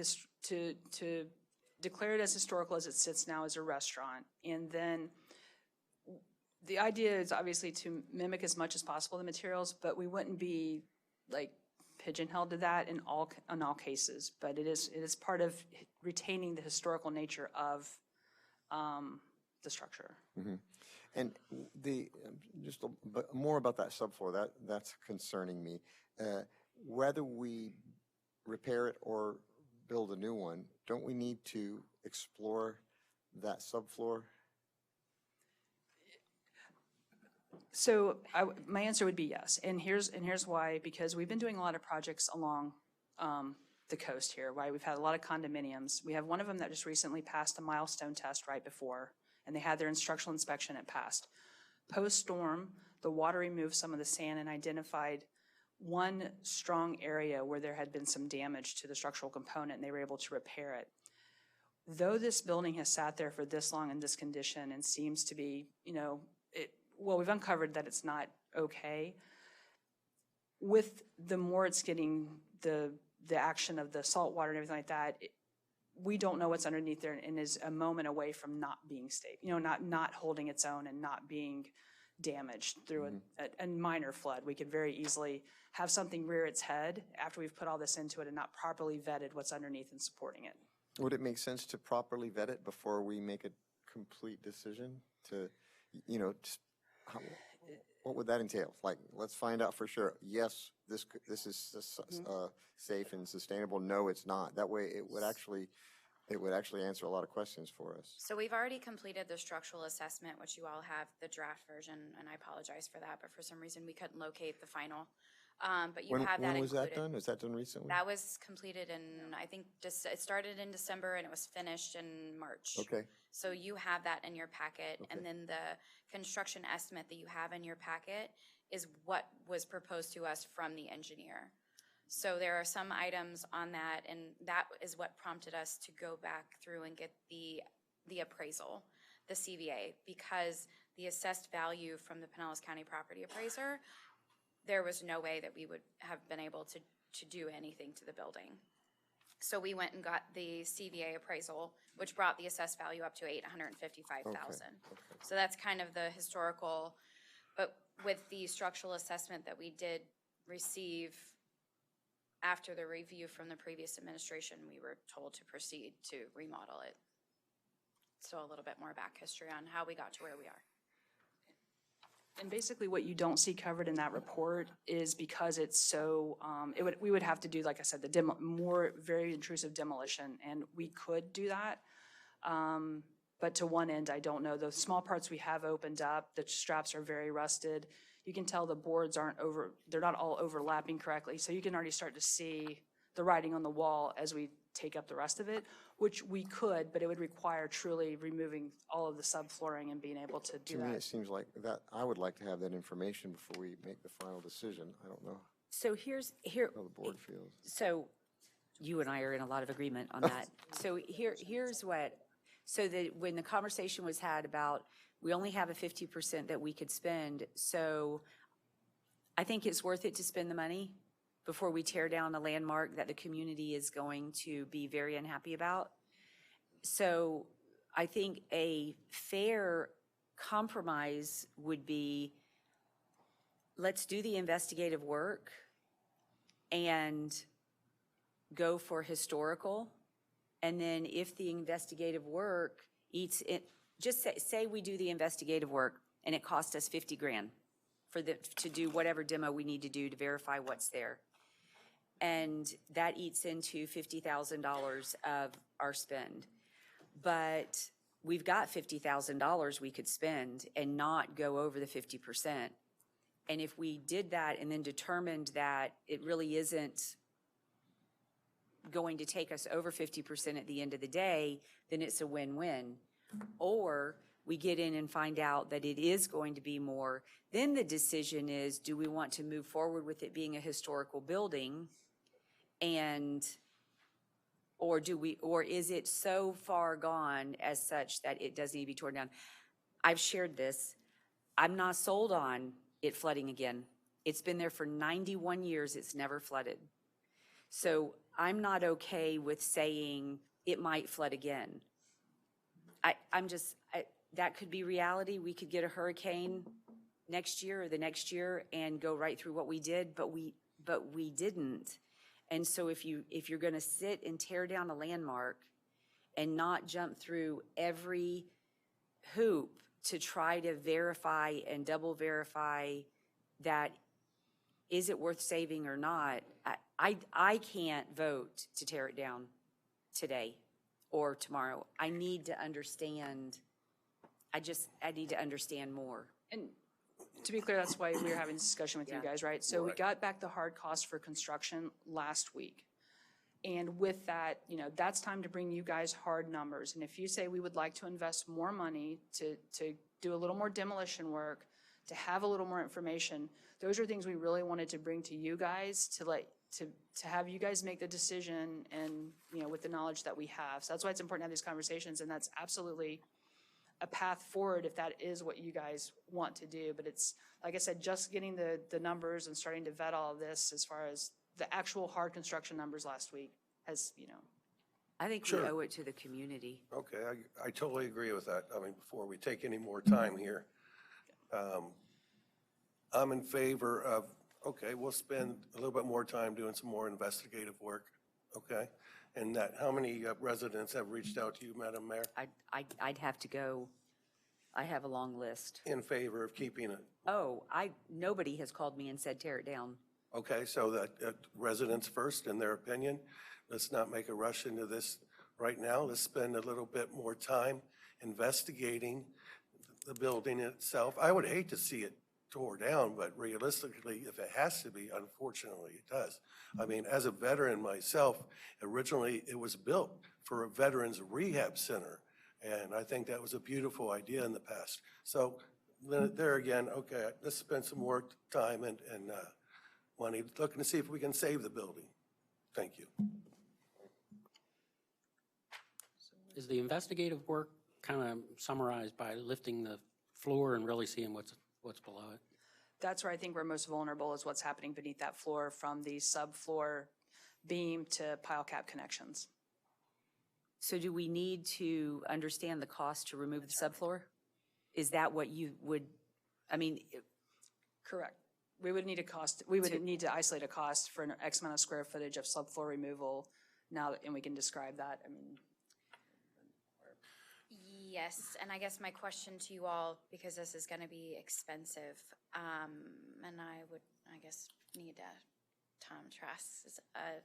declare it as historical as it sits now as a restaurant. And then the idea is obviously to mimic as much as possible the materials, but we wouldn't be like pigeonholed to that in all cases. But it is part of retaining the historical nature of the structure. Mm-hmm. And but more about that subfloor, that's concerning me. Whether we repair it or build a new one, don't we need to explore that subfloor? So my answer would be yes, and here's why. Because we've been doing a lot of projects along the coast here. Right, we've had a lot of condominiums. We have one of them that just recently passed a milestone test right before, and they had their instructional inspection. It passed. Post-storm, the water removed some of the sand and identified one strong area where there had been some damage to the structural component, and they were able to repair it. Though this building has sat there for this long in this condition and seems to be, we've uncovered that it's not okay. With the more it's getting the action of the salt water and everything like that, we don't know what's underneath there and is a moment away from not being stable, not holding its own and not being damaged through a minor flood. We could very easily have something rear its head after we've put all this into it and not properly vetted what's underneath and supporting it. Would it make sense to properly vet it before we make a complete decision to, what would that entail? Like, let's find out for sure. Yes, this is safe and sustainable. No, it's not. That way it would actually answer a lot of questions for us. So we've already completed the structural assessment, which you all have the draft version, and I apologize for that, but for some reason we couldn't locate the final. But you have that included. When was that done? Was that done recently? That was completed in, I think, it started in December and it was finished in March. Okay. So you have that in your packet, and then the construction estimate that you have in your packet is what was proposed to us from the engineer. So there are some items on that, and that is what prompted us to go back through and get the appraisal, the CVA, because the assessed value from the Pinellas County Property Appraiser, there was no way that we would have been able to do anything to the building. So we went and got the CVA appraisal, which brought the assessed value up to $855,000. Okay. So that's kind of the historical, but with the structural assessment that we did receive after the review from the previous administration, we were told to proceed to remodel it. So a little bit more back history on how we got to where we are. And basically what you don't see covered in that report is because it's so, we would have to do, like I said, the more very intrusive demolition, and we could do that. But to one end, I don't know. The small parts we have opened up, the straps are very rusted. You can tell the boards they're not all overlapping correctly. So you can already start to see the writing on the wall as we take up the rest of it, which we could, but it would require truly removing all of the subflooring and being able to do that. To me, it seems like that, I would like to have that information before we make the final decision. I don't know So how the board feels. So you and I are in a lot of agreement on that. So here's what, when the conversation was had about, we only have a 50% that we could spend, so I think it's worth it to spend the money before we tear down a landmark that the community is going to be very unhappy about. So I think a fair compromise would be, let's do the investigative work and go for historical. And then if the investigative work eats it, just say we do the investigative work and it cost us 50 grand to do whatever demo we need to do to verify what's there. And that eats into $50,000 of our spend. But we've got $50,000 we could spend and not go over the 50%. And if we did that and then determined that it really isn't going to take us over 50% at the end of the day, then it's a win-win. Or we get in and find out that it is going to be more, then the decision is, do we want to move forward with it being a historical building? Or is it so far gone as such that it does need to be torn down? I've shared this. I'm not sold on it flooding again. It's been there for 91 years. It's never flooded. So I'm not okay with saying it might flood again. That could be reality. We could get a hurricane next year or the next year and go right through what we did, but we didn't. And so if you're going to sit and tear down a landmark and not jump through every hoop to try to verify and double verify that is it worth saving or not, I can't vote to tear it down today or tomorrow. I need to understand. I need to understand more. And to be clear, that's why we're having this discussion with you guys, right? So we got back the hard cost for construction last week. And with that, that's time to bring you guys hard numbers. And if you say we would like to invest more money to do a little more demolition work, to have a little more information, those are things we really wanted to bring to you guys to have you guys make the decision and, with the knowledge that we have. So that's why it's important to have these conversations, and that's absolutely a path forward if that is what you guys want to do. But it's, like I said, just getting the numbers and starting to vet all of this as far as the actual hard construction numbers last week has, I think we owe it to the community. Okay, I totally agree with that. I mean, before we take any more time here, I'm in favor of, okay, we'll spend a little bit more time doing some more investigative work, okay? And that, how many residents have reached out to you, Madam Mayor? I'd have to go, I have a long list. In favor of keeping it? Oh, nobody has called me and said tear it down. Okay, so that residents first, in their opinion. Let's not make a rush into this right now. Let's spend a little bit more time investigating the building itself. I would hate to see it tore down, but realistically, if it has to be, unfortunately, it does. I mean, as a veteran myself, originally it was built for a veterans rehab center, and I think that was a beautiful idea in the past. So there again, okay, let's spend some more time and money looking to see if we can save the building. Thank you. Is the investigative work kind of summarized by lifting the floor and really seeing what's below it? That's where I think we're most vulnerable, is what's happening beneath that floor from the subfloor beam to pile cap connections. So do we need to understand the cost to remove the subfloor? Is that what you would, Correct. We would need need to isolate a cost for an X amount of square footage of subfloor removal now, and we can describe that. Yes, and I guess my question to you all, because this is going to be expensive, and I would, need Tom Trask's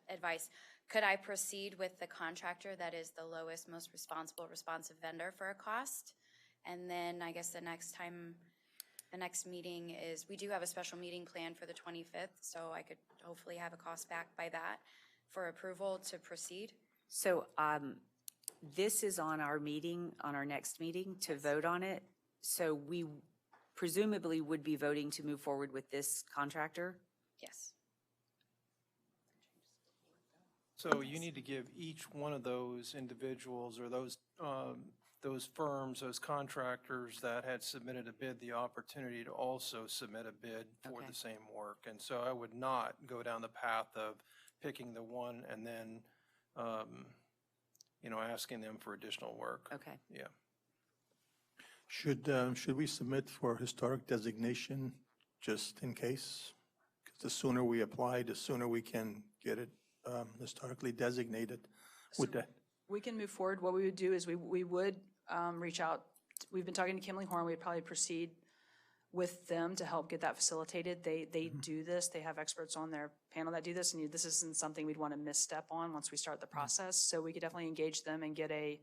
advice. Could I proceed with the contractor that is the lowest, most responsive vendor for a cost? And then I guess the next meeting is, we do have a special meeting planned for the 25th, so I could hopefully have a cost back by that for approval to proceed. So this is on our next meeting to vote on it. So we presumably would be voting to move forward with this contractor? Yes. So you need to give each one of those individuals or those firms, those contractors that had submitted a bid, the opportunity to also submit a bid for the same work. And so I would not go down the path of picking the one and then, asking them for additional work. Okay. Yeah. Should we submit for historic designation just in case. Because the sooner we apply, the sooner we can get it historically designated with that. We can move forward. What we would do is we would reach out. We've been talking to Kimley Horn. We'd probably proceed with them to help get that facilitated. They do this. They have experts on their panel that do this, and this isn't something we'd want to misstep on once we start the process. So we could definitely engage them and get a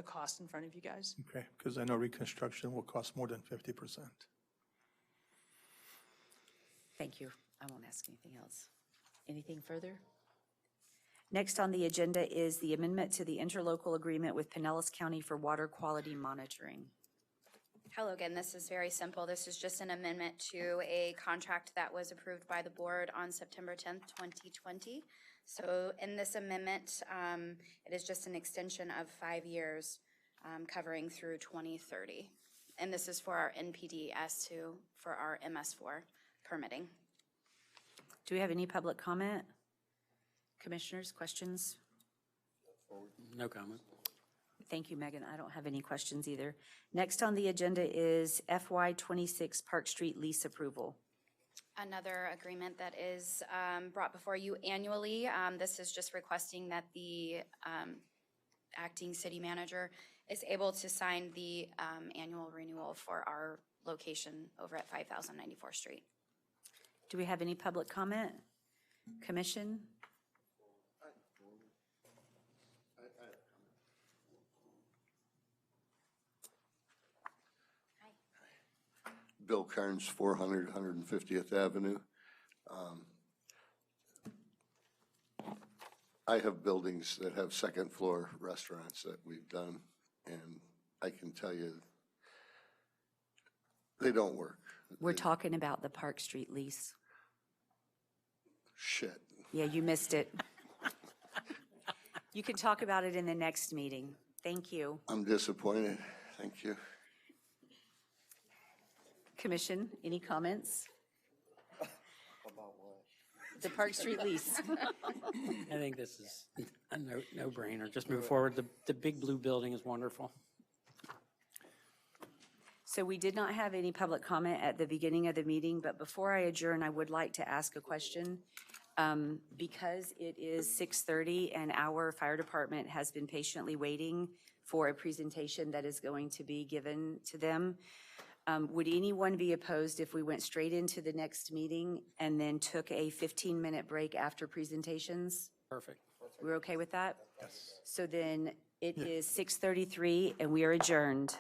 cost in front of you guys. Okay, because I know reconstruction will cost more than 50%. Thank you. I won't ask anything else. Anything further? Next on the agenda is the amendment to the interlocal agreement with Pinellas County for water quality monitoring. Hello again, this is very simple. This is just an amendment to a contract that was approved by the board on September 10th, 2020. So in this amendment, it is just an extension of 5 years covering through 2030. And this is for our NPD S2 for our MS4 permitting. Do we have any public comment? Commissioners, questions? No comment. Thank you, Megan. I don't have any questions either. Next on the agenda is FY26 Park Street lease approval. Another agreement that is brought before you annually. This is just requesting that the acting city manager is able to sign the annual renewal for our location over at 5094 Street. Do we have any public comment? Commission? Bill Carnes, 400 150th Avenue. I have buildings that have second floor restaurants that we've done, and I can tell you, they don't work. We're talking about the Park Street lease. Shit. Yeah, you missed it. You can talk about it in the next meeting. Thank you. I'm disappointed. Thank you. Commission, any comments? About what? The Park Street lease. I think this is a no-brainer. Just move forward. The big blue building is wonderful. So we did not have any public comment at the beginning of the meeting, but before I adjourn, I would like to ask a question. Because it is 6:30 and our fire department has been patiently waiting for a presentation that is going to be given to them, would anyone be opposed if we went straight into the next meeting and then took a 15-minute break after presentations? Perfect. We're okay with that? Yes. So then it is 6:33 and we are adjourned.